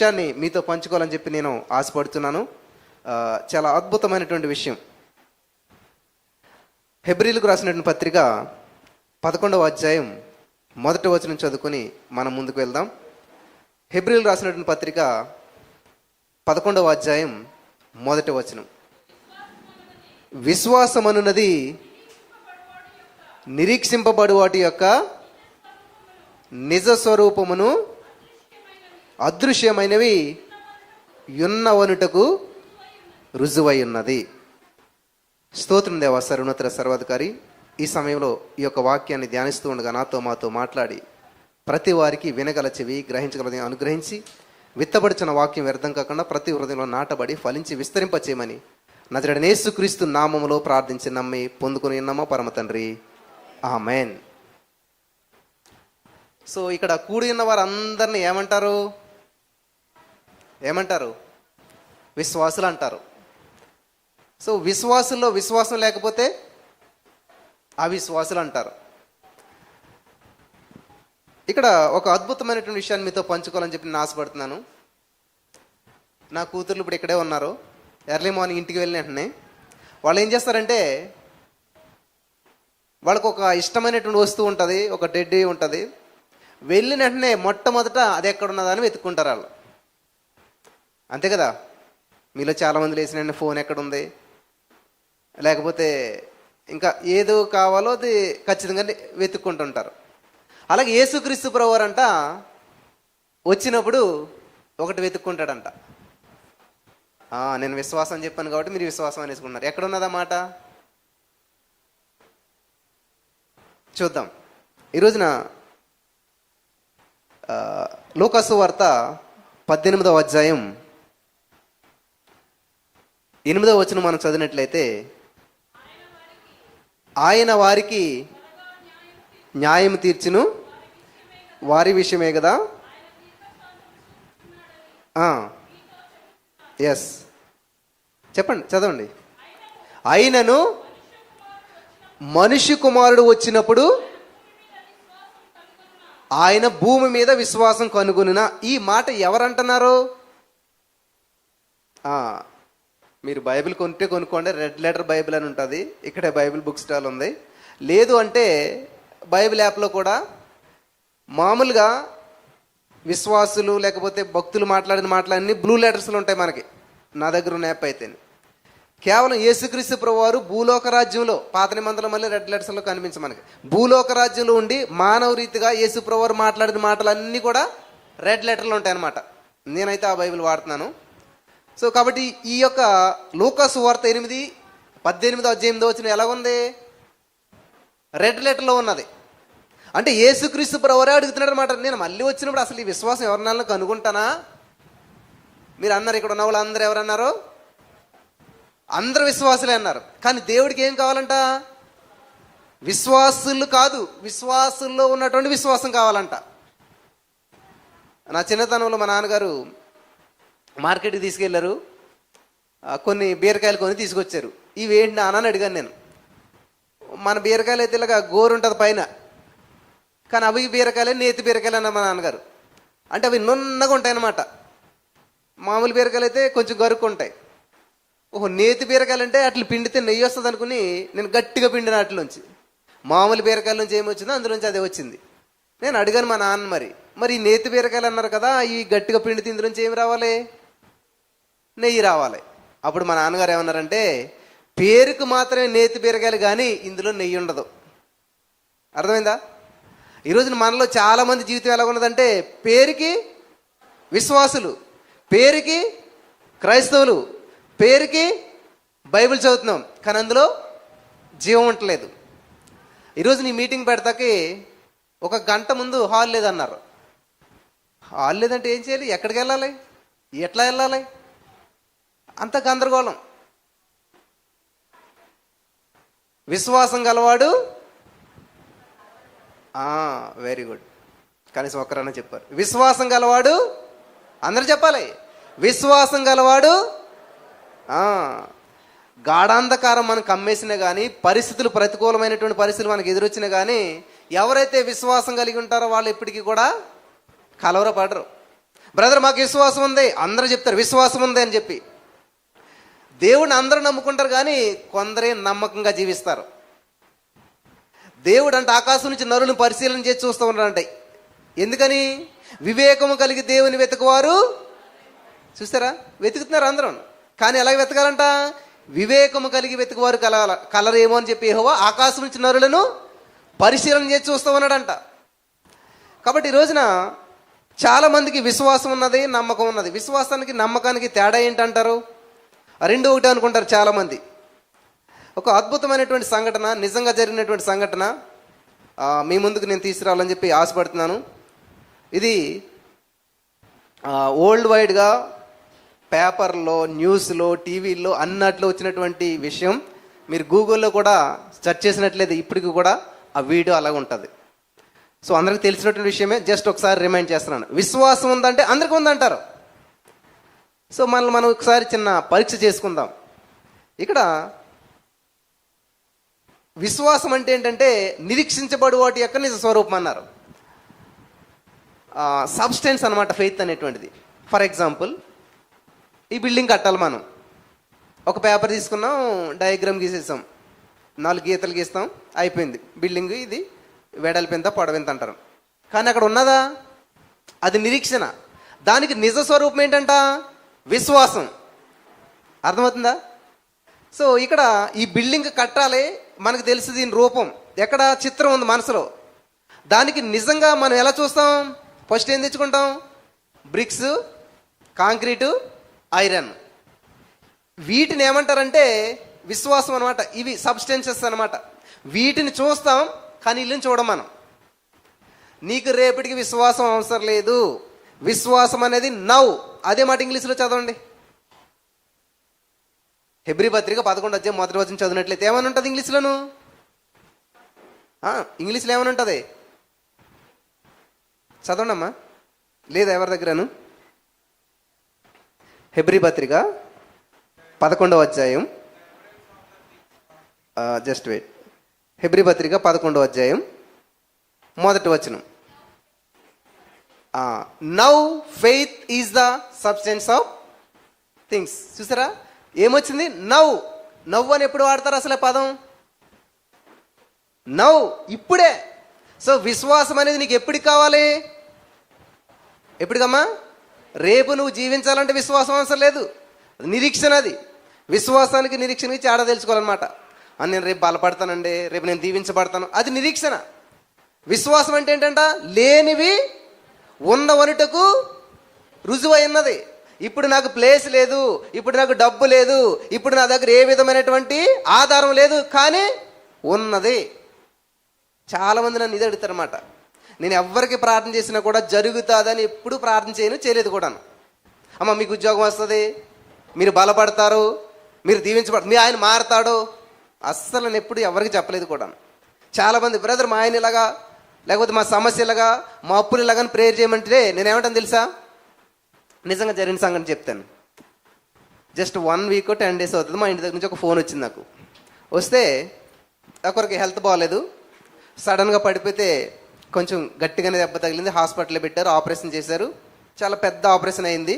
విషయాన్ని మీతో పంచుకోవాలని చెప్పి నేను ఆశపడుతున్నాను. చాలా అద్భుతమైనటువంటి విషయం. హెబ్రీలకు రాసినటువంటి పత్రిక 11వ అధ్యాయం 1వ వచనం చదువుకొని మనం ముందుకు వెళ్దాం. హెబ్రీలకు రాసినటువంటి పత్రిక 11వ అధ్యాయం 1వ వచనం. విశ్వాసమనున్నది నిరీక్షింపబడు వాటి యొక్క నిజ స్వరూపమును అదృశ్యమైనవి యున్నవనుటకు రుజువై ఉన్నది. స్తోత్రం దేవా, సర్వోన్నత సర్వాధికారి. ఈ సమయంలో ఈ యొక్క వాక్యాన్ని ధ్యానిస్తూ ఉండగా మాతో మాట్లాడి ప్రతి వారికి వినగల చెవి, గ్రహించగల అనుగ్రహించి విత్తబడిచిన వాక్యం వ్యర్థం కాకుండా ప్రతి హృదయంలో నాటబడి ఫలించి విస్తరింపచేయమని నజరేయుడైన యేసుక్రీస్తు నామములో ప్రార్థించి నమ్మి పొందుకుని ఉన్నామా పరమ తండ్రి, ఆమెన్. సో ఇక్కడ కూడి ఉన్న వారందరినీ ఏమంటారు? విశ్వాసులు అంటారు. సో విశ్వాసుల్లో విశ్వాసం లేకపోతే అవిశ్వాసులు అంటారు. ఇక్కడ ఒక అద్భుతమైనటువంటి విషయాన్ని మీతో పంచుకోవాలని చెప్పి నేను ఆశపడుతున్నాను. నా కూతుర్లు ఇప్పుడు ఇక్కడే ఉన్నారు. ఎర్లీ మార్నింగ్ ఇంటికి వెళ్ళిన వెంటనే వాళ్ళు ఏం చేస్తారంటే, వాళ్ళకు ఒక ఇష్టమైనటువంటి వస్తువు ఉంటుంది, ఒక టెడ్డీ ఉంటుంది. వెళ్ళిన వెంటనే మొట్టమొదట అది ఎక్కడున్నదా అని వెతుక్కుంటారు వాళ్ళు. అంతే కదా? మీలో చాలామంది లేచిన వెంటనే ఫోన్ ఎక్కడుంది, లేకపోతే ఇంకా ఏదో కావాలో అది ఖచ్చితంగా వెతుక్కుంటుంటారు. అలాగే యేసుక్రీస్తు ప్రభువారంట వచ్చినప్పుడు ఒకటి వెతుక్కుంటాడంట. నేను విశ్వాసం చెప్పాను కాబట్టి మీరు విశ్వాసం అనేసుకున్నారు. ఎక్కడున్నదా మాట చూద్దాం. ఈరోజున లూకాసు వార్త 18వ అధ్యాయం 8వ వచనం మనం చదివినట్లయితే, ఆయన వారికి న్యాయం తీర్చును వారి విషయమే కదా. ఎస్, చెప్పండి, చదవండి. అయినను మనిషి కుమారుడు వచ్చినప్పుడు ఆయన భూమి మీద విశ్వాసం కనుగొనునా. ఈ మాట ఎవరంటున్నారు? మీరు బైబిల్ కొనుక్కోండి, రెడ్ లెటర్ బైబిల్ అని ఉంటుంది. ఇక్కడే బైబిల్ బుక్ స్టాల్ ఉంది. లేదు అంటే బైబిల్ యాప్లో కూడా మామూలుగా విశ్వాసులు లేకపోతే భక్తులు మాట్లాడిన మాటలన్నీ బ్లూ లెటర్స్లో ఉంటాయి. మనకి నా దగ్గర ఉన్న యాప్ అయితే కేవలం యేసుక్రీస్తు ప్రభువారు భూలోక రాజ్యంలో, పాత నిబంధనలో మళ్ళీ రెడ్ లెటర్స్లో కనిపించ మనకి, భూలోక రాజ్యంలో ఉండి మానవ రీతిగా యేసు ప్రభువారు మాట్లాడిన మాటలన్నీ కూడా రెడ్ లెటర్లు ఉంటాయి అన్నమాట. నేనైతే ఆ బైబిల్ వాడుతున్నాను. సో కాబట్టి ఈ యొక్క లూకాసు వార్త 8:18 అధ్యాయం వచ్చిన ఎలా ఉంది? రెడ్ లెటర్లో ఉన్నది. అంటే యేసుక్రీస్తు ప్రభువారే అడుగుతున్నాడు అనమాట. నేను మళ్ళీ వచ్చినప్పుడు అసలు ఈ విశ్వాసం ఎవరినాలను కనుగొంటానా? మీరు అన్నారు, ఇక్కడ ఉన్న వాళ్ళు అందరూ ఎవరన్నారు? అందరు విశ్వాసులే అన్నారు. కానీ దేవుడికి ఏం కావాలంట? విశ్వాసులు కాదు, విశ్వాసుల్లో ఉన్నటువంటి విశ్వాసం కావాలంట. నా చిన్నతనంలో మా నాన్నగారు మార్కెట్కి తీసుకెళ్లారు. కొన్ని బీరకాయలు కొని తీసుకొచ్చారు. ఇవి ఏంటి నాన్న అని అడిగాను నేను. మన బీరకాయలు అయితే ఇలాగా గోరు ఉంటుంది పైన, కానీ అవి బీరకాయలే, నేతి బీరకాయలు అన్నారు మా నాన్నగారు. అంటే అవి నున్నగా ఉంటాయి అన్నమాట. మామూలు బీరకాయలు అయితే కొంచెం గరుక్కుంటాయి. నేతి బీరకాయలు అంటే అట్లా పిండితే నెయ్యి వస్తుంది అనుకుని నేను గట్టిగా పిండిన వాటిలోంచి. మామూలు బీరకాయల నుంచి ఏమొచ్చిందో అందులోంచి అదే వచ్చింది. నేను అడిగాను మా నాన్న, మరి ఈ నేతి బీరకాయలు అన్నారు కదా, ఈ గట్టిగా పిండితే ఇందులోంచి ఏమి రావాలి? నెయ్యి రావాలి. అప్పుడు మా నాన్నగారు ఏమన్నారంటే, పేరుకు మాత్రమే నేతి బీరకాయలు కానీ ఇందులో నెయ్యి ఉండదు. అర్థమైందా? ఈరోజు మనలో చాలామంది జీవితం ఎలా ఉన్నదంటే, పేరుకి విశ్వాసులు, పేరుకి క్రైస్తవులు, పేరుకి బైబిల్ చదువుతున్నాం, కానీ అందులో జీవం ఉండలేదు. ఈరోజు నీ మీటింగ్ పెడతాకి 1 గంట ముందు హాల్ లేదన్నారు. హాల్ లేదంటే ఏం చేయాలి? ఎక్కడికి వెళ్ళాలి? ఎట్లా వెళ్ళాలి? అంత గందరగోళం. విశ్వాసం గలవాడు, వెరీ గుడ్, కనీసం ఒక్కరన్నా చెప్పారు. విశ్వాసం గలవాడు, అందరూ చెప్పాలి. విశ్వాసం గలవాడు. గాఢాంధకారం మనకు కమ్మేసినా కానీ, పరిస్థితులు ప్రతికూలమైనటువంటి పరిస్థితులు మనకు ఎదురొచ్చినా కానీ, ఎవరైతే విశ్వాసం కలిగి ఉంటారో వాళ్ళు ఎప్పటికీ కూడా కలవరపడరు. బ్రదర్ మాకు విశ్వాసం ఉంది, అందరూ చెప్తారు విశ్వాసం ఉంది అని చెప్పి. దేవుడిని అందరూ నమ్ముకుంటారు కానీ కొందరే నమ్మకంగా జీవిస్తారు. దేవుడు అంటే ఆకాశం నుంచి నరులను పరిశీలన చేసి చూస్తూ ఉన్నాడంటే. ఎందుకని? వివేకము కలిగి దేవుని వెతుకువారు, చూస్తారా, వెతుకుతున్నారు అందరం. కానీ ఎలా వెతకాలంట? వివేకము కలిగి వెతుకువారు కలరేమో అని చెప్పి యెహోవా ఆకాశం నుంచి నరులను పరిశీలన చేసి చూస్తూ ఉన్నాడంట. కాబట్టి ఈ రోజున చాలామందికి విశ్వాసం ఉన్నది, నమ్మకం ఉన్నది. విశ్వాసానికి నమ్మకానికి తేడా ఏంటంటారు? రెండు ఒకటే అనుకుంటారు చాలామంది. ఒక అద్భుతమైనటువంటి సంఘటన, నిజంగా జరిగినటువంటి సంఘటన మీ ముందుకు నేను తీసుకురావాలని చెప్పి ఆశపడుతున్నాను. ఇది వరల్డ్ వైడ్గా పేపర్లో, న్యూస్లో, టీవీల్లో అన్నట్లో వచ్చినటువంటి విషయం. మీరు గూగుల్లో కూడా సెర్చ్ చేసినట్లయితే ఇప్పటికి కూడా ఆ వీడియో అలాగ ఉంటుంది. సో అందరికి తెలిసినటువంటి విషయమే, జస్ట్ ఒకసారి రిమైండ్ చేస్తున్నాను. విశ్వాసం ఉందంటే అందరికీ ఉందంటారు. సో మనం ఒకసారి చిన్న పరీక్ష చేసుకుందాం. ఇక్కడ విశ్వాసం అంటే ఏంటంటే నిరీక్షించబడు వాటి యొక్క నిజ స్వరూపం అన్నారు. సబ్స్టెన్స్ అనమాట ఫెయిత్ అనేటువంటిది. ఫర్ ఎగ్జాంపుల్, ఈ బిల్డింగ్ కట్టాలి. మనం ఒక పేపర్ తీసుకున్నాం, డయాగ్రామ్ గీసేసాం, 4 గీతలు గీస్తాం, అయిపోయింది బిల్డింగ్. ఇది వెడల్పెంత పొడవెంత అంటారు. కానీ అక్కడ ఉన్నదా? అది నిరీక్షణ. దానికి నిజ స్వరూపం ఏంటంట? విశ్వాసం. అర్థమవుతుందా? సో ఇక్కడ ఈ బిల్డింగ్ కట్టాలి, మనకు తెలుసు దీని రూపం, ఎక్కడ చిత్రం ఉంది మనసులో. దానికి నిజంగా మనం ఎలా చూస్తాం? ఫస్ట్ ఏం తెచ్చుకుంటాం? Bricks, concrete, iron. వీటిని ఏమంటారంటే విశ్వాసం అనమాట. ఇవి సబ్స్టెన్సెస్ అనమాట. వీటిని చూస్తాం కానీ ఇల్లుని చూడం మనం. నీకు రేపటికి విశ్వాసం అవసరం లేదు. విశ్వాసం అనేది నౌ. అదే మాట ఇంగ్లీష్లో చదవండి. హెబ్రీ పత్రిక 11 మొదటి వచనం చదివినట్లయితే ఏమని ఉంటుంది ఇంగ్లీష్లోను? ఇంగ్లీష్లో ఏమని ఉంటుంది? చదవండి అమ్మా. లేదా ఎవరి దగ్గరను? హెబ్రీ పత్రిక 11 జస్ట్ వెయిట్. హెబ్రీ పత్రిక 11 మొదటి వచనం. Now faith is the substance of things. చూసారా ఏమొచ్చింది? నవ్వు అని ఎప్పుడు వాడతారు అసలు పదం? ఇప్పుడే. సో విశ్వాసం అనేది నీకు ఎప్పటికి కావాలి? ఎప్పటికమ్మా? రేపు నువ్వు జీవించాలంటే విశ్వాసం అవసరం లేదు, నిరీక్షణ. అది విశ్వాసానికి నిరీక్షణకి తేడా తెలుసుకోవాలన్నమాట. నేను రేపు బలపడతానండి, రేపు నేను దీవించబడతాను, అది నిరీక్షణ. విశ్వాసం అంటే ఏంటంట? లేనివి ఉన్నవనుటకు రుజువైనది. ఇప్పుడు నాకు ప్లేస్ లేదు, ఇప్పుడు నాకు డబ్బు లేదు, ఇప్పుడు నా దగ్గర ఏ విధమైనటువంటి ఆధారం లేదు, కానీ ఉన్నది. చాలామంది నన్ను ఇది అడుగుతారన్నమాట. నేను ఎవరికి ప్రార్థన చేసినా కూడా జరుగుతుందని ఎప్పుడు ప్రార్థన చేయలేదు కూడాను. అమ్మ మీకు ఉద్యోగం వస్తుంది, మీరు బలపడతారు, మీరు దీవించబడతారు, మీ ఆయన మారతాడు, అస్సలు నేను ఎప్పుడు ఎవరికి చెప్పలేదు కూడాను. చాలామంది బ్రదర్ మా ఆయన ఇలాగా, లేకపోతే మా సమస్య ఇలాగా, మా అప్పులు ఇలాగని ప్రేయర్ చేయమంటే నేనేమంటాను తెలుసా? నిజంగా జరిగిన సంగతి చెప్తాను. జస్ట్ 1 వీక్ 10 days అవుతుంది, మా ఇంటి దగ్గర నుంచి ఒక ఫోన్ వచ్చింది నాకు. వస్తే ఒకరికి హెల్త్ బాగాలేదు, సడన్గా పడిపోతే కొంచెం గట్టిగానే దెబ్బ తగిలింది, హాస్పిటల్లో పెట్టారు, ఆపరేషన్ చేశారు. చాలా పెద్ద ఆపరేషన్ అయింది,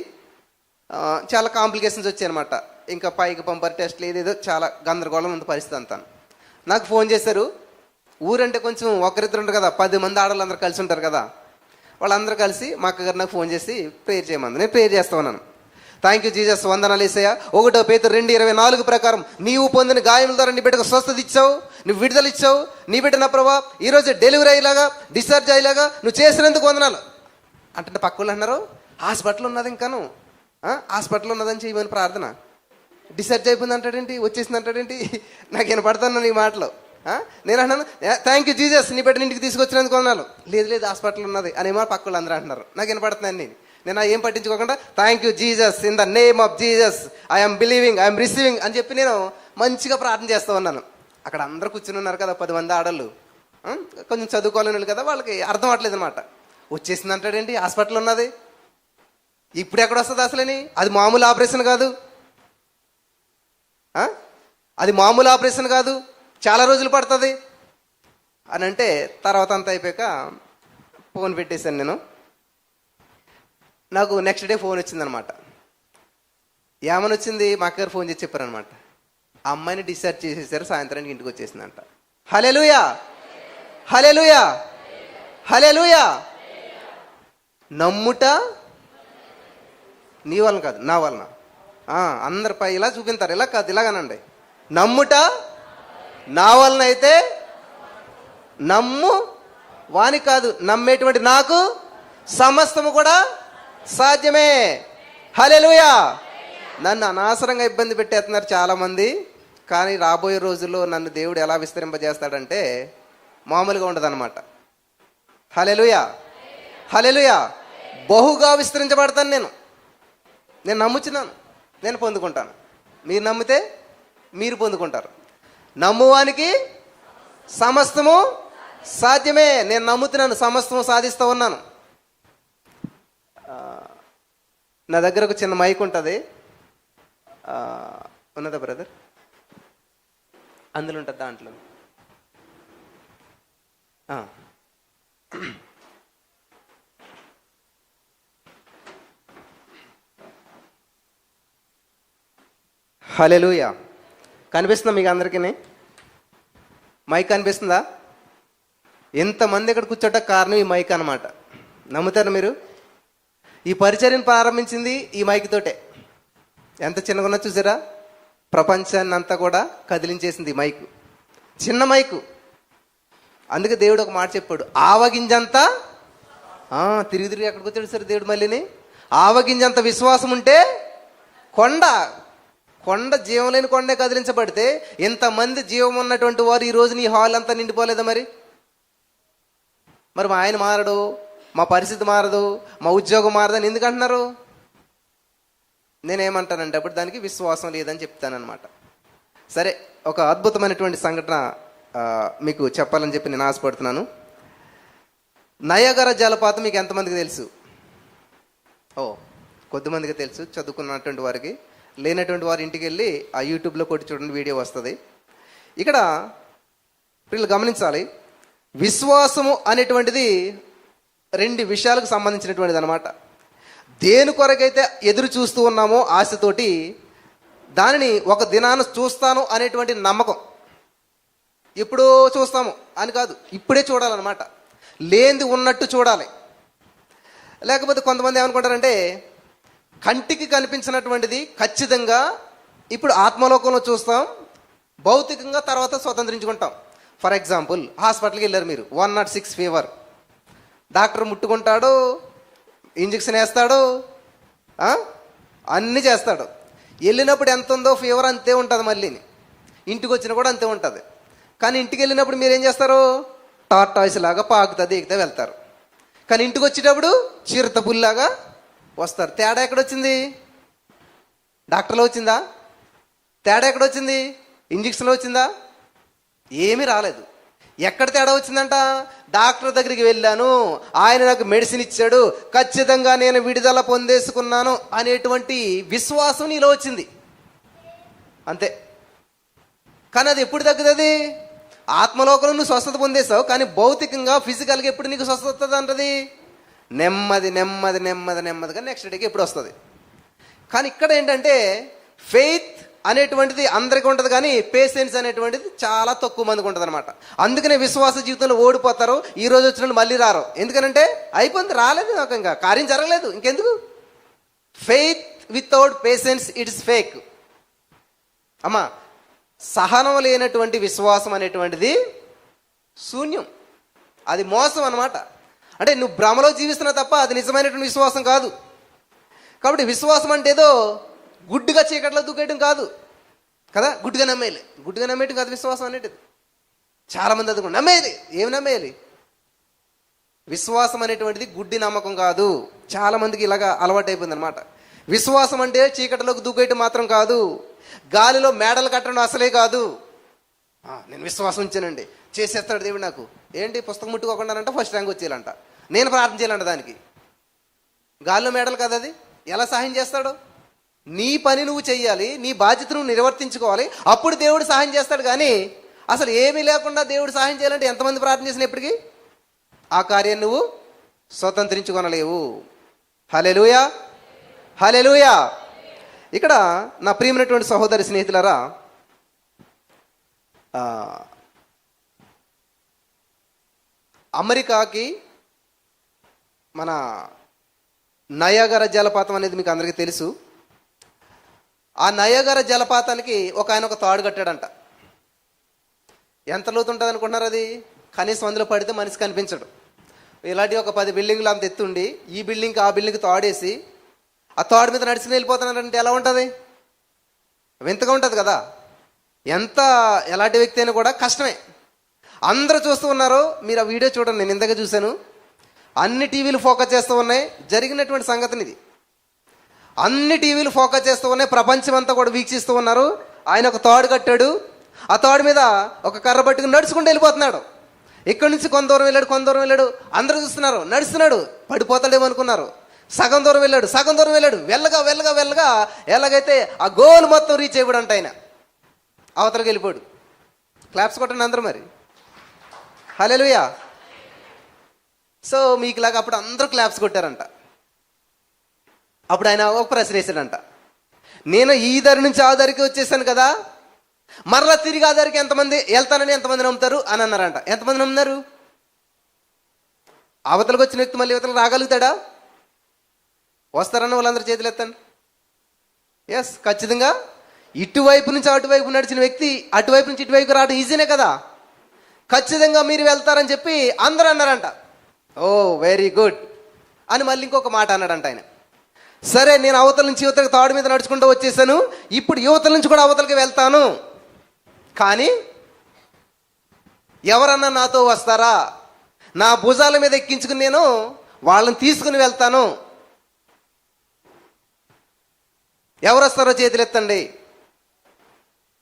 చాలా కాంప్లికేషన్స్ వచ్చాయి అనమాట. ఇంకా పైకి పంపర్ టెస్ట్లు ఏదేదో చాలా గందరగోళం ఉంది పరిస్థితి అంతా. నాకు ఫోన్ చేశారు. ఊరంటే కొంచెం ఒకరిద్దరు ఉంటారు కదా, 10 మంది ఆడవాళ్ళు అందరూ కలిసి ఉంటారు కదా, వాళ్ళందరూ కలిసి మా అక్కగారు నాకు ఫోన్ చేసి ప్రేయర్ చేయమంది. నేను ప్రేయర్ చేస్తా ఉన్నాను. థ్యాంక్ యూ జీసస్, వందనాలు యేసయ్య. 1 Pétరు 2:24 ప్రకారం నీవు పొందిన గాయముల ద్వారా నీ బిడ్డకు స్వస్థత ఇచ్చావు, నువ్వు విడుదల ఇచ్చావు. నీ బిడ్డ నా ప్రభా ఈరోజు డెలివరీ అయ్యేలాగా, డిశ్చార్జ్ అయ్యేలాగా నువ్వు చేసినందుకు వందనాలు అంటే పక్క వాళ్ళు అన్నారు హాస్పిటల్ ఉన్నది, ఇంకాను హాస్పిటల్ ఉన్నదని చేయమని ప్రార్థన. డిశ్చార్జ్ అయిపోయింది అంటాడేంటి, వచ్చేసింది అంటాడేంటి? నాకు వినపడతాను నీ మాటలు. నేను అంటున్నాను థ్యాంక్ యూ జీసస్, నీ బిడ్డ ఇంటికి తీసుకొచ్చినందుకు వందనాలు. లేదు హాస్పిటల్ ఉన్నది అనేమో పక్క వాళ్ళు అందరూ అంటున్నారు. నాకు వినపడుతున్నాను. నేను ఏం పట్టించుకోకుండా thank you Jesus, in the name of Jesus I'm believing, I'm receiving అని చెప్పి నేను మంచిగా ప్రార్థన చేస్తూ ఉన్నాను. అక్కడ అందరూ కూర్చుని ఉన్నారు కదా, 10 మంది ఆడళ్ళు, కొంచెం చదువుకోలేని కదా, వాళ్ళకి అర్థం అవ్వట్లేదు అనమాట. వచ్చేసింది అంటాడేంటి, హాస్పిటల్ ఉన్నది, ఇప్పుడు ఎక్కడ వస్తుంది అసలని? అది మామూలు ఆపరేషన్ కాదు, అది మామూలు ఆపరేషన్ కాదు, చాలా రోజులు పడుతుంది అని అంటే తర్వాత అంతా అయిపోయాక ఫోన్ పెట్టేశాను నేను. నాకు నెక్స్ట్ డే ఫోన్ వచ్చిందనమాట. ఏమని వచ్చింది, మా అక్కగారు ఫోన్ చేసి చెప్పారనమాట, ఆ అమ్మాయిని డిశ్చార్జ్ చేసేసారు, సాయంత్రానికి ఇంటికి వచ్చేసిందంట. హల్లెలూయా, హల్లెలూయా, హల్లెలూయా. నమ్ముట నీ వలన కాదు, నా వలన. అందరిపై ఇలా చూపించారు, ఇలా కాదు, ఇలాగనండి. నమ్ముట నా వలన అయితే నమ్ము వాని కాదు, నమ్మేటువంటి నాకు సమస్తము కూడా సాధ్యమే. హల్లెలూయా. నన్ను అనవసరంగా ఇబ్బంది పెట్టేస్తున్నారు చాలామంది, కానీ రాబోయే రోజుల్లో నన్ను దేవుడు ఎలా విస్తరింపజేస్తాడంటే మామూలుగా ఉండదన్నమాట. హల్లెలూయా, హల్లెలూయా. బహుగా విస్తరించబడతాను నేను నమ్ముచున్నాను, నేను పొందుకుంటాను. మీరు నమ్మితే మీరు పొందుకుంటారు. నమ్మువానికి సమస్తము సాధ్యమే. నేను నమ్ముతున్నాను, సమస్తము సాధిస్తూ ఉన్నాను. నా దగ్గర ఒక చిన్న మైక్ ఉంటుంది, ఉన్నదా బ్రదర్? అందులో ఉంటుంది, దాంట్లో. హల్లెలూయా. కనిపిస్తుందా మీకు అందరికీ? మైక్ కనిపిస్తుందా? ఎంతమంది ఇక్కడ కూర్చోట కారణం ఈ మైక్ అన్నమాట. నమ్ముతారు మీరు? ఈ పరిచర్యను ప్రారంభించింది ఈ మైక్ తోటే. ఎంత చిన్నగా ఉన్నా చూసారా? ప్రపంచాన్ని అంతా కూడా కదిలించేసింది ఈ మైకు, చిన్న మైకు. అందుకే దేవుడు ఒక మాట చెప్పాడు, ఆవగింజంతా తిరిగి తిరిగి ఎక్కడికి వచ్చాడు సరే దేవుడు మళ్ళీని. ఆవగింజంత విశ్వాసం ఉంటే కొండ జీవం లేని కొండే కదిలించబడితే ఇంతమంది జీవం ఉన్నటువంటి వారు ఈ రోజు నీ హాల్ అంతా నిండిపోలేదా? మరి మా ఆయన మారడు, మా పరిస్థితి మారదు, మా ఉద్యోగం మారదని ఎందుకు అంటున్నారు? నేనేమంటానంటే అప్పుడు దానికి విశ్వాసం లేదని చెప్తానమాట. సరే, ఒక అద్భుతమైనటువంటి సంఘటన మీకు చెప్పాలని చెప్పి నేను ఆశపడుతున్నాను. నయాగరా జలపాతం మీకు ఎంతమందికి తెలుసు? కొద్దిమందికి తెలుసు, చదువుకున్నటువంటి వారికి. లేనటువంటి వారి ఇంటికి వెళ్ళి ఆ యూట్యూబ్లో కొట్టి చూడండి, వీడియో వస్తుంది. ఇక్కడ వీళ్ళు గమనించాలి, విశ్వాసము అనేటువంటిది రెండు విషయాలకు సంబంధించినటువంటిది అనమాట. దేని కొరకైతే ఎదురు చూస్తూ ఉన్నామో ఆశతోటి, దానిని ఒక దినాన చూస్తాను అనేటువంటి నమ్మకం. ఎప్పుడో చూస్తాము అని కాదు, ఇప్పుడే చూడాలన్నమాట. లేనిది ఉన్నట్టు చూడాలి. లేకపోతే కొంతమంది ఏమనుకుంటారంటే, కంటికి కనిపించినటువంటిది ఖచ్చితంగా ఇప్పుడు ఆత్మలోకంలో చూస్తాం, భౌతికంగా తర్వాత స్వతంత్రించుకుంటాం. ఫర్ ఎగ్జాంపుల్, హాస్పిటల్కి వెళ్ళారు మీరు, 106 ఫీవర్. డాక్టర్ ముట్టుకుంటాడు, ఇంజక్షన్ వేస్తాడు, అన్నీ చేస్తాడు. వెళ్ళినప్పుడు ఎంత ఉందో ఫీవర్ అంతే ఉంటుంది, మళ్ళీ ఇంటికి వచ్చినా కూడా అంతే ఉంటుంది. కానీ ఇంటికి వెళ్ళినప్పుడు మీరు ఏం చేస్తారు? టార్టాయిస్ లాగా పాకుతుంది, ఎగితే వెళ్తారు. కానీ ఇంటికి వచ్చేటప్పుడు చిరుత పుల్లాగా వస్తారు. తేడా ఎక్కడొచ్చింది? డాక్టర్లో వచ్చిందా? తేడా ఎక్కడొచ్చింది? ఇంజక్షన్లో వచ్చిందా? ఏమీ రాలేదు. ఎక్కడ తేడా వచ్చిందంట? డాక్టర్ దగ్గరికి వెళ్ళాను, ఆయన నాకు మెడిసిన్ ఇచ్చాడు, ఖచ్చితంగా నేను విడుదల పొందేసుకున్నాను అనేటువంటి విశ్వాసం నీలో వచ్చింది, అంతే. కానీ అది ఎప్పుడు తగ్గుతుంది? ఆత్మలోకంలో నువ్వు స్వస్థత పొందేసావు, కానీ భౌతికంగా ఫిజికల్గా ఎప్పుడు నీకు స్వస్థత వస్తుంది అంటది? నెమ్మదిగా నెక్స్ట్ డేకి ఎప్పుడు వస్తుంది. కానీ ఇక్కడ ఏంటంటే, ఫెయిత్ అనేటువంటిది అందరికీ ఉంటుంది, కానీ పేషెన్స్ అనేటువంటిది చాలా తక్కువ మందికి ఉంటుంది అనమాట. అందుకనే విశ్వాస జీవితంలో ఓడిపోతారు. ఈ రోజు వచ్చిన మళ్ళీ రారు. ఎందుకనంటే అయిపోయింది, రాలేదు, నాకు ఇంకా కార్యం జరగలేదు, ఇంకెందుకు. Faith without patience it's fake. అమ్మా, సహనం లేనటువంటి విశ్వాసం అనేటువంటిది శూన్యం, అది మోసం అన్నమాట. అంటే నువ్వు భ్రమలో జీవిస్తున్నావు తప్ప అది నిజమైనటువంటి విశ్వాసం కాదు. కాబట్టి విశ్వాసం అంటే ఏదో గుడ్డుగా చీకట్లో దూకేయడం కాదు కదా, గుడ్డుగా నమ్మేయటం కాదు విశ్వాసం అనేటిది. చాలామంది అది నమ్మేయాలి. ఏమి నమ్మేయాలి? విశ్వాసం అనేటువంటిది గుడ్డి నమ్మకం కాదు. చాలామందికి ఇలాగా అలవాటు అయిపోయింది అనమాట. విశ్వాసం అంటే చీకటిలోకి దూకేయటం మాత్రం కాదు, గాలిలో మేడలు కట్టడం అసలే కాదు. నేను విశ్వాసం ఉంచానండి, చేసేస్తాడు దేవుడు నాకు. ఏంటి, పుస్తకం ముట్టుకోకుండానంట ఫస్ట్ ర్యాంక్ వచ్చేయాలంట, నేను ప్రార్థన చేయాలంట. దానికి గాలిలో మేడలు కదా, అది ఎలా సహాయం చేస్తాడు? నీ పని నువ్వు చెయ్యాలి, నీ బాధ్యత నువ్వు నిర్వర్తించుకోవాలి, అప్పుడు దేవుడు సహాయం చేస్తాడు. కానీ అసలు ఏమీ లేకుండా దేవుడు సహాయం చేయాలంటే ఎంతమంది ప్రార్థన చేసినప్పటికీ ఆ కార్యాన్ని నువ్వు స్వతంత్రించుకొనలేవు. హల్లెలూయా, హల్లెలూయా. ఇక్కడ నా ప్రియమైనటువంటి సహోదరి స్నేహితులారా, అమెరికాకి మన నయాగరా జలపాతం అనేది మీకు అందరికీ తెలుసు. ఆ నయాగరా జలపాతానికి ఆయన ఒక తాడు కట్టాడంట. ఎంత లోతు ఉంటుంది అనుకుంటున్నారు? అది కనీసం అందులో పడితే మనిషి కనిపించడు. ఇలాంటి ఒక 10 బిల్డింగ్లు అంత ఎత్తుండి ఈ బిల్డింగ్కి ఆ బిల్డింగ్కి తాడేసి ఆ తాడు మీద నడుచుకుని వెళ్ళిపోతున్నారంటే ఎలా ఉంటుంది? వింతగా ఉంటుంది కదా. ఎలాంటి వ్యక్తి అయినా కూడా కష్టమే. అందరూ చూస్తూ ఉన్నారు. మీరు ఆ వీడియో చూడండి, నేను ఇంతగా చూశాను. అన్ని టీవీలు ఫోకస్ చేస్తూ ఉన్నాయి. జరిగినటువంటి సంగతిని ఇది. అన్ని టీవీలు ఫోకస్ చేస్తూ ఉన్నాయి, ప్రపంచం అంతా కూడా వీక్షిస్తూ ఉన్నారు. ఆయన ఒక తాడు కట్టాడు. ఆ తాడు మీద ఒక కర్ర పట్టుకుని నడుచుకుంటూ వెళ్ళిపోతున్నాడు. ఇక్కడి నుంచి కొంత దూరం వెళ్ళాడు. అందరూ చూస్తున్నారు. నడుస్తున్నాడు, పడిపోతాడేమో అనుకున్నారు. సగం దూరం వెళ్ళాడు. వెళ్ళగా ఎలాగైతే ఆ గోల్ మొత్తం రీచ్ అయిపోయాడంట. ఆయన అవతలకి వెళ్ళిపోయాడు. క్లాప్స్ కొట్టండి అందరూ మరి. హల్లెలూయా. సో మీకులాగా అప్పుడు అందరూ క్లాప్స్ కొట్టారంట. అప్పుడు ఆయన ఒక ప్రశ్న వేసాడంట, నేను ఈ దారి నుంచి ఆ దారికి వచ్చేసాను కదా, మరలా తిరిగి ఆ దారికి ఎంతమంది వెళ్తానని ఎంతమంది నమ్ముతారు అని అన్నారంట. ఎంతమంది నమ్మున్నారు? అవతలకు వచ్చిన వ్యక్తి మళ్ళీ యువతలకు రాగలుగుతాడా? వస్తారన్న వాళ్ళందరూ చేతులు ఎత్తండి. ఎస్, ఖచ్చితంగా. ఇటువైపు నుంచి అటువైపు నడిచిన వ్యక్తి అటువైపు నుంచి ఇటువైపు రావడం ఈజీనే కదా. ఖచ్చితంగా మీరు వెళ్తారని చెప్పి అందరూ అన్నారంట. ఓ వెరీ గుడ్ అని మళ్ళీ ఇంకొక మాట అన్నాడంట ఆయన. సరే, నేను అవతల నుంచి యువతలకు తాడు మీద నడుచుకుంటూ వచ్చేసాను, ఇప్పుడు యువతల నుంచి కూడా అవతలకి వెళ్తాను, కానీ ఎవరన్నా నాతో వస్తారా? నా భుజాల మీద ఎక్కించుకుని నేను వాళ్ళని తీసుకుని వెళ్తాను. ఎవరు వస్తారో చేతులు ఎత్తండి.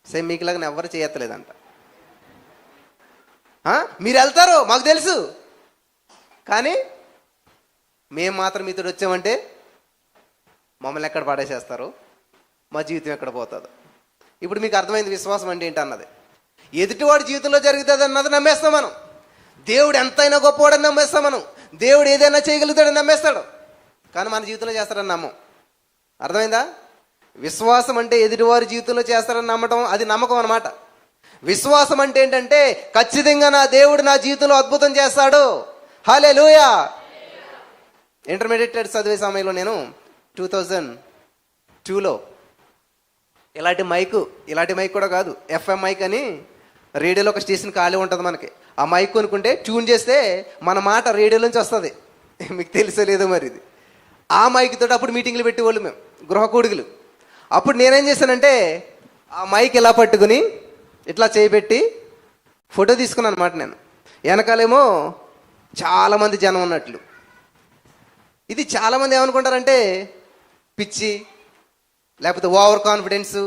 సేమ్ మీకులాగా ఎవరు చేయత్తలేదంట. మీరు వెళ్తారు మాకు తెలుసు, కానీ మేము మాత్రం మీతో వచ్చామంటే మమ్మల్ని ఎక్కడ పడేసేస్తారు, మా జీవితం ఎక్కడ పోతుందో. ఇప్పుడు మీకు అర్థమైంది విశ్వాసం అంటే ఏంటి అన్నది. ఎదుటివాడి జీవితంలో జరుగుతుంది అన్నది నమ్మేస్తాం మనం. దేవుడు ఎంతైనా గొప్పవాడని నమ్మేస్తాం మనం. దేవుడు ఏదైనా చేయగలుగుతాడని నమ్మేస్తాడు, కానీ మన జీవితంలో చేస్తాడని నమ్మం. అర్థమైందా? విశ్వాసం అంటే ఎదుటివారి జీవితంలో చేస్తారని నమ్మటం, అది నమ్మకం అన్నమాట. విశ్వాసం అంటే ఏంటంటే ఖచ్చితంగా నా దేవుడు నా జీవితంలో అద్భుతం చేస్తాడు. హల్లెలూయా. ఇంటర్మీడియట్ చదివే సమయంలో నేను 2002లో ఇలాంటి మైక్ కూడా కాదు, FM మైక్ అని రేడియోలో ఒక స్టేషన్ ఖాళీ ఉంటుంది మనకి. ఆ మైక్ కొనుక్కుంటే ట్యూన్ చేస్తే మన మాట రేడియో నుంచి వస్తుంది. మీకు తెలుసో లేదో మరి ఇది. ఆ మైక్ తోటి అప్పుడు మీటింగ్లు పెట్టేవాళ్ళు మేము, గృహకూడికలు. అప్పుడు నేనేం చేశానంటే ఆ మైక్ ఇలా పట్టుకుని ఇట్లా చేయబెట్టి ఫోటో తీసుకున్నాను అనమాట. నేను వెనకాలేమో చాలామంది జనం ఉన్నట్లు. ఇది చాలామంది ఏమనుకుంటారంటే పిచ్చి, లేకపోతే ఓవర్ కాన్ఫిడెన్స్.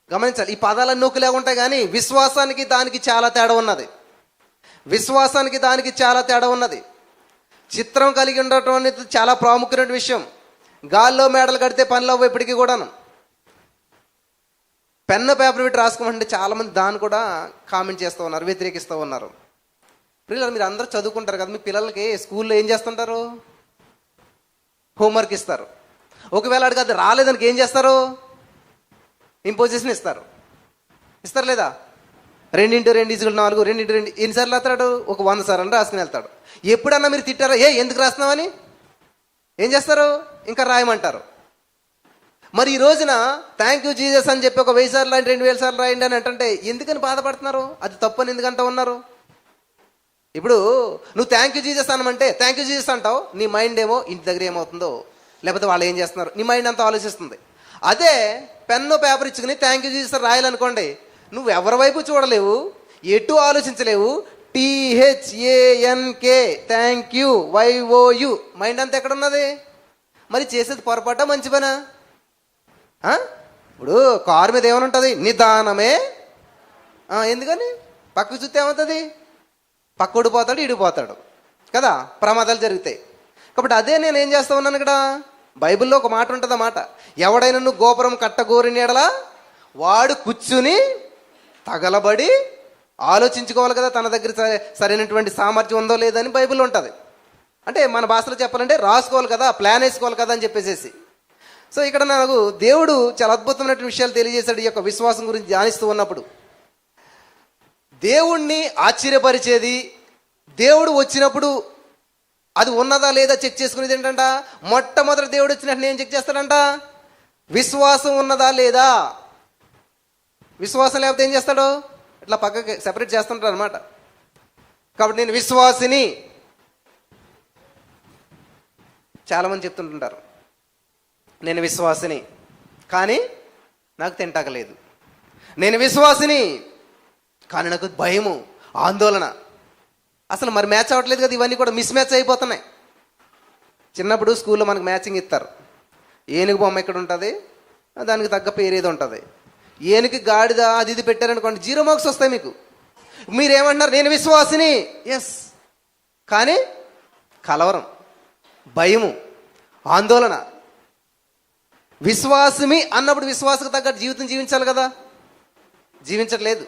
గమనించాలి, ఈ పదాలన్నీ నొక్కులే ఉంటాయి, కానీ విశ్వాసానికి దానికి చాలా తేడా ఉన్నది. చిత్రం కలిగి ఉండటం అనేది చాలా ప్రాముఖ్యమైన విషయం. గాల్లో మేడలు కడితే పనులు అవ్వ ఇప్పటికీ కూడాను. పెన్ను పేపర్ పెట్టి రాసుకోమంటే చాలామంది దాన్ని కూడా కామెంట్ చేస్తూ ఉన్నారు, వ్యతిరేకిస్తూ ఉన్నారు. పిల్లలు మీరు అందరూ చదువుకుంటారు కదా, మీ పిల్లలకి స్కూల్లో ఏం చేస్తుంటారు? హోంవర్క్ ఇస్తారు. ఒకవేళ అడిగి అది రాలేదానికి ఏం చేస్తారు? ఇంపోజిషన్ ఇస్తారు లేదా? 2 × 2 = 4, 2 × 2 ఎన్నిసార్లు రాస్తాడు? ఒక 100 సార్లు రాసుకుని వెళ్తాడు. ఎప్పుడన్నా మీరు తిట్టారా? ఎందుకు రాస్తున్నామని? ఏం చేస్తారు? ఇంకా రాయమంటారు. మరి ఈ రోజున థ్యాంక్ యూ జీసస్ అని చెప్పి ఒక 1000 సార్లు రాయండి, 2000 సార్లు రాయండి అని అంటే ఎందుకని బాధపడుతున్నారు? అది తప్పని ఎందుకంటా ఉన్నారు? ఇప్పుడు నువ్వు థ్యాంక్ యూ జీసస్ అనమంటే థ్యాంక్ యూ జీసస్ అంటావు, నీ మైండ్ ఏమో ఇంటి దగ్గర ఏమవుతుందో, లేకపోతే వాళ్ళు ఏం చేస్తున్నారు, నీ మైండ్ అంతా ఆలోచిస్తుంది. అదే పెన్ను పేపర్ ఇచ్చుకుని థ్యాంక్ యూ జీసస్ రాయాలనుకోండి, నువ్వు ఎవరి వైపు చూడలేవు, ఎటు ఆలోచించలేవు. THANK thank you, YOU, mind అంతా ఎక్కడున్నది? మరి చేసేది పొరపాట మంచి పనా? ఇప్పుడు కారు మీద ఏమనుంటుంది? నిదానమే. ఎందుకని? పక్కకు చూస్తే ఏమవుతుంది? పక్క ఊడిపోతాడు, ఇడిపోతాడు కదా, ప్రమాదాలు జరుగుతాయి. కాబట్టి అదే నేను ఏం చేస్తా ఉన్నాను ఇక్కడ. బైబిల్లో ఒక మాట ఉంటుంది, అన్నమాట, ఎవడైనా నువ్వు గోపురం కట్టగోరిన ఎడలా వాడు కూర్చుని తగలబడి ఆలోచించుకోవాలి కదా, తన దగ్గర సరైనటువంటి సామర్థ్యం ఉందో లేదని బైబిల్లో ఉంటుంది. అంటే మన భాషలో చెప్పాలంటే రాసుకోవాలి కదా, ప్లాన్ వేసుకోవాలి కదా అని చెప్పేసేసి. సో ఇక్కడ నాకు దేవుడు చాలా అద్భుతమైన విషయాలు తెలియజేశాడు ఈ యొక్క విశ్వాసం గురించి ధ్యానిస్తూ ఉన్నప్పుడు. దేవుణ్ణి ఆశ్చర్యపరిచేది, దేవుడు వచ్చినప్పుడు అది ఉన్నదా లేదా చెక్ చేసుకునేది ఏంటంట, మొట్టమొదటి దేవుడు వచ్చినట్టు ఏం చెక్ చేస్తాడంట, విశ్వాసం ఉన్నదా లేదా. విశ్వాసం లేకపోతే ఏం చేస్తాడు, ఇట్లా పక్కకి సెపరేట్ చేస్తుంటాడు అనమాట. కాబట్టి నేను విశ్వాసిని, చాలామంది చెప్తుంటుంటారు నేను విశ్వాసిని కానీ నాకు తింటాకలేదు, నేను విశ్వాసిని కానీ నాకు భయము, ఆందోళన. అసలు మరి మ్యాచ్ అవ్వట్లేదు కదా, ఇవన్నీ కూడా మిస్ మ్యాచ్ అయిపోతున్నాయి. చిన్నప్పుడు స్కూల్లో మనకు మ్యాచింగ్ ఇస్తారు. ఏనుగు బొమ్మ ఎక్కడ ఉంటుంది, దానికి తగ్గ పేరు ఏదో ఉంటుంది. ఏనుగు గాడిద అది ఇది పెట్టారనుకోండి, 0 మార్క్స్ వస్తాయి మీకు. మీరేమంటున్నారు, నేను విశ్వాసిని, ఎస్, కానీ కలవరం, భయము, ఆందోళన. విశ్వాసమి అన్నప్పుడు విశ్వాసకు తగ్గట్టు జీవితం జీవించాలి కదా, జీవించట్లేదు.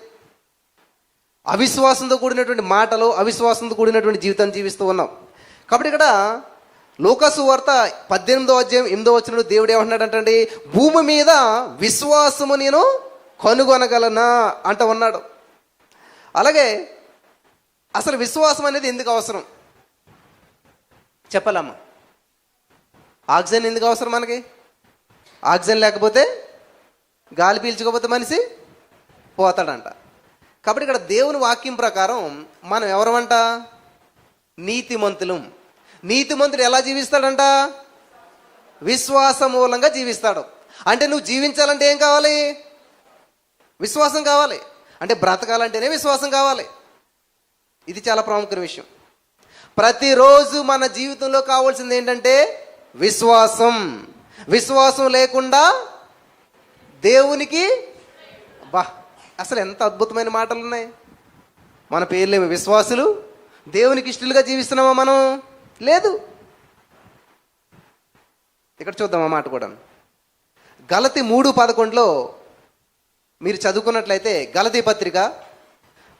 అవిశ్వాసంతో కూడినటువంటి మాటలు, అవిశ్వాసంతో కూడినటువంటి జీవితాన్ని జీవిస్తూ ఉన్నాం. కాబట్టి ఇక్కడ లూకాసు వార్త 18వ అధ్యాయం 8వ వచనంలో దేవుడు ఏమంటున్నాడంటే, భూమి మీద విశ్వాసము నేను కనుగొనగలనా అంట ఉన్నాడు. అలాగే అసలు విశ్వాసం అనేది ఎందుకు అవసరం చెప్పాలమ్మా. ఆక్సిజన్ ఎందుకు అవసరం మనకి? ఆక్సిజన్ లేకపోతే, గాలి పీల్చుకోకపోతే మనిషి పోతాడంట. కాబట్టి ఇక్కడ దేవుని వాక్యం ప్రకారం మనం ఎవరమంట, నీతిమంతులం. నీతిమంతుడు ఎలా జీవిస్తాడంట, విశ్వాస మూలంగా జీవిస్తాడు. అంటే నువ్వు జీవించాలంటే ఏం కావాలి, విశ్వాసం కావాలి. అంటే బ్రతకాలంటేనే విశ్వాసం కావాలి. ఇది చాలా ప్రాముఖ్యమైన విషయం. ప్రతిరోజు మన జీవితంలో కావాల్సింది ఏంటంటే విశ్వాసం. విశ్వాసం లేకుండా దేవునికి అసలు ఎంత అద్భుతమైన మాటలు ఉన్నాయి. మన పేర్లేమి విశ్వాసులు, దేవునికి ఇష్టలుగా జీవిస్తున్నామా మనం? లేదు. ఇక్కడ చూద్దాం ఆ మాట కూడా. గలతీ 3:11 మీరు చదువుకున్నట్లయితే, గలతీ పత్రిక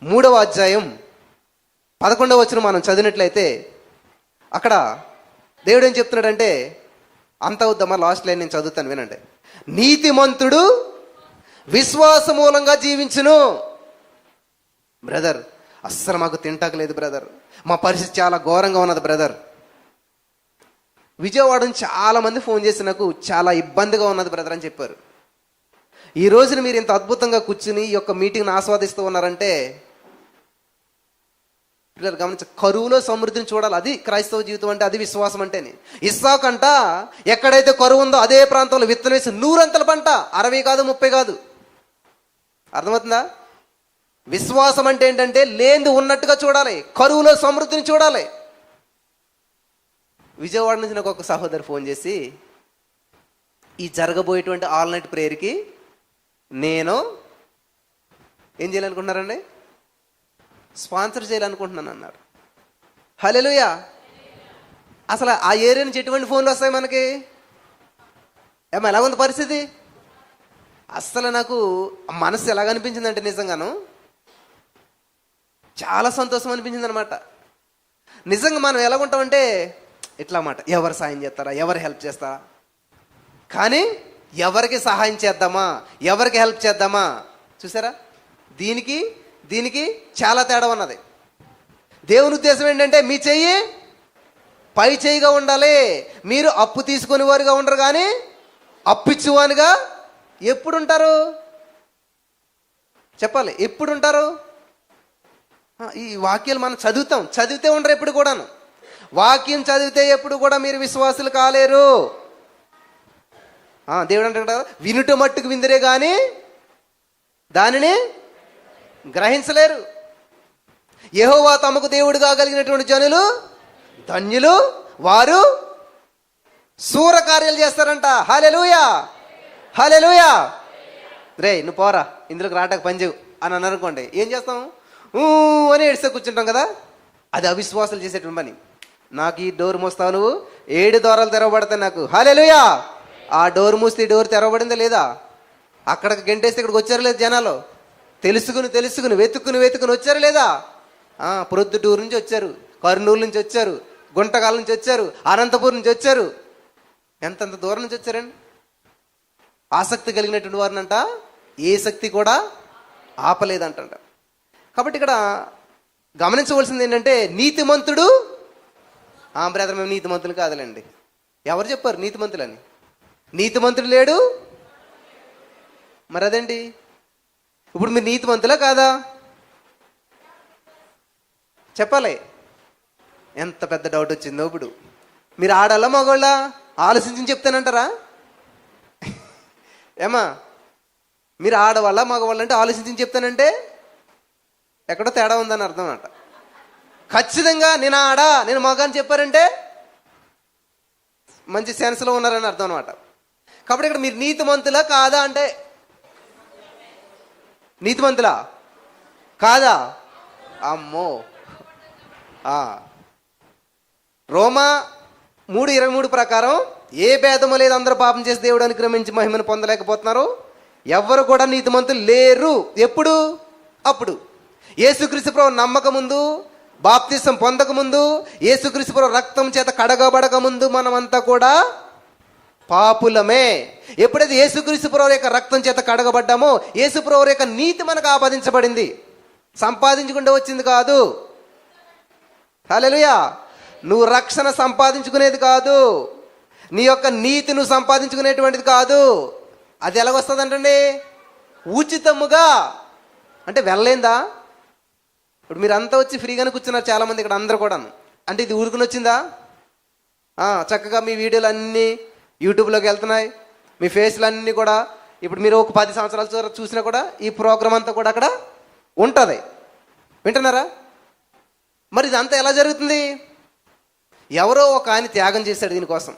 3వ అధ్యాయం 11వ వచనం మనం చదివినట్లయితే, అక్కడ దేవుడు ఏం చెప్తున్నాడంటే, అంత అవుద్దమ్మా, లాస్ట్ లైన్ నేను చదువుతాను వినండి. నీతిమంతుడు విశ్వాస మూలంగా జీవించును. బ్రదర్, అస్సలు మాకు తింటాకలేదు బ్రదర్, మా పరిస్థితి చాలా ఘోరంగా ఉన్నది బ్రదర్. విజయవాడ నుంచి చాలామంది ఫోన్ చేసి నాకు చాలా ఇబ్బందిగా ఉన్నది బ్రదర్ అని చెప్పారు. ఈ రోజున మీరు ఇంత అద్భుతంగా కూర్చుని ఈ యొక్క మీటింగ్ని ఆస్వాదిస్తూ ఉన్నారంటే, పిల్లలు గమనించ, కరువులో సమృద్ధిని చూడాలి. అది క్రైస్తవ జీవితం అంటే, అది విశ్వాసం అంటేనే. ఇస్సాకంట ఎక్కడైతే కరువు ఉందో అదే ప్రాంతంలో విత్తనం వేసి 100 పంట, 60 కాదు 30 కాదు. అర్థమవుతుందా? విశ్వాసం అంటే ఏంటంటే లేనిది ఉన్నట్టుగా చూడాలి, కరువులో సమృద్ధిని చూడాలి. విజయవాడ నుంచి నాకు ఒక సహోదరు ఫోన్ చేసి, ఈ జరగబోయేటువంటి ఆల్ నైట్ ప్రేయర్కి నేను ఏం చేయాలనుకుంటున్నారండి, స్పాన్సర్ చేయాలనుకుంటున్నాను అన్నారు. హల్లెలూయా. అసలు ఆ ఏరియా నుంచి ఎటువంటి ఫోన్లు వస్తాయి మనకి? ఏమో ఎలా ఉంది పరిస్థితి? అస్సలు నాకు మనసు ఎలాగనిపించిందంటే, నిజంగాను చాలా సంతోషం అనిపించింది అనమాట. నిజంగా మనం ఎలాగుంటామంటే ఇట్లా మాట, ఎవరు సాయం చేస్తారా, ఎవరు హెల్ప్ చేస్తారా, కానీ ఎవరికి సహాయం చేద్దామా, ఎవరికి హెల్ప్ చేద్దామా. చూసారా, దీనికి చాలా తేడా ఉన్నది. దేవుని ఉద్దేశం ఏంటంటే మీ చెయ్యి పై చెయ్యిగా ఉండాలి. మీరు అప్పు తీసుకునే వారుగా ఉండరు, కానీ అప్పిచ్చువానిగా ఎప్పుడు ఉంటారు చెప్పాలి, ఎప్పుడు ఉంటారు? ఈ వాక్యాలు మనం చదివితే ఉండరు ఎప్పుడు కూడాను. వాక్యం చదివితే ఎప్పుడు కూడా మీరు విశ్వాసులు కాలేరు. దేవుడు అంటాడు కదా, వినుట మట్టుకు విందిరే కానీ దానిని గ్రహించలేరు. యెహోవా తమకు దేవుడు కాగలిగినటువంటి జనులు ధన్యులు, వారు శూర కార్యాలు చేస్తారంట. హల్లెలూయా, హల్లెలూయా. రే నువ్వు పోరా, ఇందులోకి రాటకు పనిచేవు అని అన్నారు అనుకోండి, ఏం చేస్తాం? అని ఏడిస్తే కూర్చుంటాం కదా. అది అవిశ్వాసాలు చేసేటువంటి పని. నాకు ఈ డోర్ మూస్తావు, నువ్వు 7 ద్వారాలు తెరవబడతాయి నాకు. హల్లెలూయా. ఆ డోర్ మూస్తే ఈ డోర్ తెరవబడిందా లేదా? అక్కడికి గంటేస్తే ఇక్కడికి వచ్చారు లేదు జనాలు? తెలుసుకుని వెతుక్కుని వచ్చారు లేదా? ప్రొద్దుటూరు నుంచి వచ్చారు, కర్నూలు నుంచి వచ్చారు, గుంటకాల నుంచి వచ్చారు, అనంతపురం నుంచి వచ్చారు, ఎంతంత దూరం నుంచి వచ్చారండి. ఆసక్తి కలిగినటువంటి వారినంట ఏ శక్తి కూడా ఆపలేదంట. కాబట్టి ఇక్కడ గమనించవలసింది ఏంటంటే, నీతిమంతుడు బ్రదర్ మేము నీతిమంతులు కాదులేండి. ఎవరు చెప్పారు నీతిమంతులని? నీతిమంతుడు లేడు. మరి అదేంటి, ఇప్పుడు మీరు నీతిమంతులా కాదా చెప్పాలి. ఎంత పెద్ద డౌట్ వచ్చిందో ఇప్పుడు. మీరు ఆడాలా మగోళ్ళ ఆలోచించి చెప్తానంటారా? ఏమా మీరు ఆడవాళ్ళ మగవాళ్ళ అంటే ఆలోచించి చెప్తానంటే ఎక్కడో తేడా ఉందని అర్థం అన్నమాట. ఖచ్చితంగా నేను ఆడా నేను మగ అని చెప్పారంటే మంచి సెన్స్లో ఉన్నారని అర్థం అనమాట. కాబట్టి ఇక్కడ మీరు నీతిమంతులా కాదా అంటే, నీతిమంతులా కాదా? అమ్మో. రోమా 3:23 ప్రకారం ఏ భేదము లేదు, అందరూ పాపం చేసి దేవుడు అనుగ్రహించి మహిమను పొందలేకపోతున్నారు, ఎవ్వరు కూడా నీతిమంతులు లేరు. ఎప్పుడు? అప్పుడు యేసుక్రీస్తు ప్రభు నమ్మక ముందు, బాప్తిసం పొందక ముందు, యేసుక్రీస్తు ప్రభు రక్తం చేత కడగబడక ముందు మనమంతా కూడా పాపులమే. ఎప్పుడైతే యేసుక్రీస్తు ప్రభు యొక్క రక్తం చేత కడగబడ్డామో, యేసు ప్రభు యొక్క నీతి మనకు ఆపాదించబడింది, సంపాదించుకుంటూ వచ్చింది కాదు. హల్లెలూయా. నువ్వు రక్షణ సంపాదించుకునేది కాదు, నీ యొక్క నీతి నువ్వు సంపాదించుకునేటువంటిది కాదు. అది ఎలాగొస్తుందంటండి? ఉచితముగా. అంటే వెళ్ళలేందా? ఇప్పుడు మీరు అంతా వచ్చి ఫ్రీగానే కూర్చున్నారు చాలామంది ఇక్కడ అందరూ కూడా. అంటే ఇది ఊరుకుని వచ్చిందా? చక్కగా మీ వీడియోలు అన్నీ యూట్యూబ్లోకి వెళ్తున్నాయి, మీ ఫేస్లు అన్నీ కూడా. ఇప్పుడు మీరు ఒక 10 సంవత్సరాల చూసినా కూడా ఈ ప్రోగ్రామ్ అంతా కూడా అక్కడ ఉంటుంది. వింటున్నారా? మరి ఇదంతా ఎలా జరుగుతుంది? ఎవరో ఒక ఆయన త్యాగం చేశాడు దీనికోసం.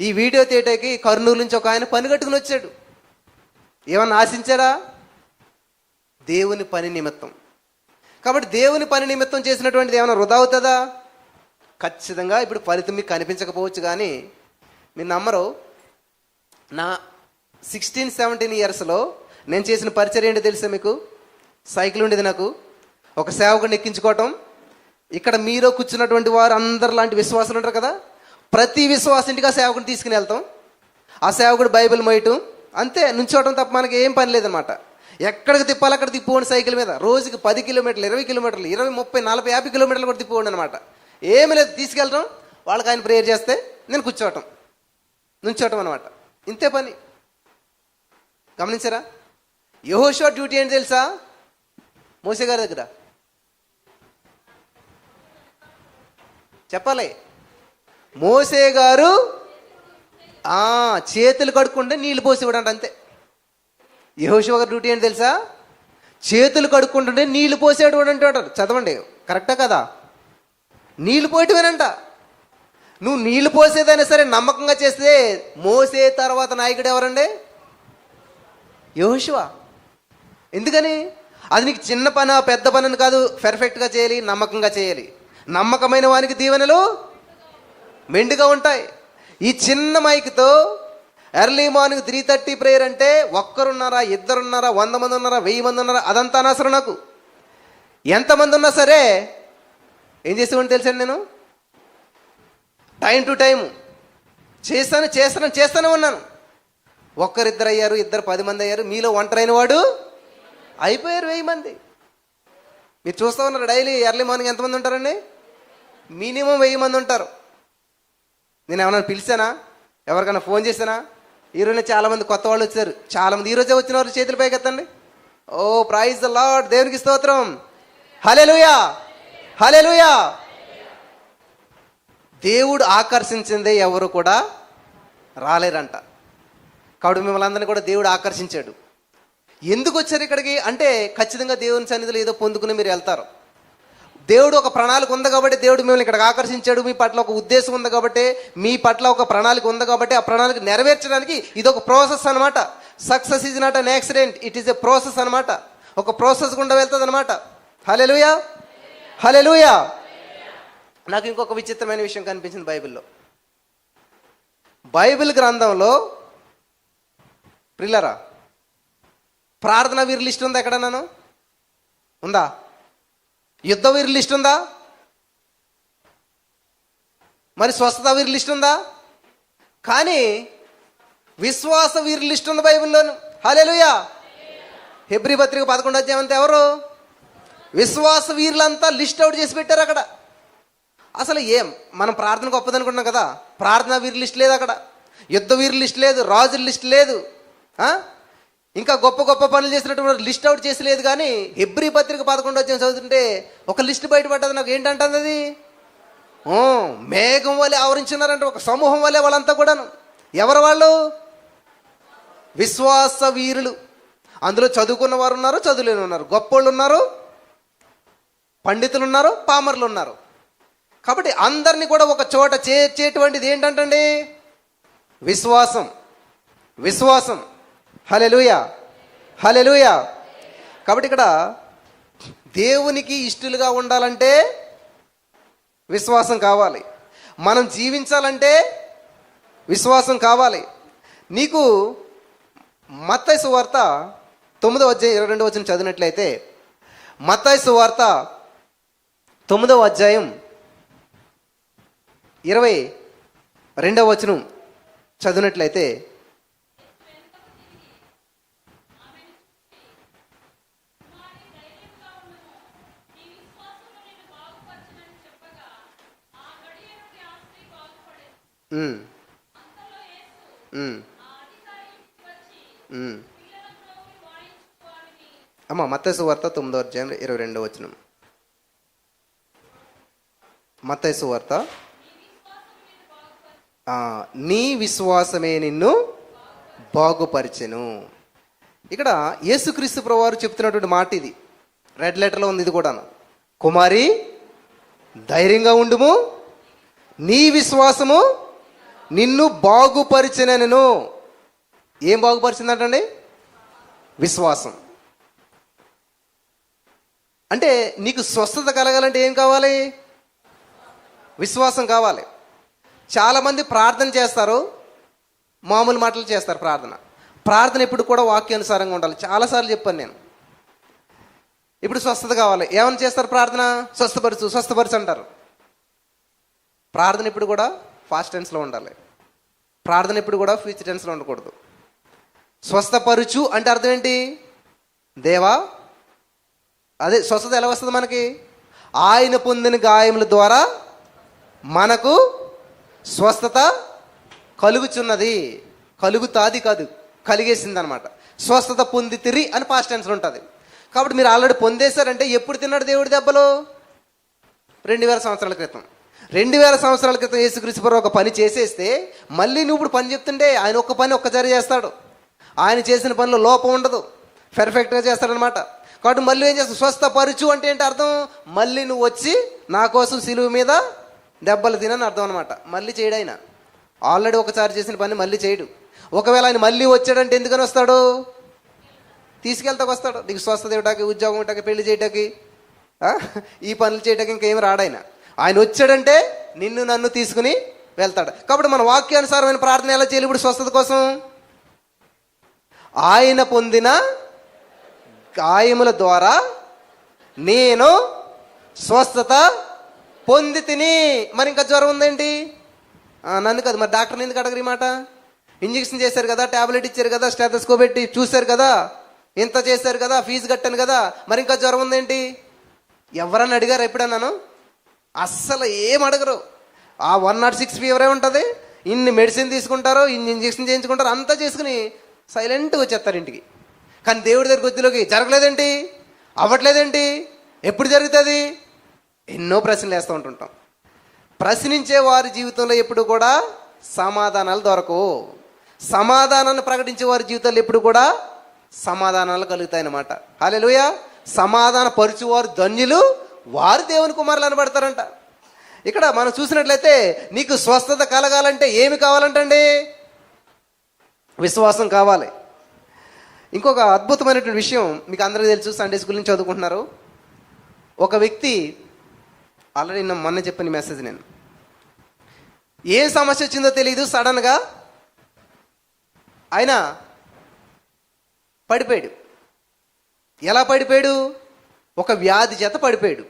ఈ వీడియో థియేటర్కి కర్నూలు నుంచి ఒక ఆయన పని కట్టుకుని వచ్చాడు. ఏమన్నా ఆశించాడా? దేవుని పని నిమిత్తం. కాబట్టి దేవుని పని నిమిత్తం చేసినటువంటిది ఏమైనా వృధా అవుతుందా? ఖచ్చితంగా. ఇప్పుడు ఫలితం మీకు కనిపించకపోవచ్చు కానీ మీరు నమ్మరు. నా 16-17 ఇయర్స్లో నేను చేసిన పరిచర్య ఏంటో తెలుసా మీకు? సైకిల్ ఉండేది నాకు. ఒక సేవకుడిని ఎక్కించుకోవటం. ఇక్కడ మీరు కూర్చున్నటువంటి వారు అందరు లాంటి విశ్వాసులు ఉంటారు కదా, ప్రతి విశ్వాసింటికి ఆ సేవకుడిని తీసుకుని వెళ్తాం. ఆ సేవకుడు బైబిల్ మోయటం అంతే, నుంచోవటం తప్ప మనకి ఏం పని లేదనమాట. ఎక్కడికి తిప్పాలి అక్కడ తిప్పుకోండి సైకిల్ మీద. రోజుకి 10 కిలోమీటర్లు, 20 కిలోమీటర్లు, 20, 30, 40, 50 కిలోమీటర్లు కూడా తిప్పుకోండి అనమాట. ఏమి లేదు, తీసుకెళ్ళటం, వాళ్ళకి ఆయన ప్రేయర్ చేస్తే నేను కూర్చోవటం, నుంచోవటం అనమాట. ఇంతే పని. గమనించారా? యెహోషువ డ్యూటీ ఏంటి తెలుసా? మోసే గారి దగ్గర చెప్పాలి. మోసే గారు చేతులు కడుక్కుంటే నీళ్లు పోసి ఇవ్వడంట, అంతే. యెహోషువ గారి డ్యూటీ ఏంటి తెలుసా? చేతులు కడుక్కుంటుంటే నీళ్లు పోసేవాడు అంటాడు. చదవండి, కరెక్టా కదా? నీళ్లు పోయటమేనంట. నువ్వు నీళ్లు పోసేదైనా సరే నమ్మకంగా చేస్తే మోసే తర్వాత నాయకుడు ఎవరండి? యెహోషువ. ఎందుకని? అది నీకు చిన్న పని పెద్ద పని కాదు, పర్ఫెక్ట్గా చేయాలి, నమ్మకంగా చేయాలి. నమ్మకమైన వానికి దీవెనలు మెండుగా ఉంటాయి. ఈ చిన్న మైక్తో ఎర్లీ మార్నింగ్ 3:30 ప్రేయర్ అంటే ఒక్కరున్నారా, ఇద్దరున్నారా, 100 మంది ఉన్నారా, 1000 మంది ఉన్నారా, అదంతా అనవసరం నాకు. ఎంతమంది ఉన్నా సరే ఏం చేసేవాడిని తెలుసండి, నేను టైం టు టైం చేస్తానే ఉన్నాను. ఒక్కరిద్దరు అయ్యారు, ఇద్దరు 10 మంది అయ్యారు, మీలో ఒంటరైన వాడు అయిపోయారు 1000 మంది. మీరు చూస్తూ ఉన్నారు డైలీ ఎర్లీ మార్నింగ్ ఎంతమంది ఉంటారండి? మినిమం 1000 మంది ఉంటారు. నేను ఏమన్నా పిలిచానా? ఎవరికైనా ఫోన్ చేశానా? ఈరోజు చాలామంది కొత్త వాళ్ళు వచ్చారు, చాలామంది ఈరోజే వచ్చిన వారు చేతులు పైకి ఎత్తండి. ఓ ప్రైజ్ ద లార్డ్, దేవునికి స్తోత్రం. హల్లెలూయా, హల్లెలూయా. దేవుడు ఆకర్షించిందే ఎవరు కూడా రాలేరంట. కాబట్టి మిమ్మల్ని అందరినీ కూడా దేవుడు ఆకర్షించాడు. ఎందుకు వచ్చారు ఇక్కడికి అంటే, ఖచ్చితంగా దేవుని సన్నిధిలో ఏదో పొందుకుని మీరు వెళ్తారు. దేవుడు ఒక ప్రణాళిక ఉంది కాబట్టి దేవుడు మిమ్మల్ని ఇక్కడికి ఆకర్షించాడు. మీ పట్ల ఒక ఉద్దేశం ఉంది కాబట్టి, మీ పట్ల ఒక ప్రణాళిక ఉంది కాబట్టి, ఆ ప్రణాళిక నెరవేర్చడానికి ఇది ఒక ప్రాసెస్ అనమాట. Success is not an accident, it is a process అనమాట. ఒక ప్రాసెస్ గుండా వెళ్తుంది అనమాట. హల్లెలూయా, హల్లెలూయా. నాకు ఇంకొక విచిత్రమైన విషయం కనిపించింది బైబిల్లో. బైబిల్ గ్రంథంలో ప్రిల్లరా ప్రార్థనా వీరు లిస్ట్ ఉందా ఎక్కడన్నాను? ఉందా? యుద్ధ వీరు లిస్ట్ ఉందా? మరి స్వస్థత వీరి లిస్ట్ ఉందా? కానీ విశ్వాస వీరి లిస్ట్ ఉంది బైబిల్లోను. హల్లెలూయా. హెబ్రీ పత్రిక 11వ అధ్యాయం అంతా ఎవరు? విశ్వాస వీరులంతా లిస్ట్ అవుట్ చేసి పెట్టారు అక్కడ. అసలు మనం ప్రార్థన గొప్పదనుకుంటున్నాం కదా, ప్రార్థన వీరి లిస్ట్ లేదు అక్కడ, యుద్ధ వీరి లిస్ట్ లేదు, రాజుల లిస్ట్ లేదు, ఇంకా గొప్ప గొప్ప పనులు చేసినటువంటి లిస్ట్ అవుట్ చేసి లేదు. కానీ హెబ్రీ పత్రిక 11వ అధ్యాయం చదువుతుంటే ఒక లిస్ట్ బయటపడ్డది. నాకు ఏంటంటుంది అది? మేఘం వలె ఆవరించున్నారంటే ఒక సమూహం వలె వాళ్ళంతా కూడాను. ఎవరు వాళ్ళు? విశ్వాస వీరులు. అందులో చదువుకున్న వారు ఉన్నారు, చదువులేని ఉన్నారు, గొప్పోళ్ళు ఉన్నారు, పండితులు ఉన్నారు, పామరులు ఉన్నారు. కాబట్టి అందరినీ కూడా ఒక చోట చేర్చేటువంటిది ఏంటంటే విశ్వాసం. విశ్వాసం. హల్లెలూయా, హల్లెలూయా. కాబట్టి ఇక్కడ దేవునికి ఇష్టలుగా ఉండాలంటే విశ్వాసం కావాలి. మనం జీవించాలంటే విశ్వాసం కావాలి. నీకు మత్తయి సువార్త 9వ అధ్యాయం 22వ వచనం చదివినట్లయితే, మత్తయి సువార్త 9వ అధ్యాయం 22వ వచనం చదివినట్లయితే, మత్తయి సువార్త 9వ అధ్యాయం 22వ వచనం. మత్తయి సువార్త, నీ విశ్వాసమే నిన్ను బాగుపరిచెను. ఇక్కడ యేసుక్రీస్తు ప్రభువారు చెప్తున్నటువంటి మాట ఇది. రెడ్ లెటర్లో ఉంది ఇది కూడా. కుమారి ధైర్యంగా ఉండుము, నీ విశ్వాసము నిన్ను బాగుపరిచెనను. ఏం బాగుపరిచిందంటండి? విశ్వాసం. అంటే నీకు స్వస్థత కలగాలంటే ఏం కావాలి? విశ్వాసం కావాలి. చాలామంది ప్రార్థన చేస్తారు, మామూలు మాటలు చేస్తారు. ప్రార్థన ఎప్పుడు కూడా వాక్యానుసారంగా ఉండాలి. చాలాసార్లు చెప్పాను నేను. ఇప్పుడు స్వస్థత కావాలి, ఏమని చేస్తారు? ప్రార్థన స్వస్థపరచు స్వస్థపరచు అంటారు. ప్రార్థన ఇప్పుడు కూడా ఫాస్ట్ టెన్స్లో ఉండాలి. ప్రార్థన ఇప్పుడు కూడా ఫ్యూచర్ టెన్స్లో ఉండకూడదు. స్వస్థపరచు అంటే అర్థం ఏంటి? దేవా, అదే స్వస్థత ఎలా వస్తుంది మనకి? ఆయన పొందిన గాయముల ద్వారా మనకు స్వస్థత కలుగుచున్నది. కలుగుతాది కాదు, కలిగేసింది అనమాట. స్వస్థత పొందితిరి అని పాస్ట్ టెన్స్లో ఉంటుంది. కాబట్టి మీరు ఆల్రెడీ పొందేశారంటే ఎప్పుడు తిన్నాడు దేవుడి దెబ్బలు? 2000 సంవత్సరాల క్రితం. 2000 సంవత్సరాల క్రితం యేసుక్రీస్తు ప్రభువు ఒక పని చేసేస్తే మళ్ళీ నువ్వు ఇప్పుడు పని చెప్తుంటే ఆయన ఒక్క పని ఒక్కసారి చేస్తాడు. ఆయన చేసిన పనిలో లోపం ఉండదు, పెర్ఫెక్ట్గా చేస్తాడనమాట. కాబట్టి మళ్ళీ ఏం చేస్తావు? స్వస్థపరచు అంటే ఏంటి అర్థం? మళ్ళీ నువ్వు వచ్చి నా కోసం సిలువ మీద దెబ్బలు తినని అర్థం అనమాట. మళ్ళీ చేయడు ఆయన. ఆల్రెడీ ఒకసారి చేసిన పని మళ్ళీ చేయడు. ఒకవేళ ఆయన మళ్ళీ వచ్చాడంటే ఎందుకని వస్తాడు? తీసుకెళ్తాకు వస్తాడు. నీకు స్వస్థత ఇవ్వటానికి, ఉద్యోగం ఇవ్వటానికి, పెళ్లి చేయటానికి, ఈ పనులు చేయటానికి ఇంకేం రాడాయన. ఆయన వచ్చాడంటే నిన్ను నన్ను తీసుకుని వెళ్తాడు. కాబట్టి మన వాక్యానుసారమైన ప్రార్థన ఎలా చేయాలి? ఇప్పుడు స్వస్థత కోసం ఆయన పొందిన గాయముల ద్వారా నేను స్వస్థత పొంది తిని. మరి ఇంకా జ్వరం ఉందేంటి? నన్ను కాదు, మరి డాక్టర్ని ఎందుకు అడగరు ఈ మాట? ఇంజక్షన్ చేశారు కదా, ట్యాబ్లెట్ ఇచ్చారు కదా, స్టెథోస్కోప్ పెట్టి చూశారు కదా, ఇంత చేశారు కదా, ఫీజు కట్టాను కదా, మరి ఇంకా జ్వరం ఉందేంటి? ఎవరన్నా అడిగారు ఎప్పుడన్నాను? అస్సలు ఏం అడగరు. ఆ 106 ఫీవరే ఉంటుంది, ఇన్ని మెడిసిన్ తీసుకుంటారు, ఇన్ని ఇంజక్షన్ చేయించుకుంటారు, అంతా చేసుకుని సైలెంట్గా వచ్చేస్తారు ఇంటికి. కానీ దేవుడి దగ్గర కొద్దిలోకి జరగలేదేంటి, అవ్వట్లేదేంటి, ఎప్పుడు జరుగుతుంది? ఎన్నో ప్రశ్నలు వేస్తూ ఉంటుంటాం. ప్రశ్నించే వారి జీవితంలో ఎప్పుడు కూడా సమాధానాలు దొరకవు. సమాధానాన్ని ప్రకటించే వారి జీవితంలో ఎప్పుడు కూడా సమాధానాలు కలుగుతాయన్నమాట. హల్లెలూయా. సమాధాన పరుచువారు ధన్యులు, వారు దేవుని కుమారులు అనబడతారంట. ఇక్కడ మనం చూసినట్లయితే నీకు స్వస్థత కలగాలంటే ఏమి కావాలంటండి? విశ్వాసం కావాలి. ఇంకొక అద్భుతమైనటువంటి విషయం మీకు అందరికీ తెలుసు, సండే స్కూల్ నుంచి చదువుకుంటున్నారు. ఒక వ్యక్తి, ఆల్రెడీ మొన్న చెప్పిన మెసేజ్, నేను ఏం సమస్య వచ్చిందో తెలియదు, సడన్గా ఆయన పడిపోయాడు. ఎలా పడిపోయాడు? ఒక వ్యాధి చేత పడిపోయాడు.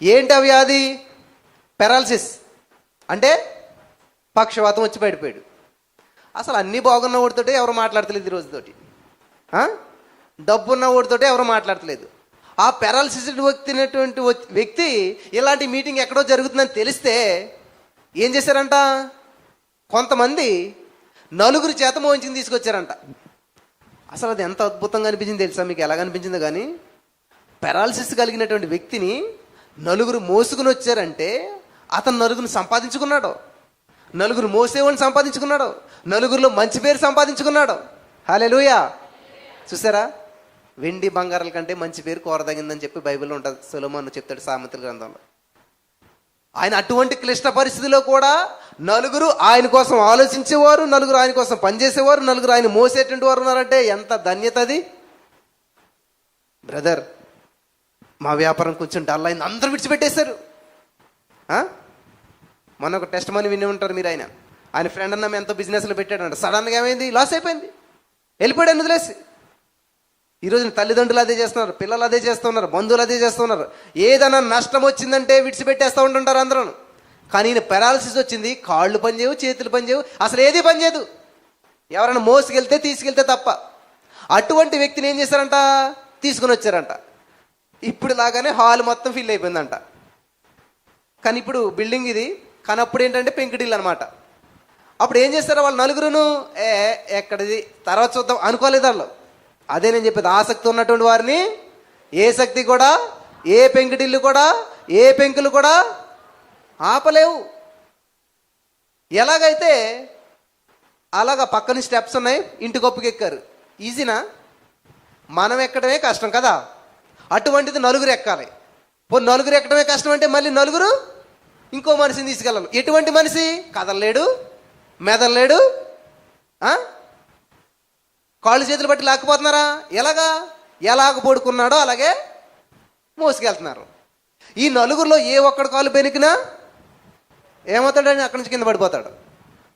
ఏంటి ఆ వ్యాధి? పెరాలసిస్ అంటే పక్షవాతం వచ్చి పడిపోయాడు. అసలు అన్నీ బాగున్న వాడితోటే ఎవరు మాట్లాడతలేదు ఈ రోజుతోటి. డబ్బున్న వాడితోటే ఎవరు మాట్లాడతలేదు. ఆ పెరాలసిస్ వచ్చినటువంటి వ్యక్తి ఇలాంటి మీటింగ్ ఎక్కడో జరుగుతుందని తెలిస్తే ఏం చేశారంట, కొంతమంది నలుగురు చేత మోహించుకుని తీసుకొచ్చారంట. అసలు అది ఎంత అద్భుతంగా అనిపించింది తెలుసా మీకు? ఎలాగ అనిపించిందో కానీ, పెరాలసిస్ కలిగినటువంటి వ్యక్తిని నలుగురు మోసుకుని వచ్చారంటే అతను నలుగురిని సంపాదించుకున్నాడు, నలుగురు మోసేవాడిని సంపాదించుకున్నాడు, నలుగురిలో మంచి పేరు సంపాదించుకున్నాడు. హల్లెలూయా. చూసారా, వెండి బంగారాల కంటే మంచి పేరు కోరదగిందని చెప్పి బైబిల్లో ఉంటుంది. సొలొమోను చెప్తాడు సామెతల గ్రంథంలో. ఆయన అటువంటి క్లిష్ట పరిస్థితిలో కూడా నలుగురు ఆయన కోసం ఆలోచించేవారు, నలుగురు ఆయన కోసం పనిచేసేవారు, నలుగురు ఆయన మోసేటువంటి వారు ఉన్నారంటే ఎంత ధన్యత అది. బ్రదర్, మా వ్యాపారం కొంచెం డల్ అయింది, అందరూ విడిచిపెట్టేశారు. మొన్న ఒక టెస్ట్ మనీ విని ఉంటారు మీరు. ఆయన ఫ్రెండ్ అన్న ఎంతో బిజినెస్లో పెట్టాడంట. సడన్గా ఏమైంది, లాస్ అయిపోయింది, వెళ్ళిపోయాడు వదిలేసి. ఈరోజు తల్లిదండ్రులు అదే చేస్తున్నారు, పిల్లలు అదే చేస్తున్నారు, బంధువులు అదే చేస్తున్నారు. ఏదైనా నష్టం వచ్చిందంటే విడిచిపెట్టేస్తూ ఉంటుంటారు అందరూ. కానీ ఈయన పెరాలసిస్ వచ్చింది, కాళ్ళు పనిచేయవు, చేతులు పనిచేయవు, అసలు ఏది పనిచేయదు, ఎవరైనా మోసుకెళ్తే తీసుకెళ్తే తప్ప. అటువంటి వ్యక్తిని ఏం చేశారంట, తీసుకుని వచ్చారంట. ఇప్పుడు లాగానే హాల్ మొత్తం ఫిల్ అయిపోయిందంట. కానీ ఇప్పుడు బిల్డింగ్ ఇది, కానీ అప్పుడు ఏంటంటే పెంకుటిల్లు అనమాట. అప్పుడు ఏం చేస్తారో వాళ్ళు నలుగురును, ఎక్కడిది తర్వాత చూద్దాం అనుకోలేదు వాళ్ళు. అదే నేను చెప్పేది, ఆసక్తి ఉన్నటువంటి వారిని ఏ శక్తి కూడా, ఏ పెంకుటిల్లు కూడా, ఏ పెంకులు కూడా ఆపలేవు. ఎలాగైతే అలాగా పక్కన స్టెప్స్ ఉన్నాయి, ఇంటి గొప్పకి ఎక్కారు. ఈజీనా? మనం ఎక్కడమే కష్టం కదా, అటువంటిది నలుగురు ఎక్కాలి. నలుగురు ఎక్కడమే కష్టం అంటే మళ్ళీ నలుగురు ఇంకో మనిషిని తీసుకెళ్ళాలి. ఎటువంటి మనిషి? కదలలేడు, మెదలలేడు, కాళ్ళు చేతులు బట్టి లేకపోతున్నారా? ఎలాగ పడుకున్నాడో అలాగే మోసుకెళ్తున్నారు. ఈ నలుగురిలో ఏ ఒక్కడు కాలు బెనికినా ఏమవుతాడని అక్కడి నుంచి కింద పడిపోతాడు.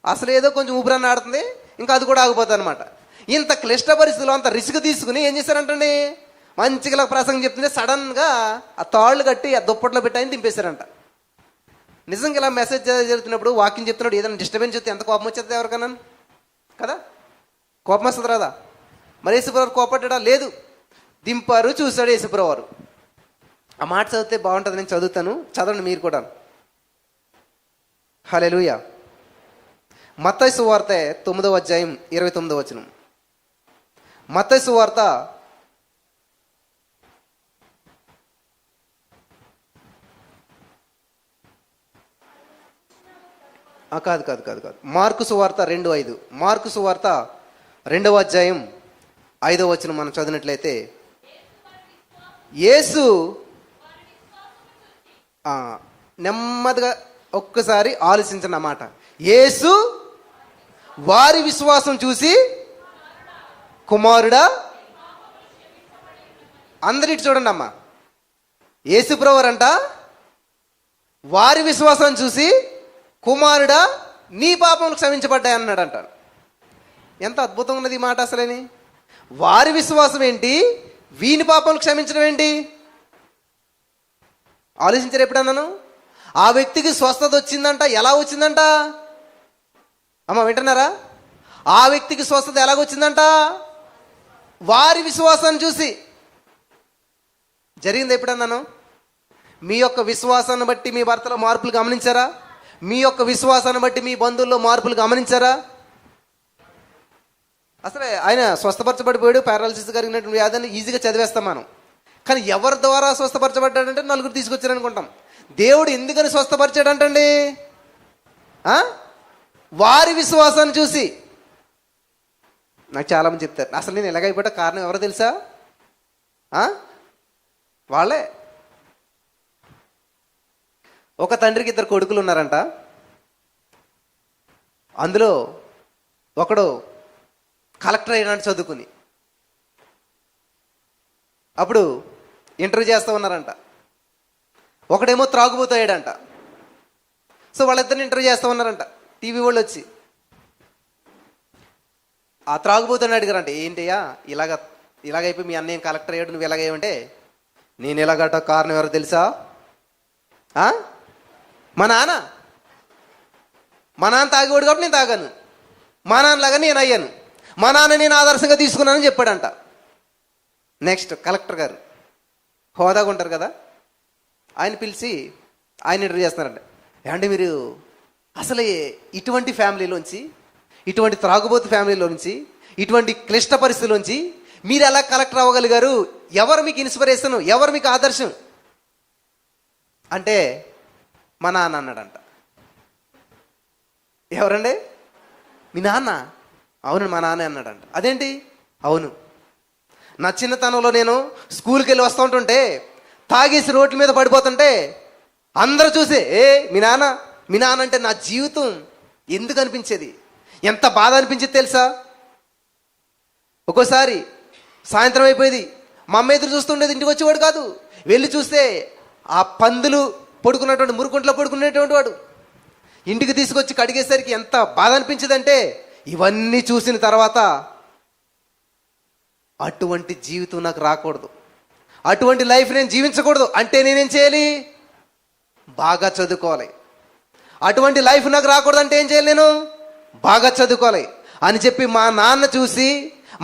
అసలు ఏదో కొంచెం ఊపిరన్న ఆడుతుంది, ఇంకా అది కూడా ఆగిపోతుంది అనమాట. ఇంత క్లిష్ట పరిస్థితుల్లో అంత రిస్క్ తీసుకుని ఏం చేశారంటండి, మంచిగా ప్రసంగం చెప్తుంటే సడన్గా ఆ తాళ్ళు కట్టి ఆ దుప్పట్లో పెట్టి ఆయన దింపేశారంట. నిజంగా ఇలా మెసేజ్ జరుగుతున్నప్పుడు, వాకింగ్ చెప్తున్నాడు, ఏదైనా డిస్టర్బెన్స్ చెప్తే ఎంత కోపం వచ్చేది ఎవరికన్నా కదా? కోపం వస్తుంది రాదా? మరి యేసుప్రభు కోపడ్డా? లేదు, దింపారు, చూశాడు యేసుప్రభు. ఆ మాట చదివితే బాగుంటుంది, నేను చదువుతాను, చదవండి మీరు కూడా. హల్లెలూయా. మత్తయి సువార్త 9వ అధ్యాయం 29వ వచనం. మత్తయి సువార్త కాదు మార్కు సువార్త 2:5. మార్కు సువార్త 2వ అధ్యాయం 5వ వచనం మనం చదివినట్లయితే, యేసు నెమ్మదిగా ఒక్కసారి ఆలోచించిన మాట, యేసు వారి విశ్వాసం చూసి, కుమారుడా, అందరిటి చూడండి అమ్మా, యేసు ప్రభువారంట వారి విశ్వాసం చూసి, కుమారుడా నీ పాపములు క్షమించబడ్డాయి అన్నాడంట. ఎంత అద్భుతంగా ఉన్నది ఈ మాట అసలేని. వారి విశ్వాసం ఏంటి, వీని పాపములు క్షమించడం ఏంటి? ఆలోచించారు ఎప్పుడన్నాను? ఆ వ్యక్తికి స్వస్థత వచ్చిందంట. ఎలా వచ్చిందంట అమ్మ, వింటున్నారా? ఆ వ్యక్తికి స్వస్థత ఎలాగొచ్చిందంట? వారి విశ్వాసాన్ని చూసి. జరిగింది ఎప్పుడన్నాను? మీ యొక్క విశ్వాసాన్ని బట్టి మీ భర్తలో మార్పులు గమనించారా? మీ యొక్క విశ్వాసాన్ని బట్టి మీ బంధువుల్లో మార్పులు గమనించారా? అసలే ఆయన స్వస్థపరచబడిపోయాడు, పారాలసిస్ కలిగినటువంటి వ్యాధిని ఈజీగా చదివేస్తాం మనం. కానీ ఎవరి ద్వారా స్వస్థపరచబడ్డాడంటే నలుగురు తీసుకొచ్చారనుకుంటాం. దేవుడు ఎందుకని స్వస్థపరిచాడంటండి? వారి విశ్వాసాన్ని చూసి. నాకు చాలామంది చెప్తారు, అసలు నేను ఎలాగైపోయా కారణం ఎవరో తెలుసా? వాళ్ళే. ఒక తండ్రికి 2 కొడుకులు ఉన్నారంట. అందులో ఒకడు కలెక్టర్ అయినాడు చదువుకుని. అప్పుడు ఇంటర్వ్యూ చేస్తూ ఉన్నారంట. ఒకడేమో త్రాగుబోతాయాడంట. సో వాళ్ళిద్దరిని ఇంటర్వ్యూ చేస్తూ ఉన్నారంట టీవీ వాళ్ళు వచ్చి. ఆ త్రాగుబోతాన్ని అడిగారంట, ఏంటయ్యా ఇలాగైపోయి మీ అన్నయ్య కలెక్టర్ అయ్యాడు, నువ్వు ఎలాగేమంటే, నేను ఎలాగట కారణం ఎవరో తెలుసా? మా నాన్న మా నాన్న తాగేవాడు కాబట్టి నేను తాగాను, మా నాన్నలాగా నేను అయ్యాను, మా నాన్న నేను ఆదర్శంగా తీసుకున్నానని చెప్పాడంట. నెక్స్ట్ కలెక్టర్ గారు హోదాగా ఉంటారు కదా, ఆయన పిలిచి ఆయన ఇంటర్వ్యూ చేస్తున్నారంట. ఏమంటే మీరు అసలు ఇటువంటి ఫ్యామిలీలోంచి, ఇటువంటి త్రాగుబోతు ఫ్యామిలీలోంచి, ఇటువంటి క్లిష్ట పరిస్థితుల్లోంచి మీరు ఎలా కలెక్టర్ అవ్వగలిగారు? ఎవరు మీకు ఇన్స్పిరేషన్, ఎవరు మీకు ఆదర్శం అంటే మా నాన్న అన్నాడంట. ఎవరండి? మీ నాన్న? అవును మా నాన్న అన్నాడంట. అదేంటి? అవును, నా చిన్నతనంలో నేను స్కూల్కి వెళ్ళి వస్తూ ఉంటుంటే తాగేసి రోడ్ల మీద పడిపోతుంటే అందరూ చూసి మీ నాన్న అంటే నా జీవితం ఎందుకు అనిపించేది, ఎంత బాధ అనిపించేది తెలుసా? ఒక్కోసారి సాయంత్రం అయిపోయేది, మా అమ్మ ఎదురు చూస్తుండేది, ఇంటికి వచ్చేవాడు కాదు. వెళ్ళి చూస్తే ఆ పందులు పడుకున్నటువంటి మురుకుంట్లో పడుకునేటువంటి వాడు. ఇంటికి తీసుకొచ్చి కడిగేసరికి ఎంత బాధ అనిపించేదంటే, ఇవన్నీ చూసిన తర్వాత అటువంటి జీవితం నాకు రాకూడదు, అటువంటి లైఫ్ నేను జీవించకూడదు అంటే నేనేం చేయాలి? బాగా చదువుకోవాలి. అటువంటి లైఫ్ నాకు రాకూడదు అంటే ఏం చేయాలి? నేను బాగా చదువుకోవాలి అని చెప్పి మా నాన్న చూసి,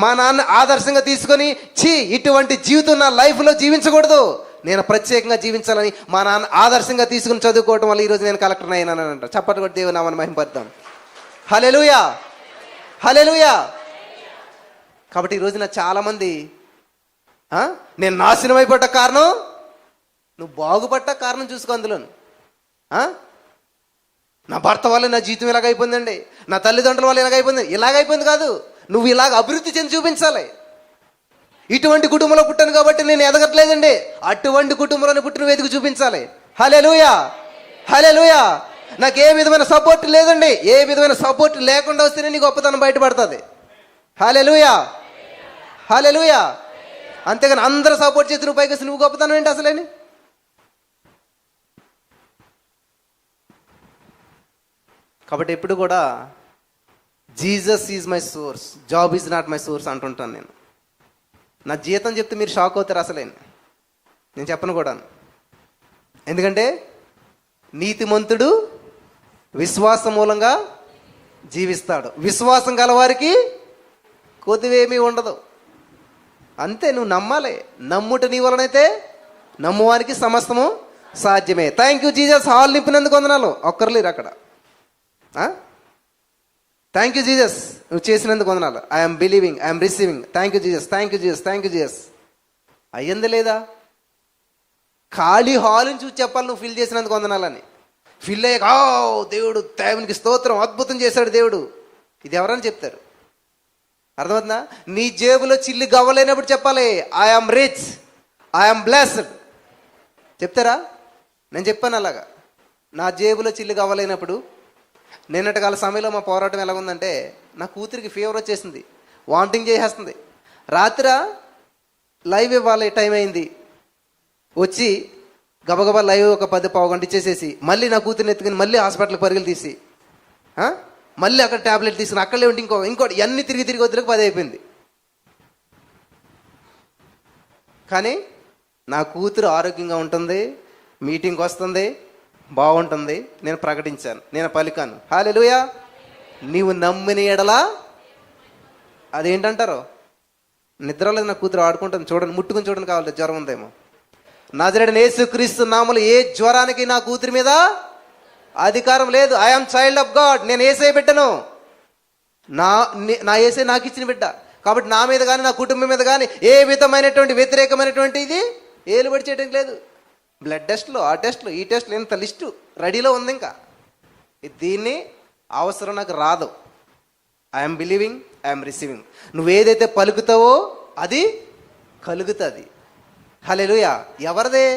మా నాన్న ఆదర్శంగా తీసుకొని, ఇటువంటి జీవితం నా లైఫ్లో జీవించకూడదు, నేను ప్రత్యేకంగా జీవించాలని మా నాన్న ఆదర్శంగా తీసుకుని చదువుకోవటం వల్ల ఈరోజు నేను కలెక్టర్ అయ్యానంట. చప్పటి కొట్టి దేవుని నామమును మహిమపరుద్దాం. హల్లెలూయా, హల్లెలూయా. కాబట్టి ఈరోజు నా చాలామంది నేను నాశనం అయిపోట కారణం, నువ్వు బాగుపడ్డ కారణం చూసుకో. అందులోను నా భర్త వల్ల నా జీవితం ఇలాగైపోయిందండి, నా తల్లిదండ్రుల వల్ల ఇలాగైపోయింది. ఇలాగైపోయింది కాదు, నువ్వు ఇలాగ అభివృద్ధి చెంది చూపించాలి. ఇటువంటి కుటుంబంలో పుట్టాను కాబట్టి నేను ఎదగట్లేదండి, అటువంటి కుటుంబంలోనే పుట్టిన వెతికి చూపించాలి. హల్లెలూయా, హల్లెలూయా. నాకు ఏ విధమైన సపోర్ట్ లేదండి, ఏ విధమైన సపోర్ట్ లేకుండా వస్తేనే నీ గొప్పతనం బయటపడుతుంది. హల్లెలూయా, హల్లెలూయా. అంతేగాని అందరూ సపోర్ట్ చేసి నువ్వు పైకి నువ్వు గొప్పతనం ఏంటి అసలేని? కాబట్టి ఎప్పుడు కూడా Jesus is my source, job is not my source అంటుంటాను నేను. నా జీతం చెప్తే మీరు షాక్ అవుతారు. అసలే నేను చెప్పను కూడా, ఎందుకంటే నీతిమంతుడు విశ్వాసం మూలంగా జీవిస్తాడు, విశ్వాసం గలవారికి కొద్దివేమీ ఉండదు. అంతే, నువ్వు నమ్మాలి. నమ్ముట నీ వలనైతే నమ్మువానికి సమస్తము సాధ్యమే. Thank you Jesus. హాల్ నింపినందుకు వందనాలు. ఒక్కరు లేరు అక్కడ. థ్యాంక్ యూ జీసస్, నువ్వు చేసినందుకు వందనాలు. I'm believing, I'm receiving. Thank you Jesus, thank you Jesus, thank you Jesus. అయ్యింది లేదా? ఖాళీ హాల్ని చూసి చెప్పాలి నువ్వు ఫిల్ చేసినందుకు వందనాలని. ఫిల్ అయ్యాక దేవుడు, దేవునికి స్తోత్రం, అద్భుతం చేశాడు దేవుడు, ఇది ఎవరని చెప్తారు? అర్థమవుతుందా? నీ జేబులో చిల్లి గవ్వలేనప్పుడు చెప్పాలి ఐఎమ్ రిచ్, ఐఎమ్ బ్లెస్డ్. చెప్తారా? నేను చెప్పాను అలాగా. నా జేబులో చిల్లి గవ్వలేనప్పుడు, నిన్నటి కాల సమయంలో మా పోరాటం ఎలా ఉందంటే, నా కూతురికి ఫీవర్ వచ్చేసింది, వామిటింగ్ చేసేస్తుంది. రాత్రి లైవ్ ఇవ్వాలి, టైం అయింది, వచ్చి గబగబా లైవ్ ఒక 10-15 గంట ఇచ్చేసేసి మళ్ళీ నా కూతురిని ఎత్తుకుని మళ్ళీ హాస్పిటల్కి పరుగులు తీసి మళ్ళీ అక్కడ ట్యాబ్లెట్ తీసుకుని అక్కడే ఉండి ఇంకోటి అన్ని తిరిగి వద్దులకు 10 అయిపోయింది. కానీ నా కూతురు ఆరోగ్యంగా ఉంటుంది, మీటింగ్కి వస్తుంది, బాగుంటుంది. నేను ప్రకటించాను, నేను పలికాను. హల్లెలూయా. నీవు నమ్మిన ఎడలా అదేంటంటారు, నిద్రలేదు నా కూతురు ఆడుకుంటుంది, చూడండి, ముట్టుకుని చూడండి, కావాలి జ్వరం ఉందేమో. నజరేయుడైన యేసుక్రీస్తు నామములో ఏ జ్వరానికి నా కూతురి మీద అధికారం లేదు. I'm child of God. నేను యేసయ్య బిడ్డను, నా యేసయ్య నాకు ఇచ్చిన బిడ్డ. కాబట్టి నా మీద కానీ నా కుటుంబం మీద కానీ ఏ విధమైనటువంటి వ్యతిరేకమైనటువంటి ఇది ఏలుబడి చేయడానికి లేదు. బ్లడ్ టెస్ట్లు, ఆ టెస్ట్లు, ఈ టెస్ట్లు, ఇంత లిస్టు రెడీలో ఉంది. ఇంకా దీన్ని అవసరం నాకు రాదు. I'm believing, I'm receiving. నువ్వేదైతే పలుకుతావో అది కలుగుతుంది. హల్లెలూయా. ఎవరిదే?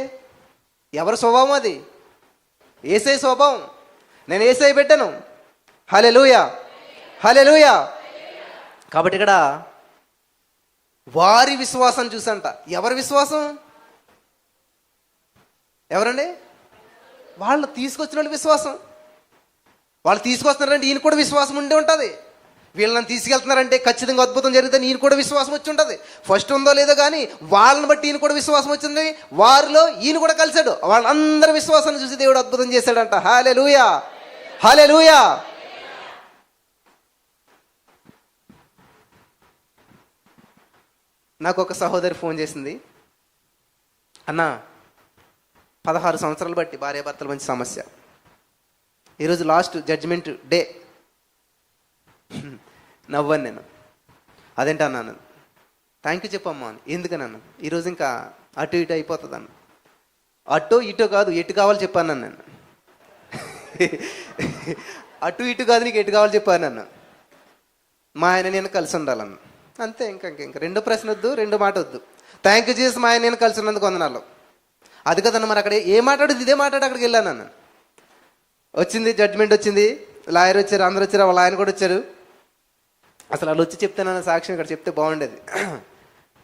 ఎవరి స్వభావం అది? యేసయ్య స్వభావం. నేను యేసయ్య బిడ్డను. హల్లెలూయా, హల్లెలూయా. కాబట్టి ఇక్కడ వారి విశ్వాసం చూసంట. ఎవరి విశ్వాసం? ఎవరండి? వాళ్ళు తీసుకొచ్చిన వాళ్ళ విశ్వాసం. వాళ్ళు తీసుకొస్తున్నారంటే ఈయన కూడా విశ్వాసం ఉండి ఉంటుంది. వీళ్ళని తీసుకెళ్తున్నారంటే ఖచ్చితంగా అద్భుతం జరుగుతుంది, ఈయన కూడా విశ్వాసం వచ్చి ఉంటుంది. ఫస్ట్ ఉందో లేదో కానీ వాళ్ళని బట్టి ఈయన కూడా విశ్వాసం వచ్చింది. వారిలో ఈయన కూడా కలిశాడు. వాళ్ళందరి విశ్వాసాన్ని చూసి దేవుడు అద్భుతం చేశాడంట. హల్లెలూయా, హల్లెలూయా. నాకు ఒక సహోదరి ఫోన్ చేసింది. అన్న, 16 సంవత్సరాలు బట్టి భార్యాభర్తల మంచి సమస్య, ఈరోజు లాస్ట్ జడ్జిమెంట్ డే. నవ్వాను నేను. అదేంటి అన్నాను. థ్యాంక్ యూ చెప్పమ్మా అని. ఎందుకన్నాను, ఈరోజు ఇంకా అటు ఇటు అయిపోతుంది అన్న. అటో ఇటో కాదు, ఎటు కావాలి చెప్పాను నేను. అటు ఇటు కాదు, నీకు ఎటు కావాలి చెప్పాను నన్ను. మా ఆయన నేను కలిసి ఉండాలన్న. అంతే. ఇంకా రెండో ప్రశ్న వద్దు, రెండో మాట వద్దు. థ్యాంక్ యూ చేసి మా ఆయన నేను కలిసి ఉన్నందుకు వందనాలు. అది కదన్న, మరి అక్కడ ఏ మాట్లాడదు, ఇదే మాట్లాడి అక్కడికి వెళ్ళాను అన్న. వచ్చింది జడ్జిమెంట్, వచ్చింది, లాయర్ వచ్చారు, అందరు వచ్చారు, వాళ్ళ ఆయన కూడా వచ్చారు. అసలు వాళ్ళు వచ్చి చెప్తానన్న సాక్ష్యం ఇక్కడ చెప్తే బాగుండేది.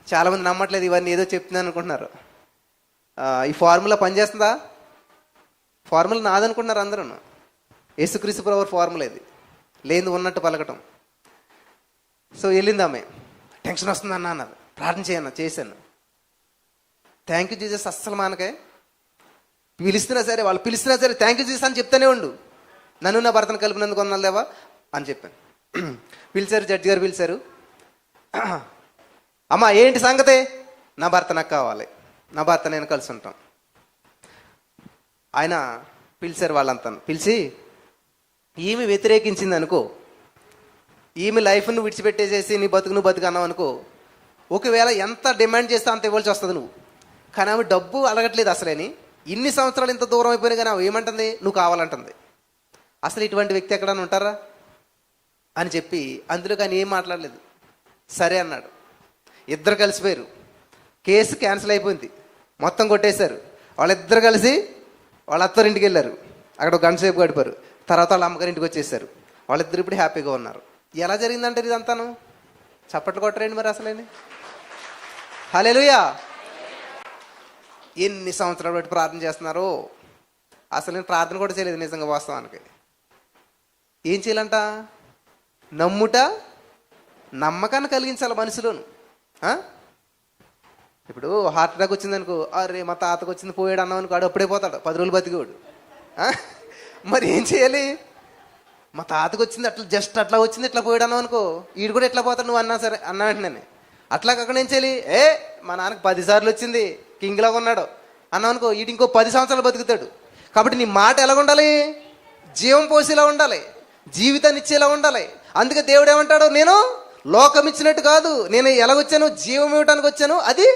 చాలామంది నమ్మట్లేదు, ఇవన్నీ ఏదో చెప్తున్నాను అనుకుంటున్నారు. ఈ ఫార్ములా పనిచేస్తుందా? ఫార్ములా నాదనుకుంటున్నారు అందరూ. యేసుక్రీస్తు ప్రభువు ఫార్ములా ఇది, లేదు ఉన్నట్టు పలకటం. సో వెళ్ళింది ఆమె. టెన్షన్ వస్తుంది అన్న అన్నది. ప్రార్థన చేయన్న, చేశాను. థ్యాంక్ యూ జీసస్ అస్సలు మానకే. పిలుస్తున్నా సరే, వాళ్ళు పిలుస్తున్నా సరే థ్యాంక్ యూ జీసస్ అని చెప్తానే ఉండు. నన్ను నా భర్తను కలిపినందుకు వందనాలు దేవా అని చెప్పాను. పిలిచారు, జడ్జి గారు పిలిచారు. అమ్మా ఏంటి సంగతే? నా భర్త నాకు కావాలి, నా భర్త నేను కలిసి ఉంటాం. ఆయన పిలిచారు వాళ్ళంతా. పిలిచి, ఈమె వ్యతిరేకించింది అనుకో, ఈమె లైఫ్ను విడిచిపెట్టేసేసి నీ బతుకు నువ్వు బతుకు అన్నావు అనుకో, ఒకవేళ ఎంత డిమాండ్ చేస్తే అంత ఇవ్వాల్సి వస్తుంది నువ్వు. కానీ ఆమె డబ్బు అడగట్లేదు అసలేని. ఇన్ని సంవత్సరాలు ఇంత దూరం అయిపోయినా కానీ ఆమె ఏమంటుంది, నువ్వు కావాలంటుంది. అసలు ఇటువంటి వ్యక్తి ఎక్కడన్నా ఉంటారా అని చెప్పి అందులో కానీ ఏం మాట్లాడలేదు. సరే అన్నాడు. ఇద్దరు కలిసిపోయారు. కేసు క్యాన్సిల్ అయిపోయింది, మొత్తం కొట్టేశారు. వాళ్ళిద్దరు కలిసి వాళ్ళ అత్తరింటికి వెళ్ళారు. అక్కడ ఒక గంట సేపు గడిపారు. తర్వాత వాళ్ళ అమ్మగారింటికి వచ్చేసారు. వాళ్ళిద్దరు ఇప్పుడు హ్యాపీగా ఉన్నారు. ఎలా జరిగిందంటారు ఇదంతాను? చప్పట్లు కొట్టరండి మరి అసలేని. హల్లెలూయా. ఎన్ని సంవత్సరాలు బట్టి ప్రార్థన చేస్తున్నారు. అసలు నేను ప్రార్థన కూడా చేయలేదు నిజంగా వాస్తవానికి. ఏం చేయాలంట? నమ్ముట, నమ్మకాన్ని కలిగించాలి మనిషిలోను. ఇప్పుడు హార్ట్ అటాక్ వచ్చింది అనుకో, అరే మా తాతకు వచ్చింది పోయాడు అన్నాం అనుకో, ఆడు అప్పుడే పోతాడు, 10 రోజులు బతికేవాడు. మరి ఏం చేయాలి? మా తాతకు వచ్చింది అట్లా, జస్ట్ అట్లా వచ్చింది ఇట్లా పోయాడు అన్నావు అనుకో, వీడు కూడా ఎట్లా పోతాడు నువ్వు అన్నా సరే అన్నా వెంటనే. అట్లా కాకుండా ఏం చేయాలి? మా నాన్నకు 10 సార్లు వచ్చింది, కింగ్లాగా ఉన్నాడు అన్నావు అనుకో, వీడు ఇంకో 10 సంవత్సరాలు బతుకుతాడు. కాబట్టి నీ మాట ఎలా ఉండాలి? జీవం పోసేలా ఉండాలి, జీవితాన్ని ఇచ్చేలా ఉండాలి. అందుకే దేవుడు ఏమంటాడు, నేను లోకం ఇచ్చినట్టు కాదు, నేను ఎలాగొచ్చాను, జీవం ఇవ్వటానికి వచ్చాను, అది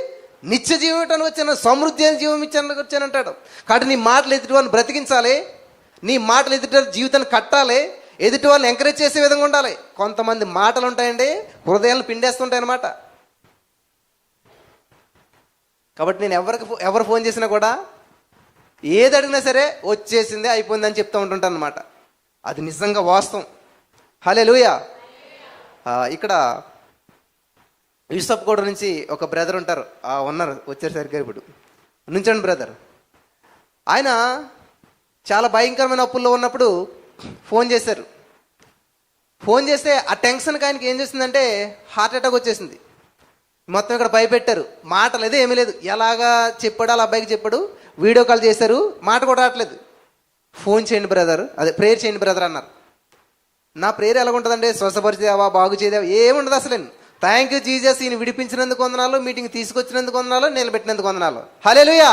నిత్య జీవం ఇవ్వటానికి వచ్చాను, సమృద్ధి అని జీవం ఇచ్చానికి వచ్చాను అంటాడు. కాబట్టి నీ మాటలు ఎదుటి వాళ్ళని బ్రతికించాలి, నీ మాటలు ఎదుటి జీవితాన్ని కట్టాలి, ఎదుటి వాళ్ళని ఎంకరేజ్ చేసే విధంగా ఉండాలి. కొంతమంది మాటలు ఉంటాయండి, హృదయాలను పిండేస్తుంటాయి అన్నమాట. కాబట్టి నేను ఎవరు ఫోన్ చేసినా కూడా ఏది అడిగినా సరే వచ్చేసిందే అయిపోయిందని చెప్తూ ఉంటుంటాను అనమాట. అది నిజంగా వాస్తవం. హల్లెలూయా. ఇక్కడ యూసఫ్గూడ నుంచి ఒక బ్రదర్ ఉంటారు, ఉన్నారు, వచ్చారు సరిగ్గా ఇప్పుడు. నుంచండి బ్రదర్. ఆయన చాలా భయంకరమైన అప్పుల్లో ఉన్నప్పుడు ఫోన్ చేశారు. ఫోన్ చేస్తే ఆ టెన్షన్కి ఆయనకి ఏం చేసిందంటే హార్ట్ అటాక్ వచ్చేసింది. మొత్తం ఇక్కడ భయపెట్టారు. మాట లేదు, ఏమీ లేదు. ఎలాగా చెప్పాడు, వాళ్ళ అబ్బాయికి చెప్పాడు, వీడియో కాల్ చేశారు, మాట కూడా రావట్లేదు. ఫోన్ చేయండి బ్రదర్, అదే ప్రేయర్ చేయండి బ్రదర్ అన్నారు. నా ప్రేయర్ ఎలాగుంటుందండి? స్వస్థపరిచేవా, బాగు చేయదేవా, ఏముండదు అసలు. థ్యాంక్ యూ జీసస్, ఈయన విడిపించినందుకు వందనాలు, మీటింగ్ తీసుకొచ్చినందుకు వందనాలు, నిలబెట్టినందుకు వందనాలు. హల్లెలూయా.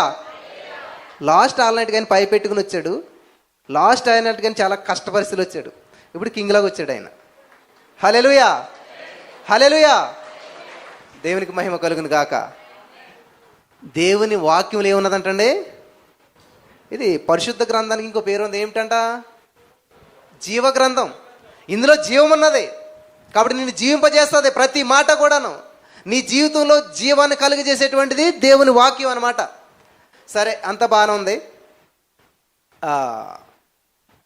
లాస్ట్ ఆల్ నైట్ కానీ పై పెట్టుకుని వచ్చాడు. లాస్ట్ అయినట్టు కానీ చాలా కష్ట పరిస్థితులు వచ్చాడు. ఇప్పుడు కింగ్లాగా వచ్చాడు ఆయన. హల్లెలూయా. హల్లెలూయా. దేవునికి మహిమ కలుగును గాక. దేవుని వాక్యంలో ఏమున్నదంటండి? ఇది పరిశుద్ధ గ్రంథానికి ఇంకో పేరు ఉంది, ఏమిటంట? జీవ గ్రంథం. ఇందులో జీవం ఉన్నది. కాబట్టి నిన్ను జీవింపజేస్తుంది ప్రతి మాట కూడాను. నీ జీవితంలో జీవాన్ని కలుగజేసేటువంటిది దేవుని వాక్యం అన్నమాట. సరే, అంత బాగానే ఉంది.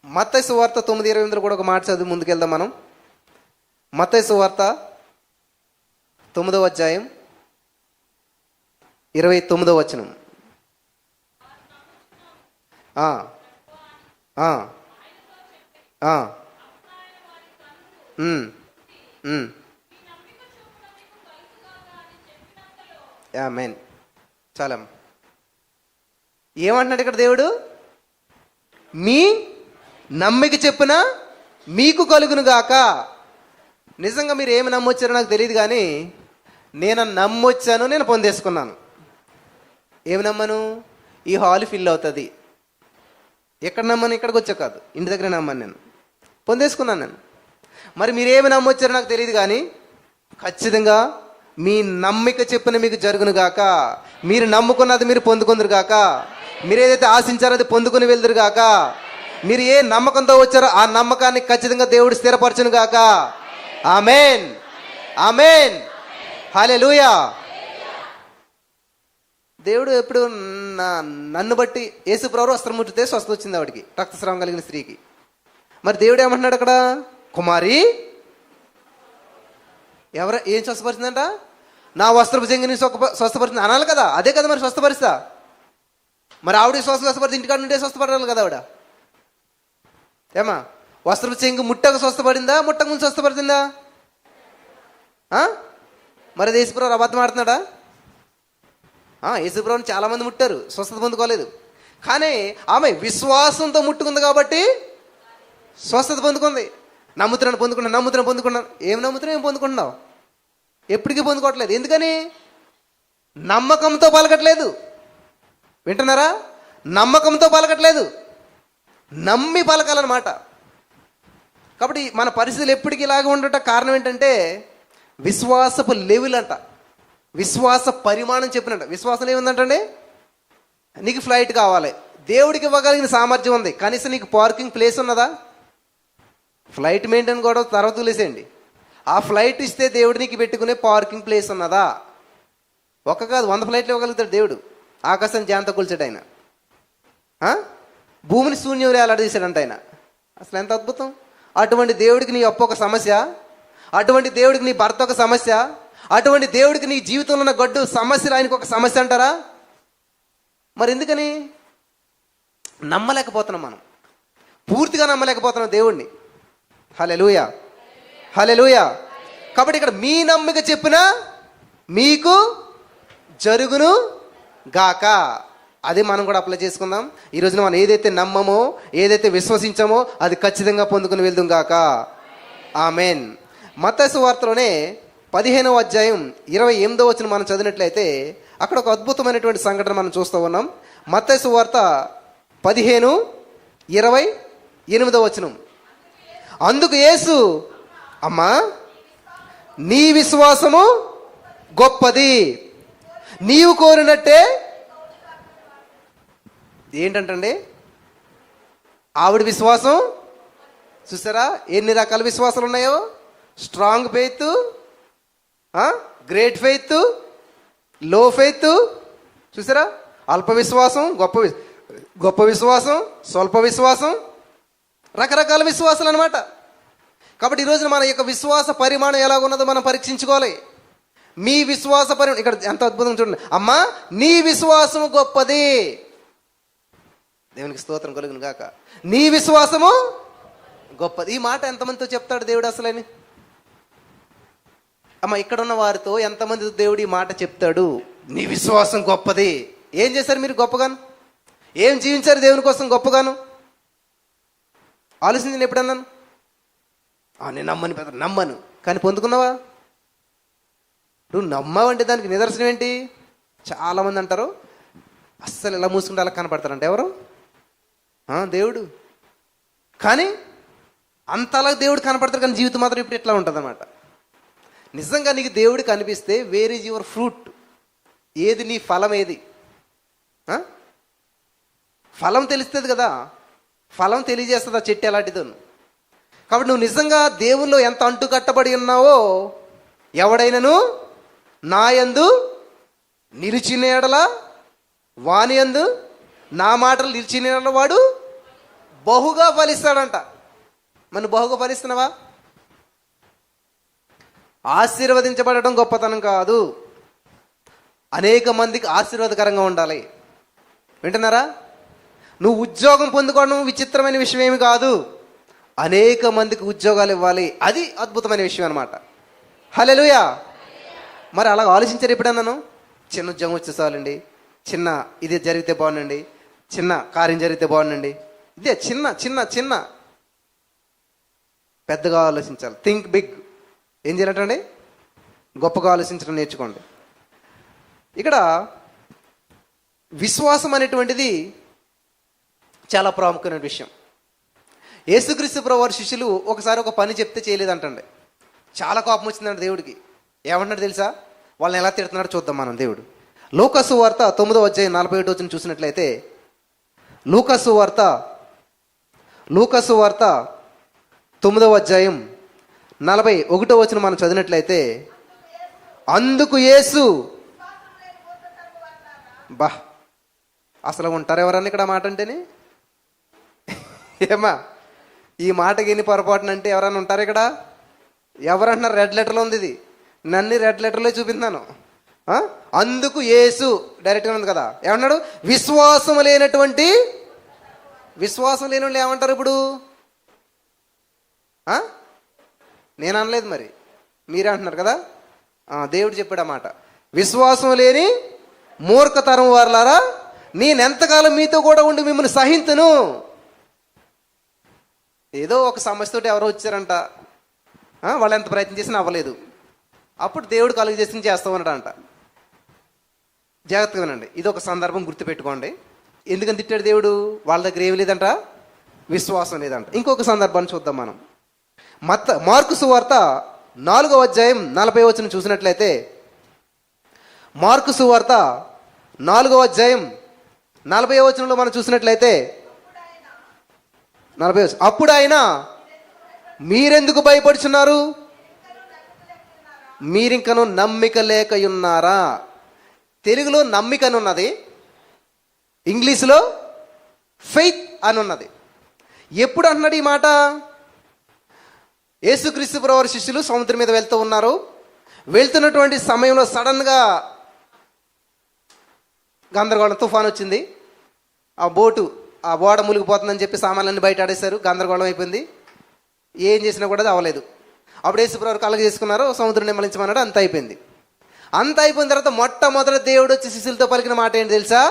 మత్తయి సువార్త 9:28 కూడా ఒక మాట చదివి ముందుకెళ్దాం మనం. మత్తయి సువార్త 9వ అధ్యాయం 29వ వచనం. ఆమేన్. చాలా ఏమంటున్నాడు ఇక్కడ దేవుడు? మీ నమ్మిక చెప్పున మీకు కలుగును గాక. నిజంగా మీరు ఏమి నమ్మొచ్చారో నాకు తెలియదు, కానీ నేను నమ్మొచ్చాను, నేను పొందేసుకున్నాను. ఏమి నమ్మను? ఈ హాల్ ఫిల్ అవుతుంది. ఎక్కడ నమ్మను? ఇక్కడికి వచ్చా కాదు, ఇంటి దగ్గర నమ్మను. నేను పొందేసుకున్నాను నేను. మరి మీరేమి నమ్మొచ్చారో నాకు తెలియదు, కానీ ఖచ్చితంగా మీ నమ్మిక చెప్పిన మీకు జరుగును గాక. మీరు నమ్ముకున్నది మీరు పొందుకుందరు గాక. మీరు ఏదైతే ఆశించారో అది పొందుకుని వెళ్దురు గాక. మీరు ఏ నమ్మకంతో వచ్చారో ఆ నమ్మకాన్ని ఖచ్చితంగా దేవుడు స్థిరపరచును గాక. ఆమేన్, ఆమేన్, హల్లెలూయా. దేవుడు ఎప్పుడు నన్ను బట్టి యేసుప్రభువు వస్త్రం ముట్టితే స్వస్థత వచ్చింది ఆవిడికి, రక్తస్రావం కలిగిన స్త్రీకి. మరి దేవుడు ఏమంటున్నాడు అక్కడ? కుమారి, ఏం స్వస్థపరిచిందంట? నా వస్త్రపు చెంగిని స్వస్థపరిచింది అనాలి కదా. అదే కదా మరి స్వస్థపరిస్తా. మరి ఆవిడ స్వస్థపరిచి ఇంటికాడ నుండే స్వస్థపడాలి కదా ఆవిడ. ఏమా, వస్త్రపు చెంగు ముట్టక స్వస్థపడిందా, ముట్టక ముందు స్వస్థపడుతుందా? మరి అది యేసుప్రభువు అబద్ధం ఆడుతున్నాడా? యేసుప్రభువుని చాలామంది ముట్టారు, స్వస్థత పొందుకోలేదు. కానీ ఆమె విశ్వాసంతో ముట్టుకుంది కాబట్టి స్వస్థత పొందుకుంది. నమ్ముతున్నాను పొందుకున్నాను. ఏం నమ్ముతున్నావు, ఏం పొందుకుంటున్నావు? ఎప్పటికీ పొందుకోవట్లేదు. ఎందుకని? నమ్మకంతో పలకట్లేదు. వింటున్నారా? నమ్మకంతో పలకట్లేదు, నమ్మి పలకాలన్నమాట. కాబట్టి మన పరిస్థితులు ఎప్పటికీ ఇలాగ ఉండట కారణం ఏంటంటే విశ్వాసపు లెవెల్ అంట, విశ్వాస పరిమాణం చెప్పినట్ట. విశ్వాసం ఏముందంటే, నీకు ఫ్లైట్ కావాలి, దేవుడికి ఇవ్వగలిగిన సామర్థ్యం ఉంది, కనీసం నీకు పార్కింగ్ ప్లేస్ ఉన్నదా? ఫ్లైట్ మెయింటైన్ కూడా తర్వాత వదిలేసేయండి. ఆ ఫ్లైట్ ఇస్తే దేవుడు నీకు పెట్టుకునే పార్కింగ్ ప్లేస్ ఉన్నదా? ఒక్క కాదు 100 ఫ్లైట్లు ఇవ్వగలుగుతాడు దేవుడు. ఆకాశం జాంత కూల్చాడు ఆయన. భూమిని శూన్యం వేలాడదీశాడంట ఆయన. అసలు ఎంత అద్భుతం! అటువంటి దేవుడికి నీ అప్పు ఒక సమస్య, అటువంటి దేవుడికి నీ భర్త ఒక సమస్య, అటువంటి దేవుడికి నీ జీవితంలో ఉన్న గడ్డు సమస్యలు ఆయనకు ఒక సమస్య అంటారా? మరి ఎందుకని నమ్మలేకపోతున్నాం? మనం పూర్తిగా నమ్మలేకపోతున్నాం దేవుణ్ణి. హల్లెలూయా, హల్లెలూయా. కాబట్టి ఇక్కడ మీ నమ్మిక చెప్పిన మీకు జరుగును గాక. అది మనం కూడా అప్లై చేసుకుందాం. ఈ రోజున మనం ఏదైతే నమ్మమో, ఏదైతే విశ్వసించామో అది ఖచ్చితంగా పొందుకుని వెళ్దాం గాక. ఆమేన్. మత్తయి సువార్తలోనే 15వ అధ్యాయం 28వ వచనం మనం చదివినట్లయితే అక్కడ ఒక అద్భుతమైనటువంటి సంఘటన మనం చూస్తూ ఉన్నాం. మత్తయి సువార్త 15:28వ వచనం. అందుకు యేసు, అమ్మా, నీ విశ్వాసము గొప్పది, నీవు కోరినట్టే. ఏంటంటే ఆవిడ విశ్వాసం చూసారా? ఎన్ని రకాల విశ్వాసాలు ఉన్నాయో. స్ట్రాంగ్ ఫెయిత్, గ్రేట్ ఫెయిత్, లో ఫెయిత్, చూసారా? అల్ప విశ్వాసం, గొప్ప విశ్వాసం, స్వల్ప విశ్వాసం, రకరకాల విశ్వాసాలు అనమాట. కాబట్టి ఈరోజున మన యొక్క విశ్వాస పరిమాణం ఎలా ఉన్నదో మనం పరీక్షించుకోవాలి. మీ విశ్వాస పరిమాణం ఇక్కడ ఎంత అద్భుతంగా చూడండి. అమ్మా, నీ విశ్వాసము గొప్పది. దేవునికి స్తోత్రం కలుగును గాక. నీ విశ్వాసము గొప్పది. ఈ మాట ఎంతమందితో చెప్తాడు దేవుడు అసలని? అమ్మ, ఇక్కడ ఉన్న వారితో ఎంతమంది దేవుడు ఈ మాట చెప్తాడు? నీ విశ్వాసం గొప్పది. ఏం చేశారు మీరు గొప్పగాను? ఏం జీవించారు దేవుని కోసం గొప్పగాను? ఆలోచించి ఎప్పుడన్నాను? నేను నమ్మని పెద్ద నమ్మను, కానీ పొందుకున్నావా? నువ్వు నమ్మావంటే దానికి నిదర్శనం ఏంటి? చాలామంది అంటారు అస్సలు ఇలా మూసుకుంటే అలా కనపడతారంట. ఎవరు? దేవుడు. కానీ అంతలా దేవుడు కనపడతారు, కానీ జీవితం మాత్రం ఇప్పుడు ఎట్లా ఉంటుంది అన్నమాట. నిజంగా నీకు దేవుడు కనిపిస్తే వేర్ ఈజ్ యువర్ ఫ్రూట్? ఏది నీ ఫలం? ఏది ఫలం తెలుస్తుంది కదా. ఫలం తెలియజేస్తుంది ఆ చెట్టు ఎలాంటిదో. కాబట్టి నువ్వు నిజంగా దేవుల్లో ఎంత అంటు కట్టబడి ఉన్నావో, ఎవడైనను నా యందు నిలిచిన ఎడల వాని యందు నా మాటలు నిలిచిన ఎడల వాడు బహుగా ఫలిస్తాడంట. మనం బహుగా ఫలిస్తున్నావా? ఆశీర్వదించబడటం గొప్పతనం కాదు, అనేక మందికి ఆశీర్వాదకరంగా ఉండాలి. వింటున్నారా? నువ్వు ఉద్యోగం పొందుకోవడం విచిత్రమైన విషయం ఏమి కాదు, అనేక మందికి ఉద్యోగాలు ఇవ్వాలి. అది అద్భుతమైన విషయం అనమాట. హల్లెలూయా. మరి అలా ఆలోచించారు ఎప్పుడన్నాను? చిన్న ఉద్యోగం వచ్చేసాలండి, చిన్న ఇది జరిగితే బాగుండండి, చిన్న కార్యం జరిగితే బాగుండండి, ఇదే చిన్న చిన్న చిన్న. పెద్దగా ఆలోచించాలి. Think big. ఏం చేయాలంటండి? గొప్పగా ఆలోచించడం నేర్చుకోండి. ఇక్కడ విశ్వాసం అనేటువంటిది చాలా ప్రాముఖ్యమైన విషయం. యేసుక్రీస్తు ప్రభువారి శిష్యులు ఒకసారి ఒక పని చెప్తే చేయలేదంటండి. చాలా కోపం వచ్చిందంట దేవుడికి. ఏమంటున్నాడు తెలుసా? వాళ్ళని ఎలా తిడుతున్నాడో చూద్దాం మనం. దేవుడు లూకాసు వార్త 9వ అధ్యాయం 41వ వచనం చూసినట్లయితే, లూకాసు వార్త 9వ అధ్యాయం 41వ వచనం మనం చదివినట్లయితే, అందుకు యేసు అసలు ఉంటారు ఎవరన్నా ఇక్కడ మాట అంటేనే? ఏమా ఈ మాటకి ఎన్ని పొరపాటునంటే ఎవరన్నా ఉంటారు ఇక్కడ? ఎవరన్నారు? రెడ్ లెటర్లో ఉంది ఇది. నన్ను రెడ్ లెటర్లో చూపించాను. అందుకు యేసు డైరెక్ట్గా ఉంది కదా. ఏమన్నాడు? విశ్వాసం లేని వాళ్ళు ఏమంటారు ఇప్పుడు? నేను అనలేదు, మరి మీరే అంటున్నారు కదా. దేవుడు చెప్పాడు అన్నమాట, విశ్వాసం లేని మూర్ఖతరం వారులారా, నేనెంతకాలం మీతో కూడా ఉండి మిమ్మల్ని సహించును. ఏదో ఒక సమస్యతోటి ఎవరో వచ్చారంట, వాళ్ళు ఎంత ప్రయత్నం చేసినా అవ్వలేదు. అప్పుడు దేవుడు కలుగు చేసి చేస్తామన్నట. జాగ్రత్తగా వినండి, ఇది ఒక సందర్భం గుర్తుపెట్టుకోండి. ఎందుకని తిట్టాడు దేవుడు? వాళ్ళ దగ్గర ఏమి లేదంట, విశ్వాసం లేదంట. ఇంకొక సందర్భాన్ని చూద్దాం మనం. మార్కు సువార్త 4వ అధ్యాయం 40వ వచనం చూసినట్లయితే, మార్కు సువార్త 4వ అధ్యాయం 40వ వచనంలో మనం చూసినట్లయితే 40వ వచనం, అప్పుడు ఆయన మీరెందుకు భయపడుచున్నారు, మీరింకను నమ్మిక లేకయున్నారా. తెలుగులో నమ్మిక అని ఉన్నది, ఇంగ్లీష్లో ఫెయిత్ అని ఉన్నది. ఎప్పుడు అంటున్నాడు ఈ మాట? యేసుక్రీస్తు ప్రభువారి శిష్యులు సముద్రం మీద వెళ్తూ ఉన్నారు. వెళ్తున్నటువంటి సమయంలో సడన్గా గందరగోళం, తుఫాన్ వచ్చింది. ఆ ఓడ మునిగిపోతుందని చెప్పి సామాన్లన్నీ బయట ఆడేశారు. గందరగోళం అయిపోయింది. ఏం చేసినా కూడా అది అవ్వలేదు. అప్పుడు యేసు ప్రభువారు కలగ చేసుకున్నారు, సముద్రం నిమ్మలించమన్నాడు. అంత అయిపోయింది. అంత అయిపోయిన తర్వాత మొట్టమొదటి దేవుడు వచ్చి శిష్యులతో పలికిన మాట ఏంటి తెలుసా?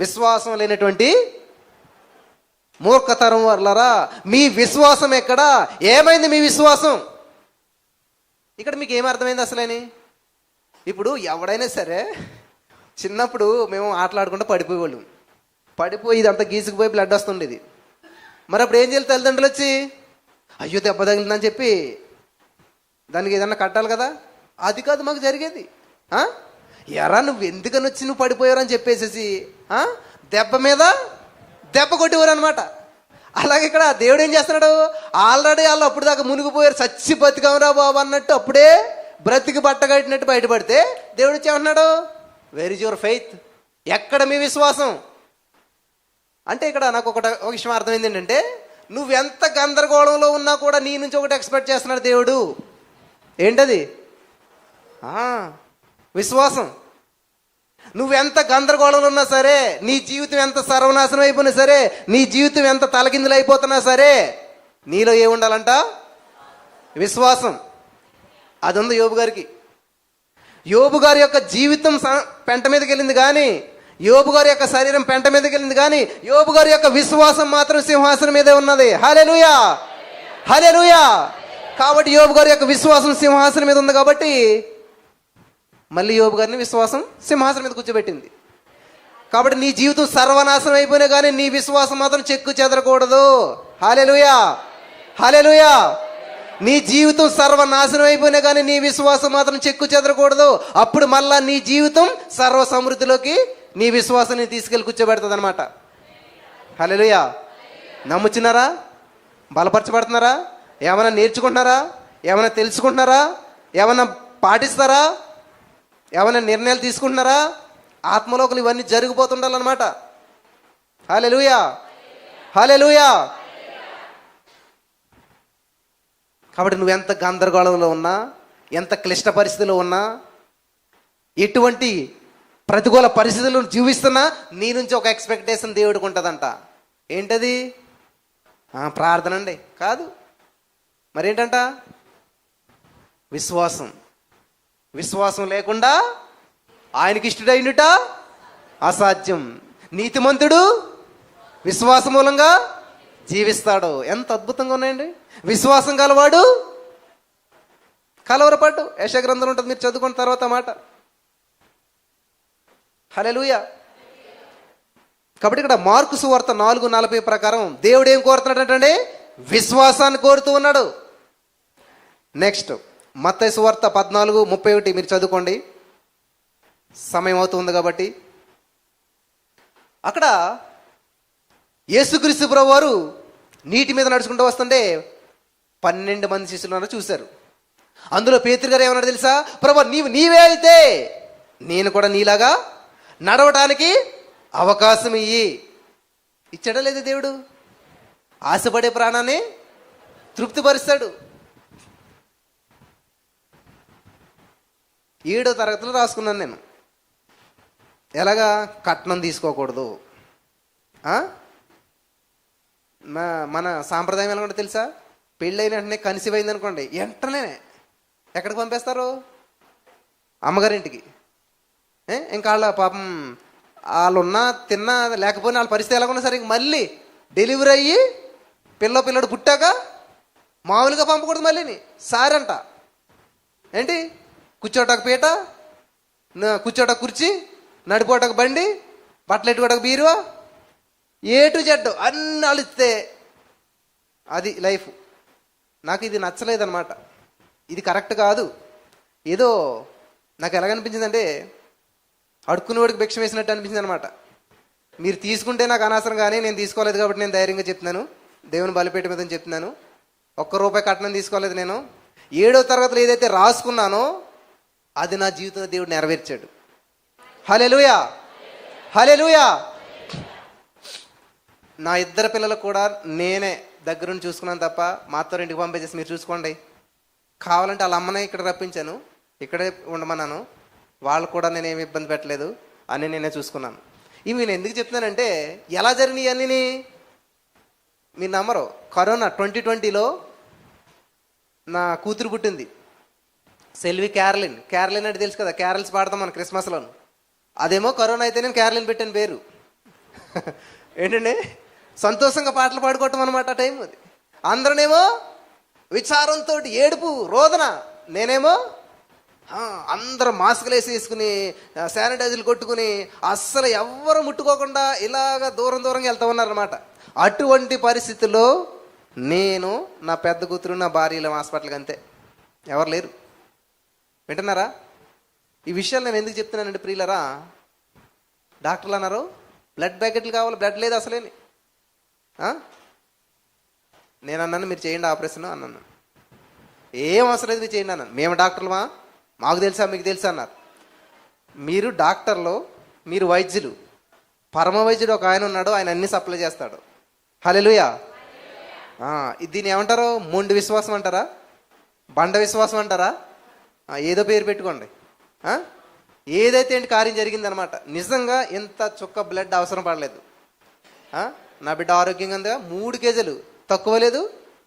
విశ్వాసం లేనటువంటి మూర్ఖతరం వారులారా, మీ విశ్వాసం ఎక్కడా? ఏమైంది మీ విశ్వాసం? ఇక్కడ మీకు ఏమర్థమైంది అసలని? ఇప్పుడు ఎవడైనా సరే చిన్నప్పుడు మేము ఆటలాడుకుంటూ పడిపోయేవాళ్ళం. పడిపోయి ఇదంతా గీసుకుపోయి బ్లడ్ వస్తుండేది. మరి అప్పుడు ఏం చేయాలి? తల్లిదండ్రులు వచ్చి అయ్యో దెబ్బ తగిలిందని చెప్పి దానికి ఏదన్నా కట్టాలి కదా. అది కాదు మాకు జరిగేది. ఎరా నువ్వు ఎందుకని వచ్చి నువ్వు పడిపోయావు అని చెప్పేసేసి దెబ్బ మీద దెబ్బ కొట్టేవారు అనమాట. అలాగే ఇక్కడ దేవుడు ఏం చేస్తున్నాడు? ఆల్రెడీ వాళ్ళు అప్పుడు దాకా మునిగిపోయారు, చచ్చి బతికమరా బాబు అన్నట్టు, అప్పుడే బ్రతికి బట్ట కట్టినట్టు బయటపడితే దేవుడు వచ్చి ఏమంటున్నాడు? Where is your faith? ఎక్కడ మీ విశ్వాసం? అంటే ఇక్కడ నాకు ఒక విషయం అర్థమైంది ఏంటంటే, నువ్వెంత గందరగోళంలో ఉన్నా కూడా నీ నుంచి ఒకటి ఎక్స్పెక్ట్ చేస్తున్నాడు దేవుడు. ఏంటది? విశ్వాసం. నువ్వెంత గందరగోళంలో ఉన్నా సరే, నీ జీవితం ఎంత సర్వనాశనం అయిపోయినా సరే, నీ జీవితం ఎంత తలకిందులు అయిపోతున్నా సరే, నీలో ఏముండాలంట? విశ్వాసం. అది ఉంది యోబు గారికి. యోబు గారి యొక్క జీవితం పెంట మీదకి వెళ్ళింది కానీ, యోబు గారి యొక్క శరీరం పెంట మీదకి వెళ్ళింది కానీ, యోబు గారి యొక్క విశ్వాసం మాత్రం సింహాసనం మీదే ఉన్నది. హల్లెలూయా, హల్లెలూయా. కాబట్టి యోబు గారి యొక్క విశ్వాసం సింహాసనం మీద ఉంది కాబట్టి మళ్ళీ యోబు గారిని విశ్వాసం సింహాసనం మీద కూర్చోబెట్టింది. కాబట్టి నీ జీవితం సర్వనాశనం అయిపోయినా కానీ నీ విశ్వాసం మాత్రం చెక్కు చెదరకూడదు. హల్లెలూయా, హల్లెలూయా. నీ జీవితం సర్వనాశనం అయిపోయినా కానీ నీ విశ్వాసం మాత్రం చెక్కు చెదరకూడదు. అప్పుడు మళ్ళా నీ జీవితం సర్వ సమృద్ధిలోకి నీ విశ్వాసాన్ని తీసుకెళ్ళి కూర్చోబెడుతుంది అనమాట. హల్లెలూయా. నమ్ముచున్నారా? బలపరచబడుతున్నారా? ఏమైనా నేర్చుకుంటున్నారా? ఏమైనా తెలుసుకుంటున్నారా? ఏమైనా పాటిస్తారా? ఏమైనా నిర్ణయాలు తీసుకుంటున్నారా? ఆత్మలోకలు ఇవన్నీ జరిగిపోతుండాలన్నమాట. హల్లెలూయా, హల్లెలూయా. కాబట్టి నువ్వెంత గందరగోళంలో ఉన్నా, ఎంత క్లిష్ట పరిస్థితిలో ఉన్నా, ఎటువంటి ప్రతికూల పరిస్థితులను జీవిస్తున్నా, నీ నుంచి ఒక ఎక్స్పెక్టేషన్ దేవుడికి ఉంటుందంట. ఏంటది? ప్రార్థన అండి కాదు, మరేంటంట? విశ్వాసం. విశ్వాసం లేకుండా ఆయనకి ఇష్టడైనట అసాధ్యం. నీతిమంతుడు విశ్వాస మూలంగా జీవిస్తాడు. ఎంత అద్భుతంగా ఉన్నాయండి. విశ్వాసం గలవాడు కలవరపడ్డు. యెషయా గ్రంథంలో ఉంటుంది, మీరు చదువుకున్న తర్వాత మాట. హల్లెలూయా. కాబట్టి ఇక్కడ మార్కు సువార్త 4:40 ప్రకారం దేవుడు ఏం కోరుతున్నాడంటే విశ్వాసాన్ని కోరుతూ ఉన్నాడు. నెక్స్ట్ మత్తయి సువార్త 14:31 మీరు చదువుకోండి, సమయం అవుతుంది కాబట్టి. అక్కడ యేసుక్రీస్తు ప్రభువు వారు నీటి మీద నడుచుకుంటూ వస్తుంటే 12 మంది శిష్యులను చూశారు. అందులో పేతురు గారు ఏమన్నాడు తెలుసా? ప్రభు నీవే అయితే నేను కూడా నీలాగా నడవటానికి అవకాశం ఇచ్చాడా లేదు దేవుడు? ఆశపడే ప్రాణాన్ని తృప్తిపరుస్తాడు. 7వ తరగతిలో రాసుకున్నాను నేను. ఎలాగా? కట్నం తీసుకోకూడదు. మన సాంప్రదాయం ఎలా ఉంటుంది తెలుసా? పెళ్ళైన వెంటనే కన్సీవ్ అయింది అనుకోండి, వెంటనే ఎక్కడికి పంపేస్తారు? అమ్మగారింటికి. ఇంకా వాళ్ళ పాపం వాళ్ళు ఉన్నా తిన్నా లేకపోయినా వాళ్ళ పరిస్థితి ఎలాగున్నా సరే మళ్ళీ డెలివరీ అయ్యి పిల్లడు పుట్టాక మామూలుగా పంపకూడదు. మళ్ళీని సారంట. ఏంటి? కూర్చోటకు పీట, కూర్చోటకు కుర్చీ, నడిపోటకు బండి, బట్టలు ఎట్టుకోటకు బీరువా, A to Z అన్ని అలిస్తే అది లైఫ్. నాకు ఇది నచ్చలేదన్నమాట. ఇది కరెక్ట్ కాదు. ఏదో నాకు ఎలాగనిపించిందంటే అడుక్కునేవాడికి భిక్షం వేసినట్టు అనిపించింది అనమాట. మీరు తీసుకుంటే నాకు అనవసరం, కానీ నేను తీసుకోలేదు కాబట్టి నేను ధైర్యంగా చెప్తున్నాను, దేవుని బలిపేట మీద చెప్తున్నాను. ₹1 కట్నం తీసుకోలేదు నేను. 7వ తరగతిలో ఏదైతే రాసుకున్నానో అది నా జీవితంలో దేవుడు నెరవేర్చాడు. హల్లెలూయా, హల్లెలూయా. నా 2 పిల్లలకు కూడా నేనే దగ్గరుండి చూసుకున్నాను తప్ప మా అత్తవారి ఇంటికి పంపించేసి మీరు చూసుకోండి, కావాలంటే వాళ్ళ అమ్మనే ఇక్కడ రప్పించాను, ఇక్కడే ఉండమన్నాను, వాళ్ళు కూడా నేనేమి ఇబ్బంది పెట్టలేదు అని నేనే చూసుకున్నాను. ఇవి నేను ఎందుకు చెప్తున్నానంటే ఎలా జరిగినాయి అన్నీ మీరు నమ్మరు. కరోనా 2020లో నా కూతురు పుట్టింది, సెల్వి క్యారలిన్. క్యారలిన్ అంటే తెలుసు కదా, క్యారల్స్ పాడతాం మన క్రిస్మస్లోను. అదేమో కరోనా అయితే నేను క్యారలిన్ పెట్టాను పేరు. ఏంటండి, సంతోషంగా పాటలు పాడుకోవటం అనమాట టైం అది. అందరూనేమో విచారంతో ఏడుపు రోదన, నేనేమో అందరూ మాస్కులు వేసుకుని శానిటైజర్లు కొట్టుకుని అస్సలు ఎవ్వరు ముట్టుకోకుండా ఇలాగ దూరంగా వెళ్తూ ఉన్నారనమాట. అటువంటి పరిస్థితుల్లో నేను, నా పెద్ద కూతురు, నా భార్యలు హాస్పిటల్కి, అంతే, ఎవరు లేరు. వింటున్నారా? ఈ విషయాలు నేను ఎందుకు చెప్తున్నానండి ప్రియులరా? డాక్టర్లు అన్నారు బ్లడ్ ప్యాకెట్లు కావాలి, బ్లడ్ లేదు అసలేని. నేను అన్నాను మీరు చేయండి ఆపరేషన్ అన్నాను. ఏం అవసరం లేదు మీరు చేయండి అన్నాను. మేము డాక్టర్లమా, మాకు తెలుసా మీకు తెలుసా అన్నారు. మీరు డాక్టర్లు, మీరు వైద్యులు. పరమ వైద్యుడు ఒక ఆయన ఉన్నాడు, ఆయన అన్ని సప్లై చేస్తాడు. హల్లెలూయా. దీన్ని ఏమంటారు? మొండి విశ్వాసం అంటారా, బండ విశ్వాసం అంటారా, ఏదో పేరు పెట్టుకోండి. ఏదైతే ఏంటి కార్యం జరిగిందనమాట. నిజంగా ఎంత చుక్క బ్లడ్ అవసరం పడలేదు. నా బిడ్డ ఆరోగ్యంగా ఉందా, 3 కేజీలు, తక్కువ లేదు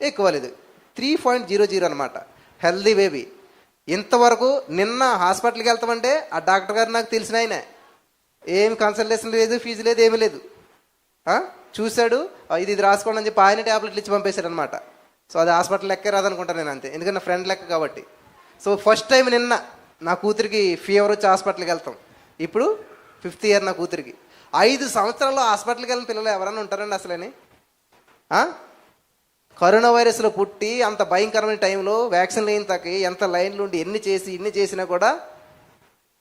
ఎక్కువ లేదు, 3.00 అనమాట, హెల్దీ బేబీ. ఇంతవరకు నిన్న హాస్పిటల్కి వెళ్తామంటే ఆ డాక్టర్ గారు నాకు తెలిసిన ఆయన, ఏం కన్సల్టేషన్ లేదు, ఫీజు లేదు, ఏమీ లేదు. చూశాడు, ఇది రాసుకోండి అని చెప్పి ఆయన ట్యాబ్లెట్లు ఇచ్చి పంపేశాడు అనమాట. సో అది హాస్పిటల్ లెక్కే రాదనుకుంటాను నేను, అంతే, ఎందుకంటే నా ఫ్రెండ్ లెక్క కాబట్టి. సో ఫస్ట్ టైం నిన్న నా కూతురికి ఫీవర్ వచ్చి హాస్పిటల్కి వెళ్తాం. ఇప్పుడు 5th ఇయర్ నా కూతురికి. 5 సంవత్సరాల్లో హాస్పిటల్కి వెళ్ళిన పిల్లలు ఎవరైనా ఉంటారండి అసలని? కరోనా వైరస్లో పుట్టి అంత భయంకరమైన టైంలో వ్యాక్సిన్ లేని తగ్గి ఎంత లైన్లు ఉండి ఎన్ని చేసినా కూడా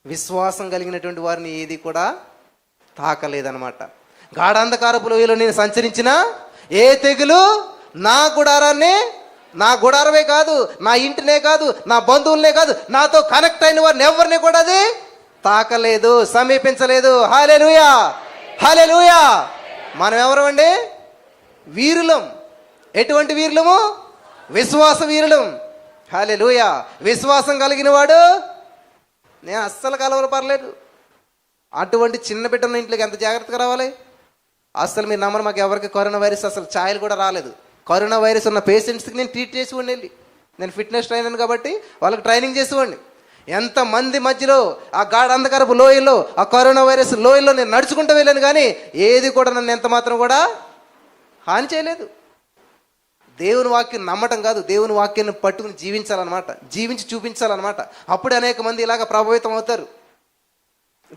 విశ్వాసం కలిగినటువంటి వారిని ఏది కూడా తాకలేదనమాట. గాఢాంధకారపు లోయలో నేను సంచరించిన ఏ తెగులు నా గుడారాన్ని, నా గుడారమే కాదు, నా ఇంటినే కాదు, నా బంధువులనే కాదు, నాతో కనెక్ట్ అయిన వారిని ఎవరిని కూడా అది తాకలేదు, సమీపించలేదు. హల్లెలూయా, హల్లెలూయా. మనం ఎవరు అండి? వీరులం. ఎటువంటి వీరులము? విశ్వాస వీరులం. హల్లెలూయా. విశ్వాసం కలిగిన వాడు నేను అస్సలు కలవరపడలేదు. అటువంటి చిన్న బిడ్డన్న ఇంట్లోకి ఎంత జాగ్రత్తగా రావాలి అస్సలు మీరు నమ్మరు. మాకు ఎవరికి కరోనా వైరస్ అసలు ఛాయలు కూడా రాలేదు. కరోనా వైరస్ ఉన్న పేషెంట్స్కి నేను ట్రీట్ చేసివ్వండి వెళ్ళి. నేను ఫిట్నెస్ ట్రైనర్ కాబట్టి వాళ్ళకి ట్రైనింగ్ చేసివ్వండి. ఎంతమంది మధ్యలో ఆ గాఢాంధకారపు లోయల్లో, ఆ కరోనా వైరస్ లోయల్లో నేను నడుచుకుంటూ వెళ్ళాను, కానీ ఏది కూడా నన్ను ఎంత మాత్రం కూడా హాని చేయలేదు. దేవుని వాక్యం నమ్మటం కాదు, దేవుని వాక్యాన్ని పట్టుకుని జీవించాలన్నమాట, జీవించి చూపించాలన్నమాట. అప్పుడు అనేక మంది ఇలాగ ప్రభావితం అవుతారు.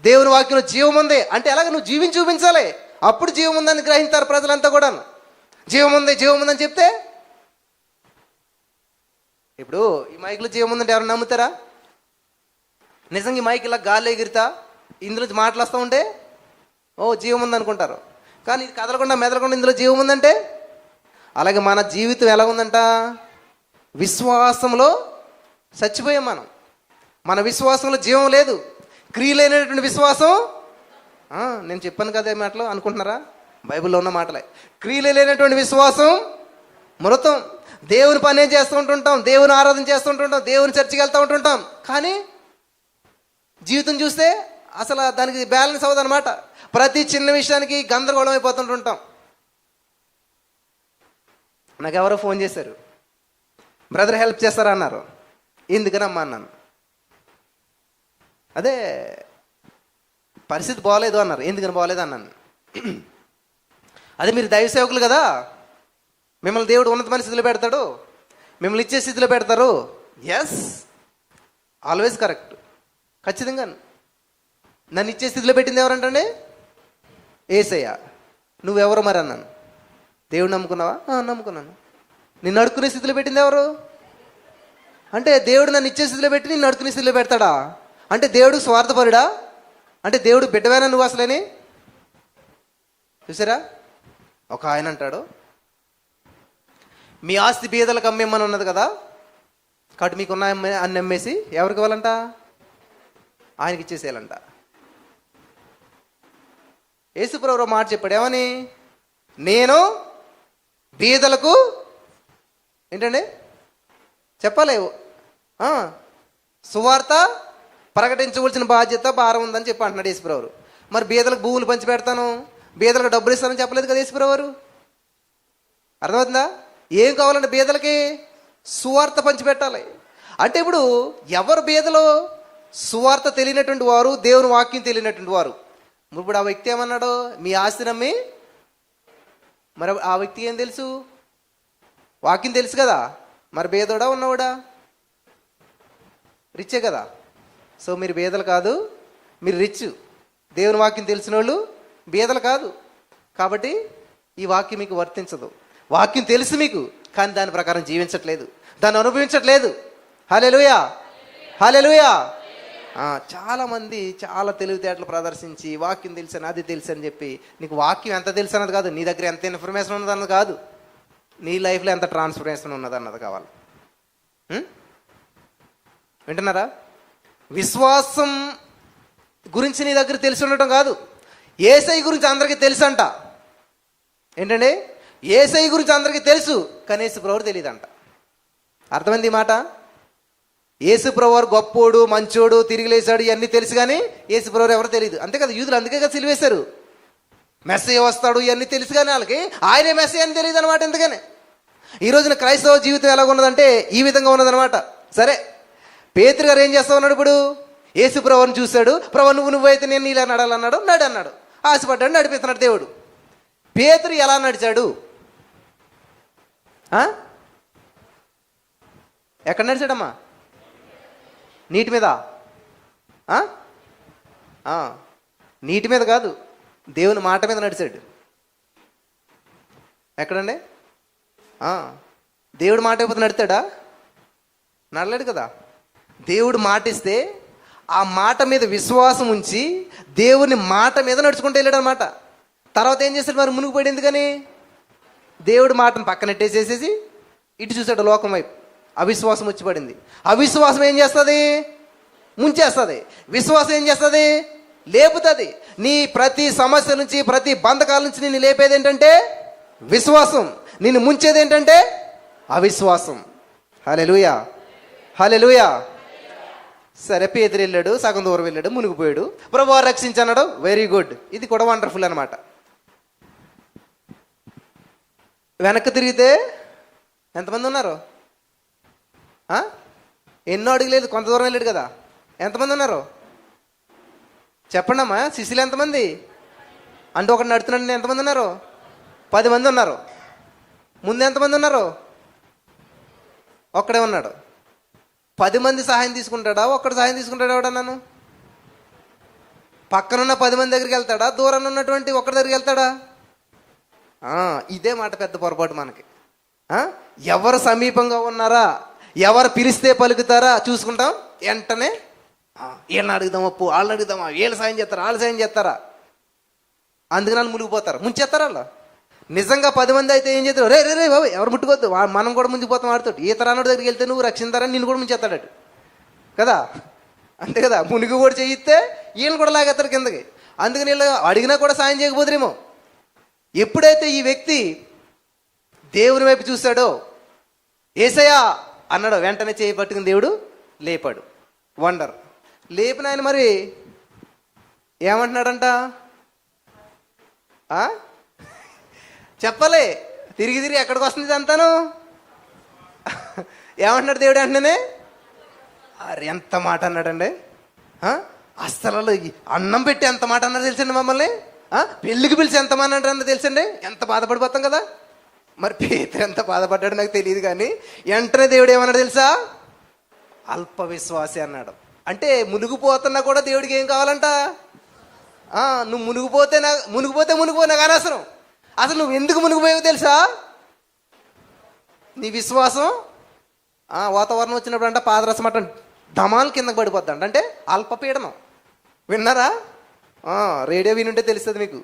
దేవుని వాక్యంలో జీవం ఉంది అంటే ఎలాగ నువ్వు జీవించి చూపించాలి, అప్పుడు జీవం ఉందని గ్రహించారు ప్రజలంతా కూడా. జీవం ఉంది జీవం ఉందని చెప్తే, ఇప్పుడు ఈ మైక్లో జీవం ఉందంటే ఎవరైనా నమ్ముతారా? నిజంగా ఈ మైక్ ఇలా గాలి ఎగిరితా ఇందులోంచి మాటలు వస్తూ ఉంటే ఓ జీవం ఉందనుకుంటారు. కానీ ఇది కదలకుండా మెదలకుండా ఇందులో జీవం ఉందంటే, అలాగే మన జీవితం ఎలా ఉందంట, విశ్వాసంలో చచ్చిపోయాం మనం. మన విశ్వాసంలో జీవం లేదు, క్రియలేనటువంటి విశ్వాసం. నేను చెప్పాను కదా ఈ మాటలు అనుకుంటున్నారా? బైబిల్లో ఉన్న మాటలే. క్రియలు లేనటువంటి విశ్వాసం మృతం. దేవుని పని చేస్తూ ఉంటుంటాం, దేవుని ఆరాధన చేస్తూ ఉంటుంటాం, దేవుని చర్చికి వెళ్తూ ఉంటుంటాం, కానీ జీవితం చూస్తే అసలు దానికి బ్యాలెన్స్ అవ్వదన్నమాట. ప్రతి చిన్న విషయానికి గందరగోళం అయిపోతుంటుంటాం. నాకు ఎవరో ఫోన్ చేశారు, బ్రదర్ హెల్ప్ చేస్తారా అన్నారు. ఎందుకనమ్మా అన్నాను. అదే పరిస్థితి బాగోలేదు అన్నారు. ఎందుకని బాగోలేదు అన్నాను. అదే మీరు దైవ సేవకులు కదా, మిమ్మల్ని దేవుడు ఉన్నతమైన స్థితిలో పెడతాడు, మిమ్మల్ని ఇచ్చే స్థితిలో పెడతారు. ఎస్, ఆల్వేస్ కరెక్ట్, ఖచ్చితంగా. నన్ను ఇచ్చే స్థితిలో పెట్టింది ఎవరంటే యేసయ్య. నువ్వెవరు మరి అన్నాను. దేవుడు నమ్ముకున్నావా? నమ్ముకున్నాను. నిన్ను అడుక్కునే స్థితిలో పెట్టింది ఎవరు అంటే, దేవుడు నన్ను ఇచ్చే స్థితిలో పెట్టి నిన్ను అడుక్కునే స్థితిలో పెడతాడా అంటే, దేవుడు స్వార్థపరుడా అంటే, దేవుడు బిడ్డవేనా నువ్వు అసలేని? చూసారా? ఒక ఆయన అంటాడు, మీ ఆస్తి బీదలకు అమ్మేమని ఉన్నది కదా, కాబట్టి మీకున్న అన్ని అమ్మేసి ఎవరికి ఇవ్వాలంట? ఆయనకి ఇచ్చేసేయాలంట. యేసుప్రభువు మాట చెప్పాడు, ఏమని? నేను బీదలకు ఏంటండి చెప్పాలి, సువార్త ప్రకటించవలసిన బాధ్యత భారం ఉందని చెప్పి అంటున్నాడు యేసుప్రభువు. మరి బీదలకు భూములు పంచి పెడతాను, బీదలకు డబ్బులు ఇస్తానని చెప్పలేదు కదా యేసుప్రభువు. అర్థమవుతుందా? ఏం కావాలంటే బీదలకి సువార్త పంచిపెట్టాలి. అంటే ఇప్పుడు ఎవరు బీదలో? సువార్త తెలియనటువంటి వారు, దేవుని వాక్యం తెలియనటువంటి వారు. ఇప్పుడు ఆ వ్యక్తి ఏమన్నాడు? మీ ఆస్తి నమ్మి. మరి ఆ వ్యక్తికి ఏం తెలుసు? వాక్యం తెలుసు కదా. మరి బీదోడా ఉన్నవాడా? రిచ్చే కదా. సో మీరు బీదలు కాదు, మీరు రిచ్. దేవుని వాక్యం తెలిసిన వాళ్ళు బీదలు కాదు. కాబట్టి ఈ వాక్యం మీకు వర్తించదు. వాక్యం తెలుసు మీకు, కానీ దాని ప్రకారం జీవించట్లేదు, దాన్ని అనుభవించట్లేదు. హల్లెలూయా, హల్లెలూయా. చాలామంది చాలా తెలివితేటలు ప్రదర్శించి వాక్యం తెలుసని, అది తెలుసు అని చెప్పి, నీకు వాక్యం ఎంత తెలుసు అన్నది కాదు, నీ దగ్గర ఎంత ఇన్ఫర్మేషన్ ఉన్నదన్నది కాదు, నీ లైఫ్లో ఎంత ట్రాన్స్ఫర్మేషన్ ఉన్నదన్నది కావాలి. వింటున్నారా? విశ్వాసం గురించి నీ దగ్గర తెలిసి ఉండటం కాదు, యేసయ్య గురించి అందరికీ తెలుసు అంట. ఏంటండి? యేసయ్య గురించి అందరికీ తెలుసు, కానీ యేసుప్రభువు తెలియదంట. అర్థమైంది ఈ మాట? యేసుప్రభువు గొప్పోడు, మంచోడు, తిరిగి లేచాడు, ఇవన్నీ తెలుసు, కానీ యేసుప్రభువు ఎవరో తెలియదు. అంతే కదా, యూదులు అందుకే కదా సిలువేశారు. మెస్సయ్య వస్తాడు ఇవన్నీ తెలుసు, కానీ వాళ్ళకి ఆయనే మెస్సయ్య అని తెలియదు అనమాట. ఎందుకని ఈ రోజున క్రైస్తవ జీవితం ఎలా ఉన్నదంటే ఈ విధంగా ఉన్నదనమాట. సరే, పేతురు గారు ఏం చేస్తా ఉన్నాడు? ఇప్పుడు యేసుప్రభువుని చూశాడు. ప్రభు నువ్వైతే నేను ఇలా నడాలన్నాడు, అన్నాడు, ఆశపడ్డాడు, నడిపిస్తున్నాడు దేవుడు. పేతురు ఎలా నడిచాడు? ఎక్కడ నడిచాడమ్మా? నీటి మీద. నీటి మీద కాదు, దేవుని మాట మీద నడిచాడు. ఎక్కడండి? దేవుడు మాట అయిపోతే నడతాడా? నడలేడు కదా. దేవుడు మాట ఇస్తే ఆ మాట మీద విశ్వాసం ఉంచి దేవుని మాట మీద నడుచుకుంటూ వెళ్ళాడు అనమాట. తర్వాత ఏం చేశాడు? మరి మునిగిపోయాడు. ఎందుకని? దేవుడి మాటను పక్కనెట్టేసేసేసి ఇటు చూశాడు లోకం వైపు. అవిశ్వాసం వచ్చి పడింది. అవిశ్వాసం ఏం చేస్తుంది? ముంచేస్తుంది. విశ్వాసం ఏం చేస్తుంది? లేపుతుంది. నీ ప్రతి సమస్య నుంచి, ప్రతి బంధకాల నుంచి నిన్ను లేపేది ఏంటంటే విశ్వాసం. నిన్ను ముంచేది ఏంటంటే అవిశ్వాసం. హల్లెలూయా, హల్లెలూయా. సరే, పేతురు వెళ్ళాడు, సగం దూరం వెళ్ళాడు, మునిగిపోయాడు, ప్రభువు రక్షించన్నాడు, వెరీ గుడ్. ఇది కూడా వండర్ఫుల్ అనమాట. వెనక్కి తిరిగితే ఎంతమంది ఉన్నారు? ఎన్నో అడుగులేదు, కొంత దూరం వెళ్ళాడు కదా. ఎంతమంది ఉన్నారు చెప్పండి అమ్మా? శిష్యులు ఎంతమంది? అంటే ఒకటి నడుతున్నాడు, ఎంతమంది ఉన్నారు? 10 మంది ఉన్నారు. ముందు ఎంతమంది ఉన్నారు? ఒక్కడే ఉన్నాడు. 10 మంది సహాయం తీసుకుంటాడా, ఒక్కడు సహాయం తీసుకుంటాడా? ఎవడన్నాను? పక్కనున్న 10 మంది దగ్గరికి వెళ్తాడా, దూరంలో ఉన్నటువంటి ఒక్కడి దగ్గరికి వెళ్తాడా? ఇదే మాట పెద్ద పొరపాటు మనకి. ఎవరు సమీపంగా ఉన్నారా, ఎవరు పిలిస్తే పలుకుతారా చూసుకుంటాం. వెంటనే వీళ్ళని అడుగుదాం, అప్పు వాళ్ళని అడుగుదామా, వీళ్ళు సాయం చేస్తారా, వాళ్ళు సాయం చేస్తారా, అందుకని వాళ్ళు మునిగిపోతారు, ముంచేస్తారా వాళ్ళు. నిజంగా 10 మంది అయితే ఏం చేస్తారు? రే రే రే బాబు ఎవరు ముట్టుకోవద్దు, మనం కూడా ముంచిపోతాం వాడితో. ఈత రానుడి దగ్గరికి వెళ్తే నువ్వు రక్షించారని నిన్ను కూడా ముంచేస్తాడు కదా, అంతే కదా. మునిగి కూడా చేయిస్తే వీళ్ళని కూడా లాగేస్తారు కిందకి. అందుకని వీళ్ళు అడిగినా కూడా సాయం చేయకపోదురేమో. ఎప్పుడైతే ఈ వ్యక్తి దేవుని వైపు చూశాడో, ఏసయ్యా అన్నాడో, వెంటనే చేయి పట్టుకుని దేవుడు లేపాడు. వండర్. లేపిన ఆయన మరి ఏమంటున్నాడంట? చెప్పలే. తిరిగి తిరిగి ఎక్కడికి వస్తుంది అంతాను? ఏమంటున్నాడు దేవుడు వెంటనే? అరే ఎంత మాట అన్నాడండి. అస్సలు అన్నం పెట్టి ఎంత మాట అన్నారు తెలుసండి మమ్మల్ని. పెళ్ళికి పిలిచి ఎంత మాట అన్నారు తెలుసండి. ఎంత బాధపడిపోతాం కదా. మరి పేతురు ఎంత బాధపడ్డాడు నాకు తెలియదు, కానీ వెంటనే దేవుడు ఏమన్నాడు తెలుసా? అల్ప విశ్వాసి అన్నాడు. అంటే మునిగిపోతున్నా కూడా దేవుడికి ఏం కావాలంట? నువ్వు మునిగిపోతే నాకు అనవసరం. అసలు నువ్వు ఎందుకు మునిగిపోయావు తెలుసా? నీ విశ్వాసం వాతావరణం వచ్చినప్పుడు అంట పాదరసం అంట ధమాలు కిందకు పడిపోద్ది అంట. అంటే అల్పపీడనం. విన్నారా? రేడియో వినుంటే తెలుస్తుంది మీకు.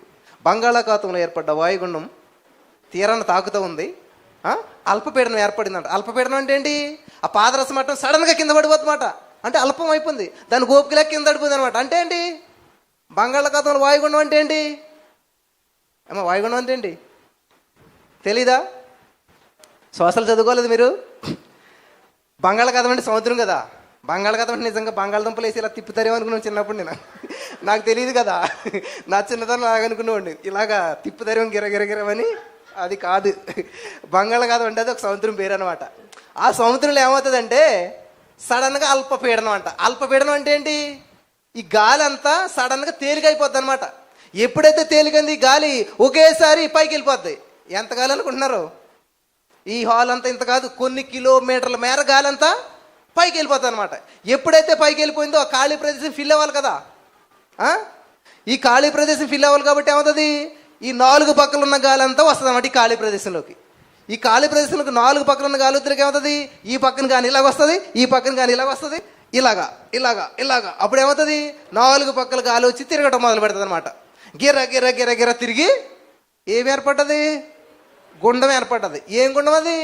బంగాళాఖాతంలో ఏర్పడ్డ వాయుగుండం తీరాన్ని తాకుతూ ఉంది. అల్పపీడనం ఏర్పడిందంట. అల్పపీడనం అంటే ఏంటి? ఆ పాదరసం మట్టం సడన్గా కింద పడిపోతుందన్నమాట. అంటే అల్పం అయిపోయింది, దాని గోపికలే కింద పడిపోయింది అనమాట. అంటే ఏంటి? బంగాళాఖాతంలో వాయుగుండం అంటే ఏంటి? వాయుగుండం అంటే ఏంటి తెలీదా? శ్వాసలు చదువుకోలేదు మీరు? బంగాళాఖాతం అంటే సముద్రం కదా. బంగాళాఖాతం అంటే నిజంగా బంగాళదుంపలు వేసి ఇలా తిప్పుతారేమో అనుకున్నాను చిన్నప్పుడు నేను. నాకు తెలియదు కదా, నా చిన్నతనం లాగనుకునేవాడిని. ఇలాగా తిప్పుతారేమో గిరగిరగిరమని. అది కాదు. బంగాళాఖాతం అంటే అది ఒక సముద్రం పేరు అనమాట. ఆ సముద్రంలో ఏమవుతుందంటే సడన్గా అల్పపీడనం అంట. అల్పపీడనం అంటే ఏంటి? ఈ గాలి అంతా సడన్గా తేలికైపోద్ది అనమాట. ఎప్పుడైతే తేలికంది గాలి ఒకేసారి పైకి వెళ్ళిపోద్ది. ఎంత గాలి అనుకుంటున్నారు? ఈ హాల్ అంతా ఇంత కాదు, కొన్ని కిలోమీటర్ల మేర గాలి అంతా పైకి వెళ్ళిపోతుంది అనమాట. ఎప్పుడైతే పైకి వెళ్ళిపోయిందో ఆ ఖాళీ ప్రదేశం ఫిల్ అవ్వాలి కదా. ఈ ఖాళీ ప్రదేశం ఫిల్ అవ్వాలి కాబట్టి ఏమవుతుంది? ఈ 4 పక్కలు ఉన్న గాలి అంతా వస్తుంది అన్నమాట ఈ ఖాళీ ప్రదేశంలోకి. ఈ ఖాళీ ప్రదేశంలోకి 4 పక్కలు ఉన్న గాలి ఉత్తరికి ఏమవుతుంది? ఈ పక్కన కానీ ఇలాగ వస్తుంది, ఈ పక్కన కానీ ఇలాగ వస్తుంది, ఇలాగా ఇలాగా ఇలాగా. అప్పుడు ఏమవుతుంది? 4 పక్కల గాలి వచ్చి తిరగటం మొదలు పెడుతుంది అనమాట. గిర గిర గిర గిర తిరిగి ఏమి ఏర్పడ్డది? గుండం ఏర్పడ్డది. ఏం గుండం అది?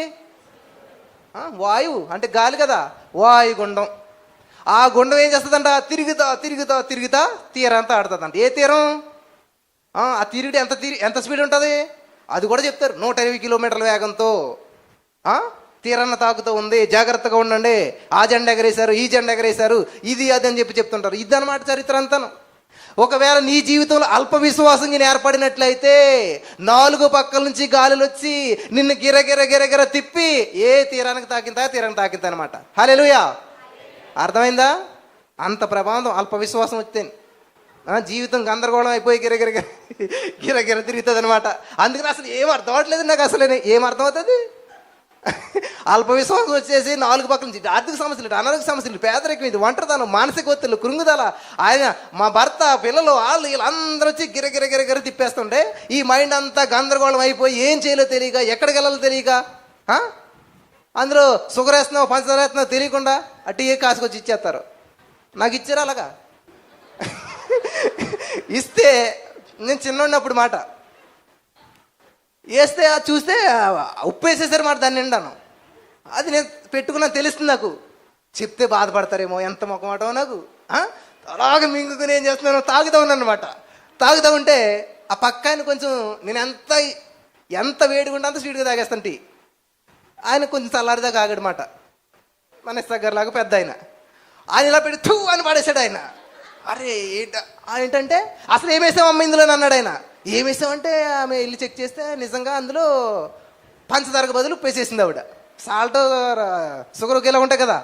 వాయువు అంటే గాలి కదా, వాయుగుండం. ఆ గుండం ఏం చేస్తుందంట? తిరుగుతా తిరుగుతా తిరుగుతా తీరంతా ఆడుతుందంట. ఏ తీరం? ఆ తిరిగి ఎంత స్పీడ్ ఉంటుంది అది కూడా చెప్తారు. 120 కిలోమీటర్ల వేగంతో తీరాన్ని తాకుతూ ఉంది, జాగ్రత్తగా ఉండండి. ఆ జెండా ఎగరేశారు, ఈ జెండా ఎగరేశారు, ఇది అది అని చెప్తుంటారు. ఇదన్నమాట చరిత్ర అంతాను. ఒకవేళ నీ జీవితంలో అల్ప విశ్వాసం ఏర్పడినట్లయితే 4 పక్కల నుంచి గాలులు వచ్చి నిన్ను గిరగిర గిరగిర తిప్పి ఏ తీరానికి తీరానికి తాకింతా అనమాట. హల్లెలూయా. అర్థమైందా? అంత ప్రభావం అల్ప విశ్వాసం వస్తే జీవితం గందరగోళం అయిపోయి గిరగిర గిరగిర తిరుగుతుంది అనమాట. అందుకని అసలు ఏం అర్థం అవ్వట్లేదు నాకు. అసలు ఏం అర్థం అవుతుంది? అల్ప విశ్వాసం వచ్చేసి 4 పక్కల నుంచి ఆర్థిక సమస్యలు, అనారోగ్య సమస్యలు, పేదరికం, ఇది ఒంటరితనం, మానసిక ఒత్తిళ్ళు, కృంగుదల, ఆయన మా భర్త, పిల్లలు, వాళ్ళు వీళ్ళందరూ వచ్చి గిరగిర గిరగిర తిప్పేస్తుంటే ఈ మైండ్ అంతా గందరగోళం అయిపోయి ఏం చేయాలో తెలియక, ఎక్కడికి వెళ్ళాలో తెలియక, అందులో షుగర్ వేస్తున్నావు, పంచదార వేస్తున్నావు తెలియకుండా అటు ఏ కాసుకొచ్చి ఇచ్చేస్తారు. నాకు ఇచ్చారు అలాగా. ఇస్తే నేను చిన్నప్పుడు మాట వేస్తే చూస్తే ఉప్పు వేసేసారు మాట దాన్ని నిండాను. అది నేను పెట్టుకున్నా తెలుస్తుంది నాకు. చెప్తే బాధపడతారేమో, ఎంత మొక్కమాటో నాకు. అలాగే మింగుకుని ఏం చేస్తున్నాను, తాగుతా ఉన్నాను అనమాట. తాగుతూ ఉంటే ఆ పక్క కొంచెం నేను ఎంత వేడిగా ఉంటే అంత స్వీట్గా తాగేస్తాను టీ. ఆయన కొంచెం చల్లారిదాకా ఆగడమాట. మన దగ్గరలాగా పెద్ద ఆయన ఇలా పెట్టి థూ అని పడేశాడు ఆయన. అరే ఏంటంటే అసలు ఏమేసావు అమ్మ ఇందులో అన్నాడు ఆయన. ఏమేసామంటే ఆమె వెళ్ళి చెక్ చేస్తే నిజంగా అందులో పంచదారకు బదులు వేసేసింది ఆవిడ. సాల్ట్ షుగర్ ఒకేలా ఉంటాయి కదా.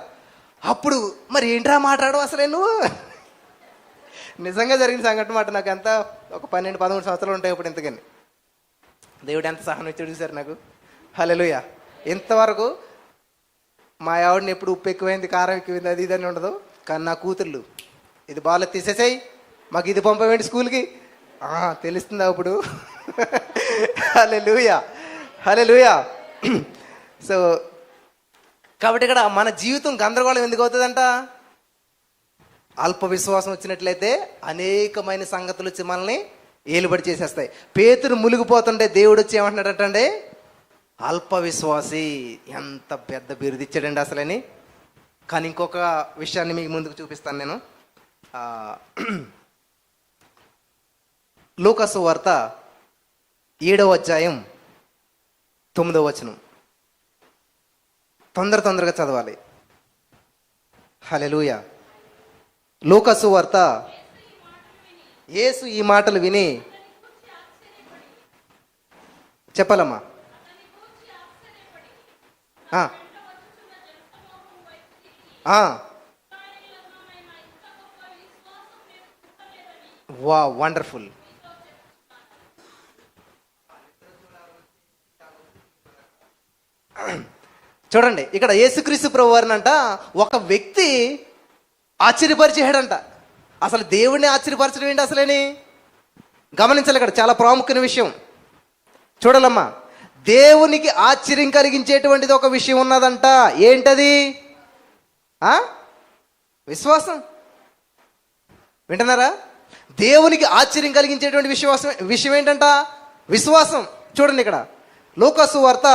అప్పుడు మరి ఏంట్రా మాట్లాడు అసలే నువ్వు? నిజంగా జరిగిన సంఘటన మాట. నాకు ఎంత ఒక 12-13 సంవత్సరాలు ఉంటాయి ఇప్పుడు. ఇంతకని దేవుడు ఎంత సహనం ఇచ్చాడు చూసారు నాకు. హల్లెలూయా. ఇంతవరకు మా ఆవిడని ఎప్పుడు ఉప్పు ఎక్కువైంది, కారం ఎక్కువైంది, అది ఇదని ఉండదు. కానీ నా కూతుర్లు ఇది బాగా తీసేసాయి, మాకు ఇది పంపవేంటి స్కూల్కి, తెలుస్తుందా అప్పుడు? హల్లెలూయా, హల్లెలూయా. సో కాబట్టి ఇక్కడ మన జీవితం గందరగోళం ఎందుకు అవుతుందంట? అల్ప విశ్వాసం వచ్చినట్లయితే అనేకమైన సంగతులు వచ్చి మనల్ని ఏలుబడి చేసేస్తాయి. పేతురు మునిగిపోతుంటే దేవుడు వచ్చి ఏమంటున్నాడటండి? అల్ప విశ్వాసి. ఎంత పెద్ద బిరుదు ఇచ్చాడండి అసలని. కానీ ఇంకొక విషయాన్ని మీకు ముందుకు చూపిస్తాను నేను. లూకాసు వార్త 7వ అధ్యాయం 9వ వచనం. తొందరగా చదవాలి. హల్లెలూయా. లూకాసు వార్త. యేసు ఈ మాటలు విని చెప్పాలమ్మా. వా, వండర్ఫుల్. చూడండి, ఇక్కడ యేసుక్రీస్తు ప్రభు వారిని అంట ఒక వ్యక్తి ఆశ్చర్యపరిచాడంట. అసలు దేవుడిని ఆశ్చర్యపరచడం ఏంటి అసలేని గమనించాలి. ఇక్కడ చాలా ప్రాముఖ్యమైన విషయం చూడాలమ్మా. దేవునికి ఆశ్చర్యం కలిగించేటువంటిది ఒక విషయం ఉన్నదంట. ఏంటది? విశ్వాసం. వింటున్నారా? దేవునికి ఆశ్చర్యం కలిగించేటువంటి విషయం ఏంటంట? విశ్వాసం. చూడండి, ఇక్కడ లూకాసు వార్త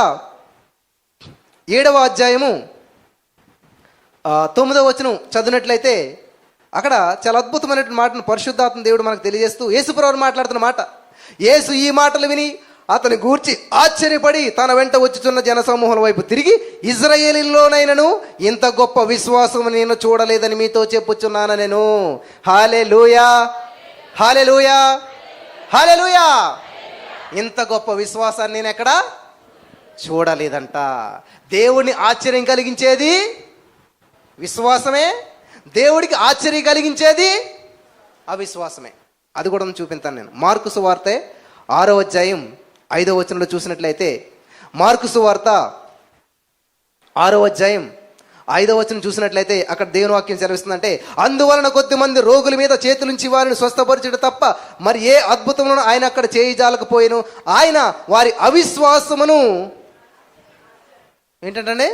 7వ అధ్యాయము 9వ వచనం చదివినట్లయితే అక్కడ చాలా అద్భుతమైనటువంటి మాటను పరిశుద్ధాత్మ దేవుడు మనకు తెలియజేస్తూ యేసుప్రభువు మాట్లాడుతున్న మాట. యేసు ఈ మాటలు విని అతని గూర్చి ఆశ్చర్యపడి తన వెంట వచ్చుచున్న జనసమూహం వైపు తిరిగి, ఇజ్రాయేలీలోనైనను ఇంత గొప్ప విశ్వాసం నేను చూడలేదని మీతో చెప్పుచున్నాను నేను. హల్లెలూయా, హల్లెలూయా, హల్లెలూయా. ఇంత గొప్ప విశ్వాసాన్ని నేను ఎక్కడ చూడలేదంట. దేవుడిని ఆశ్చర్యం కలిగించేది విశ్వాసమే, దేవుడికి ఆశ్చర్యం కలిగించేది అవిశ్వాసమే. అది కూడా చూపిస్తాను నేను. మార్కు సువార్త 6వ అధ్యాయం 5వ వచనంలో చూసినట్లయితే, మార్కు సువార్త 6వ అధ్యాయం 5వ వచనం చూసినట్లయితే అక్కడ దేవుని వాక్యం సెలవిస్తుందంటే, అందువలన కొద్దిమంది రోగుల మీద చేతులుంచి వారిని స్వస్థపరచడం తప్ప మరి ఏ అద్భుతములను ఆయన అక్కడ చేయజాలకపోయాను. ఆయన వారి అవిశ్వాసమును ఏంటంటే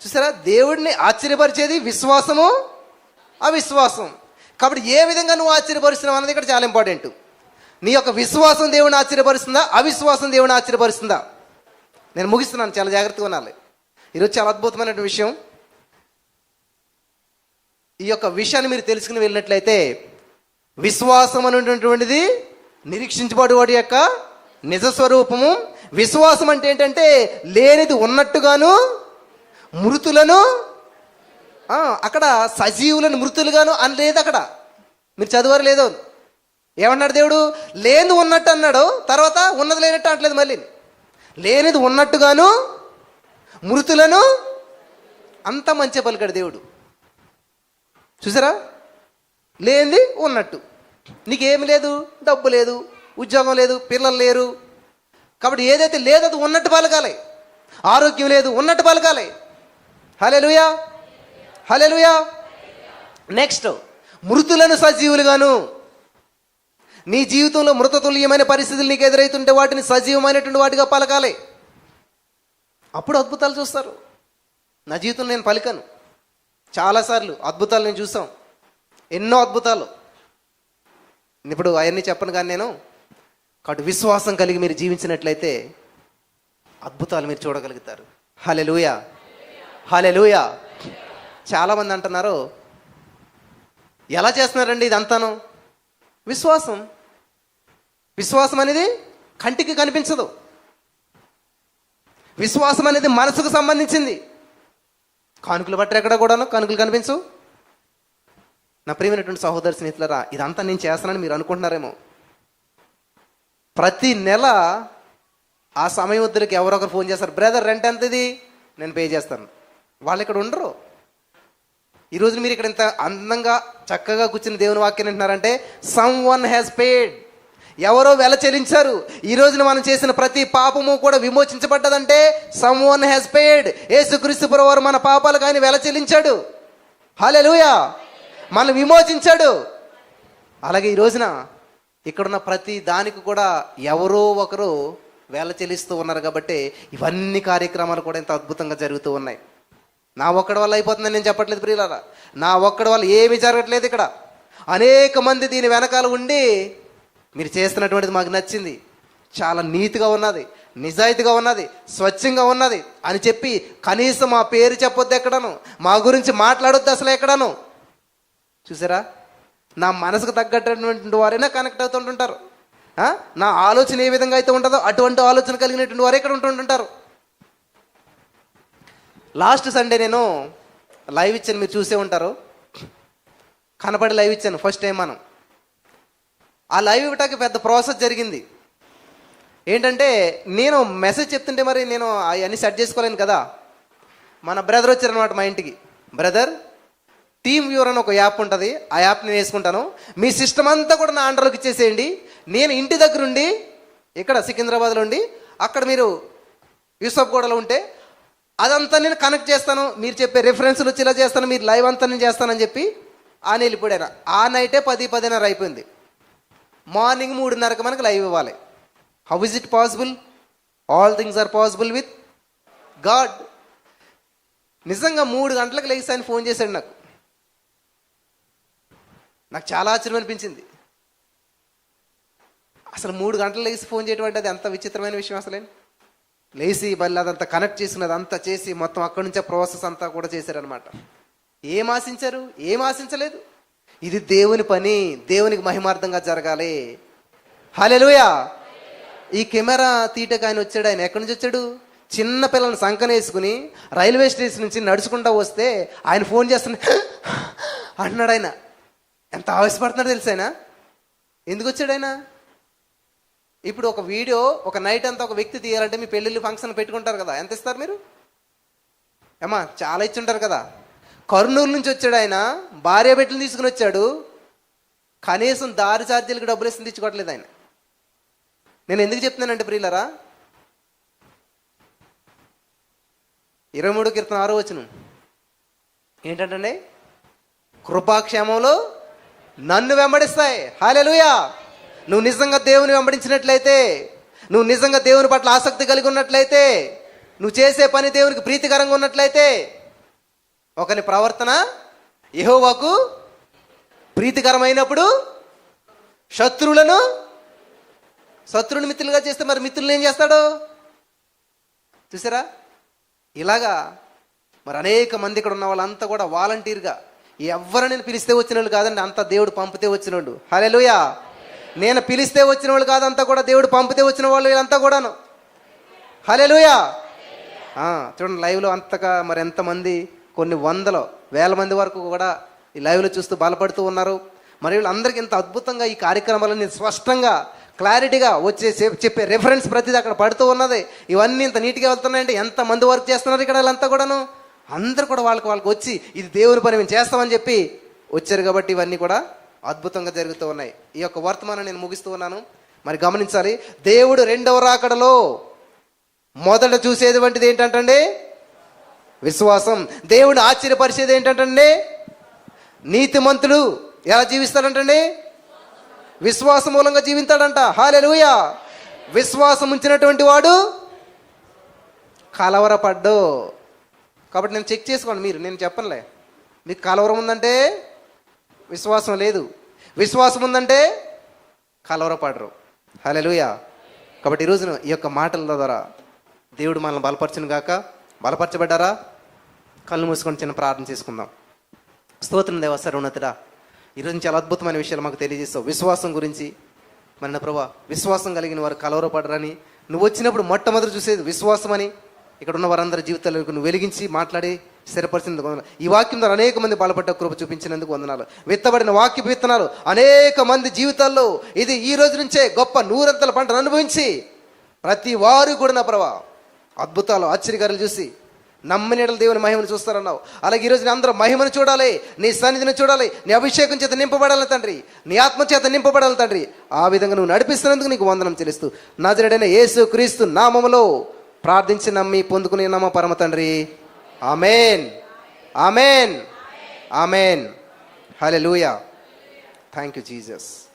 చూసారా, దేవుడిని ఆశ్చర్యపరిచేది విశ్వాసము, అవిశ్వాసం. కాబట్టి ఏ విధంగా నువ్వు ఆశ్చర్యపరుస్తున్నావు అన్నది ఇక్కడ చాలా ఇంపార్టెంట్. నీ యొక్క విశ్వాసం దేవుడిని ఆశ్చర్యపరుస్తుందా, అవిశ్వాసం దేవుడిని ఆశ్చర్యపరుస్తుందా? నేను ముగిస్తున్నాను, చాలా జాగ్రత్తగా ఉండాలి. ఈరోజు చాలా అద్భుతమైన విషయం. ఈ యొక్క విషయాన్ని మీరు తెలుసుకుని వెళ్ళినట్లయితే, విశ్వాసం అనేటువంటిది నిరీక్షించబడి వాడి యొక్క నిజ స్వరూపము. విశ్వాసం అంటే ఏంటంటే లేనిది ఉన్నట్టుగాను, మృతులను అక్కడ సజీవులను మృతులుగాను అని లేదు. అక్కడ మీరు చదివారు లేదో, ఏమన్నాడు దేవుడు? లేనిది ఉన్నట్టు అన్నాడు, తర్వాత ఉన్నది లేనట్టు అంటలేదు. మళ్ళీ లేనిది ఉన్నట్టుగాను, మృతులను అంత మంచి పలికాడు దేవుడు. చూసారా, లేనిది ఉన్నట్టు. నీకేమి లేదు, డబ్బు లేదు, ఉద్యోగం లేదు, పిల్లలు లేరు. కాబట్టి ఏదైతే లేదో అది ఉన్నట్టు పలకాలి. ఆరోగ్యం లేదు, ఉన్నట్టు పలకాలి. హల్లెలూయా, హల్లెలూయా. నెక్స్ట్, మృతులను సజీవులుగాను. నీ జీవితంలో మృతతుల్యమైన పరిస్థితులు నీకు ఎదురైతుంటే వాటిని సజీవమైనటువంటి వాటిగా పలకాలి. అప్పుడు అద్భుతాలు చూస్తారు. నా జీవితంలో నేను పలికాను చాలాసార్లు, అద్భుతాలు నేను చూసాం, ఎన్నో అద్భుతాలు. ఇప్పుడు అవన్నీ చెప్పను కానీ నేను. కాబట్టి విశ్వాసం కలిగి మీరు జీవించినట్లయితే అద్భుతాలు మీరు చూడగలుగుతారు. హల్లెలూయా, హల్లెలూయా. చాలామంది అంటున్నారు, ఎలా చేస్తున్నారండి ఇదంతాను? విశ్వాసం. విశ్వాసం అనేది కంటికి కనిపించదు. విశ్వాసం అనేది మనసుకు సంబంధించింది. కానుకలు బట్టి ఎక్కడ కూడాను కానుకలు కనిపించు. నా ప్రియమైనటువంటి సహోదరు స్నేహితులరా, ఇదంతా నేను చేస్తానని మీరు అనుకుంటున్నారేమో. ప్రతి నెల ఆ సమయం వద్దరికి ఎవరొకరు ఫోన్ చేస్తారు, బ్రదర్ రెంట్ ఎంత ఇది, నేను పే చేస్తాను. వాళ్ళు ఇక్కడ ఉండరు. ఈరోజు మీరు ఇక్కడ ఇంత అందంగా చక్కగా కూర్చుని దేవుని వాక్యం వింటున్నారంటే సమ్ వన్ హ్యాస్ పేడ్. ఎవరో వెల చెల్లించారు. ఈ రోజున మనం చేసిన ప్రతి పాపము కూడా విమోచించబడ్డదంటే సమ్వన్ హ్యాస్ పేడ్. యేసుక్రీస్తు ప్రభువారు మన పాపాలకు ఆయన వెల చెల్లించాడు. హల్లెలూయా, మనం విమోచించాడు. అలాగే ఈ రోజున ఇక్కడున్న ప్రతి దానికి కూడా ఎవరో ఒకరు వేల చెల్లిస్తూ ఉన్నారు. కాబట్టి ఇవన్నీ కార్యక్రమాలు కూడా ఇంత అద్భుతంగా జరుగుతూ ఉన్నాయి. నా ఒక్కడి వల్ల అయిపోతుందని నేను చెప్పట్లేదు ప్రియులారా, నా ఒక్కడి వల్ల ఏమీ జరగట్లేదు. ఇక్కడ అనేక మంది దీని వెనకాల ఉండి మీరు చేస్తున్నటువంటిది మాకు నచ్చింది, చాలా నీతిగా ఉన్నది, నిజాయితీగా ఉన్నది, స్వచ్ఛంగా ఉన్నది అని చెప్పి కనీసం మా పేరు చెప్పొద్దు, ఎక్కడను మా గురించి మాట్లాడొద్దు అసలు ఎక్కడను. చూసారా, నా మనసుకు తగ్గట్టుటువంటి వారైనా కనెక్ట్ అవుతుంటుంటారు. నా ఆలోచన ఏ విధంగా అయితే ఉంటుందో అటువంటి ఆలోచన కలిగినటువంటి వారే ఇక్కడ ఉంటుంటారు. లాస్ట్ సండే నేను లైవ్ ఇచ్చాను, మీరు చూసే ఉంటారు. కనపడి లైవ్ ఇచ్చాను ఫస్ట్ టైం. మనం ఆ లైవ్ ఇవ్వటానికి పెద్ద ప్రాసెస్ జరిగింది. ఏంటంటే నేను మెసేజ్ చెప్తుంటే మరి నేను అవన్నీ సెట్ చేసుకోలేను కదా. మన బ్రదర్ వచ్చారనమాట మా ఇంటికి. బ్రదర్, టీమ్ వ్యూవర్ అని ఒక యాప్ ఉంటుంది, ఆ యాప్ నేను వేసుకుంటాను, మీ సిస్టమ్ అంతా కూడా నా అండర్లోకి ఇచ్చేసేయండి. నేను ఇంటి దగ్గర ఉండి ఇక్కడ సికింద్రాబాద్లో ఉండి అక్కడ మీరు యూసఫ్గూడలో ఉంటే అదంతా నేను కనెక్ట్ చేస్తాను, మీరు చెప్పే రిఫరెన్స్లు వచ్చి ఇలా చేస్తాను, మీరు లైవ్ అంతా నేను చేస్తానని చెప్పి ఆయన వెళ్ళిపోయాను. ఆ నైటే 10-10:30 అయిపోయింది. మార్నింగ్ 3:30కి మనకు లైవ్ ఇవ్వాలి. How is it possible? All things are possible with God. నిజంగా 3 గంటలకు లేచి ఆయన ఫోన్ చేశాడు. నాకు చాలా ఆశ్చర్యం అనిపించింది. అసలు 3 గంటలు లేచి ఫోన్ చేయడం అంటే అది ఎంత విచిత్రమైన విషయం. అసలే లేచి మళ్ళీ అదంతా కనెక్ట్ చేసుకున్నది అంతా చేసి మొత్తం అక్కడి నుంచే ప్రాసెస్ అంతా కూడా చేశారనమాట. ఏం ఆశించారు? ఏం ఆశించలేదు. ఇది దేవుని పని, దేవునికి మహిమార్థంగా జరగాలి. హల్లెలూయా. ఈ కెమెరా తీయటకు ఆయన వచ్చాడు. ఆయన ఎక్కడి నుంచి వచ్చాడు? చిన్న పిల్లల్ని సంకనేసుకుని రైల్వే స్టేషన్ నుంచి నడుచుకుంటూ వస్తే ఆయన ఫోన్ చేస్తున్నా అంటున్నాడు. ఆయన ఎంత ఆవేశపడుతున్నాడు తెలుసు. ఆయన ఎందుకు వచ్చాడు? ఆయన ఇప్పుడు ఒక వీడియో ఒక నైట్ అంతా ఒక వ్యక్తి తీయాలంటే మీ పెళ్ళిళ్ళు ఫంక్షన్ పెట్టుకుంటారు కదా, ఎంత ఇస్తారు మీరు? ఏమా చాలా ఇచ్చుంటారు కదా. కర్నూలు నుంచి వచ్చాడు ఆయన, భార్య బిడ్డలు తీసుకుని వచ్చాడు. కనీసం దారి ఛార్జీలకు డబ్బులు ఇస్తుంది తెచ్చుకోవట్లేదు ఆయన. నేను ఎందుకు చెప్తున్నానంటే ప్రియులరా, 23 కీర్తన 6వ వచనం ఏంటంటే కృపాక్షేమంలో నన్ను వెంబడిస్తాయి. హల్లెలూయా. నువ్వు నిజంగా దేవుని వెంబడించినట్లయితే, నువ్వు నిజంగా దేవుని పట్ల ఆసక్తి కలిగి ఉన్నట్లయితే, నువ్వు చేసే పని దేవునికి ప్రీతికరంగా ఉన్నట్లయితే, ఒకని ప్రవర్తన యెహోవాకు ప్రీతికరమైనప్పుడు శత్రువుని మిత్రులుగా చేస్తే మరి మిత్రులు ఏం చేస్తాడు? చూసారా, ఇలాగా మరి అనేక మంది ఇక్కడ ఉన్న వాళ్ళంతా కూడా వాలంటీర్గా, ఎవరిని పిలిస్తే వచ్చిన వాళ్ళు కాదండి, అంతా దేవుడు పంపితే వచ్చిన వాళ్ళు. హల్లెలూయా. నేను పిలిస్తే వచ్చిన వాళ్ళు కాదంతా కూడా దేవుడు పంపితే వచ్చిన వాళ్ళు వీళ్ళంతా కూడాను. హల్లెలూయా. చూడండి లైవ్లో అంతగా మరి ఎంతమంది, కొన్ని వందల వేల మంది వరకు కూడా ఈ లైవ్లో చూస్తూ బలపడుతూ ఉన్నారు. మరి వీళ్ళందరికీ ఇంత అద్భుతంగా ఈ కార్యక్రమాలన్నీ స్పష్టంగా క్లారిటీగా చెప్పే రెఫరెన్స్ ప్రతిదీ అక్కడ పడుతూ ఉన్నది. ఇవన్నీ ఇంత నీట్గా వెళ్తున్నాయంటే ఎంతమంది వర్క్ చేస్తున్నారు ఇక్కడ వీళ్ళంతా కూడాను. అందరూ కూడా వాళ్ళకి వచ్చి ఇది దేవుని పని మేము చేస్తామని చెప్పి వచ్చారు. కాబట్టి ఇవన్నీ కూడా అద్భుతంగా జరుగుతూ ఉన్నాయి. ఈ యొక్క వర్తమానం నేను ముగిస్తూ ఉన్నాను. మరి గమనించాలి, దేవుడు రెండవ రాకడలో మొదట చూసేది వంటిది ఏంటంటే విశ్వాసం. దేవుడు ఆశ్చర్యపరిచేది ఏంటంటే నీతిమంతుడు ఎలా జీవిస్తాడంటే విశ్వాసం మూలంగా జీవిస్తాడంట. హల్లెలూయా. విశ్వాసం ఉంచినటువంటి వాడు కలవరపడ్డు. కాబట్టి నేను చెక్ చేసుకోండి, నేను చెప్పనులే. మీకు కలవరం ఉందంటే విశ్వాసం లేదు, విశ్వాసం ఉందంటే కలవరపడరు. హల్లెలూయా. కాబట్టి ఈరోజున ఈ యొక్క మాటల ద్వారా దేవుడు మనల్ని బలపరచును గాక. బలపరచబడ్డారా? కళ్ళు మూసుకొని చిన్న ప్రార్థన చేసుకుందాం. స్తోత్రం దేవా, సర్వోన్నతుడా, ఈరోజు చాలా అద్భుతమైన విషయాలు మాకు తెలియజేస్తావు విశ్వాసం గురించి. మన ప్రభా, విశ్వాసం కలిగిన వారు కలవరపడరని నువ్వు వచ్చినప్పుడు మొట్టమొదటి చూసేది విశ్వాసం అని ఇక్కడ ఉన్న వారందరి జీవితాలకు నువ్వు వెలిగించి మాట్లాడి స్థిరపరిచినందుకు వందనాలు. ఈ వాక్యం ద్వారా అనేక మంది బలపడ్డ కృప చూపించినందుకు వందనాలు. విత్తబడిన వాక్యపు విత్తనాలు అనేక మంది జీవితాల్లో ఇది ఈ రోజు నుంచే గొప్ప 100 పంటను అనుభవించి ప్రతి వారు కూడా నా ప్రభా అద్భుతాలు ఆశ్చర్యకారులు చూసి నమ్మిన దేవుని మహిమను చూస్తారన్నావు. అలాగే ఈరోజు నేను అందరూ మహిమను చూడాలి, నీ సన్నిధిని చూడాలి, నీ అభిషేకం చేత నింపబడాలి తండ్రి, నీ ఆత్మ చేత నింపబడాలి తండ్రి. ఆ విధంగా నువ్వు నడిపిస్తున్నందుకు నీకు వందనం చెల్లిస్తూ నజరేయుడైన యేసు క్రీస్తు నామములో ప్రార్థించి నమ్మి పొందుకునే నామ పరమ తండ్రి. ఆమేన్, ఆమేన్, ఆమేన్. హల్లెలూయా. Thank you Jesus.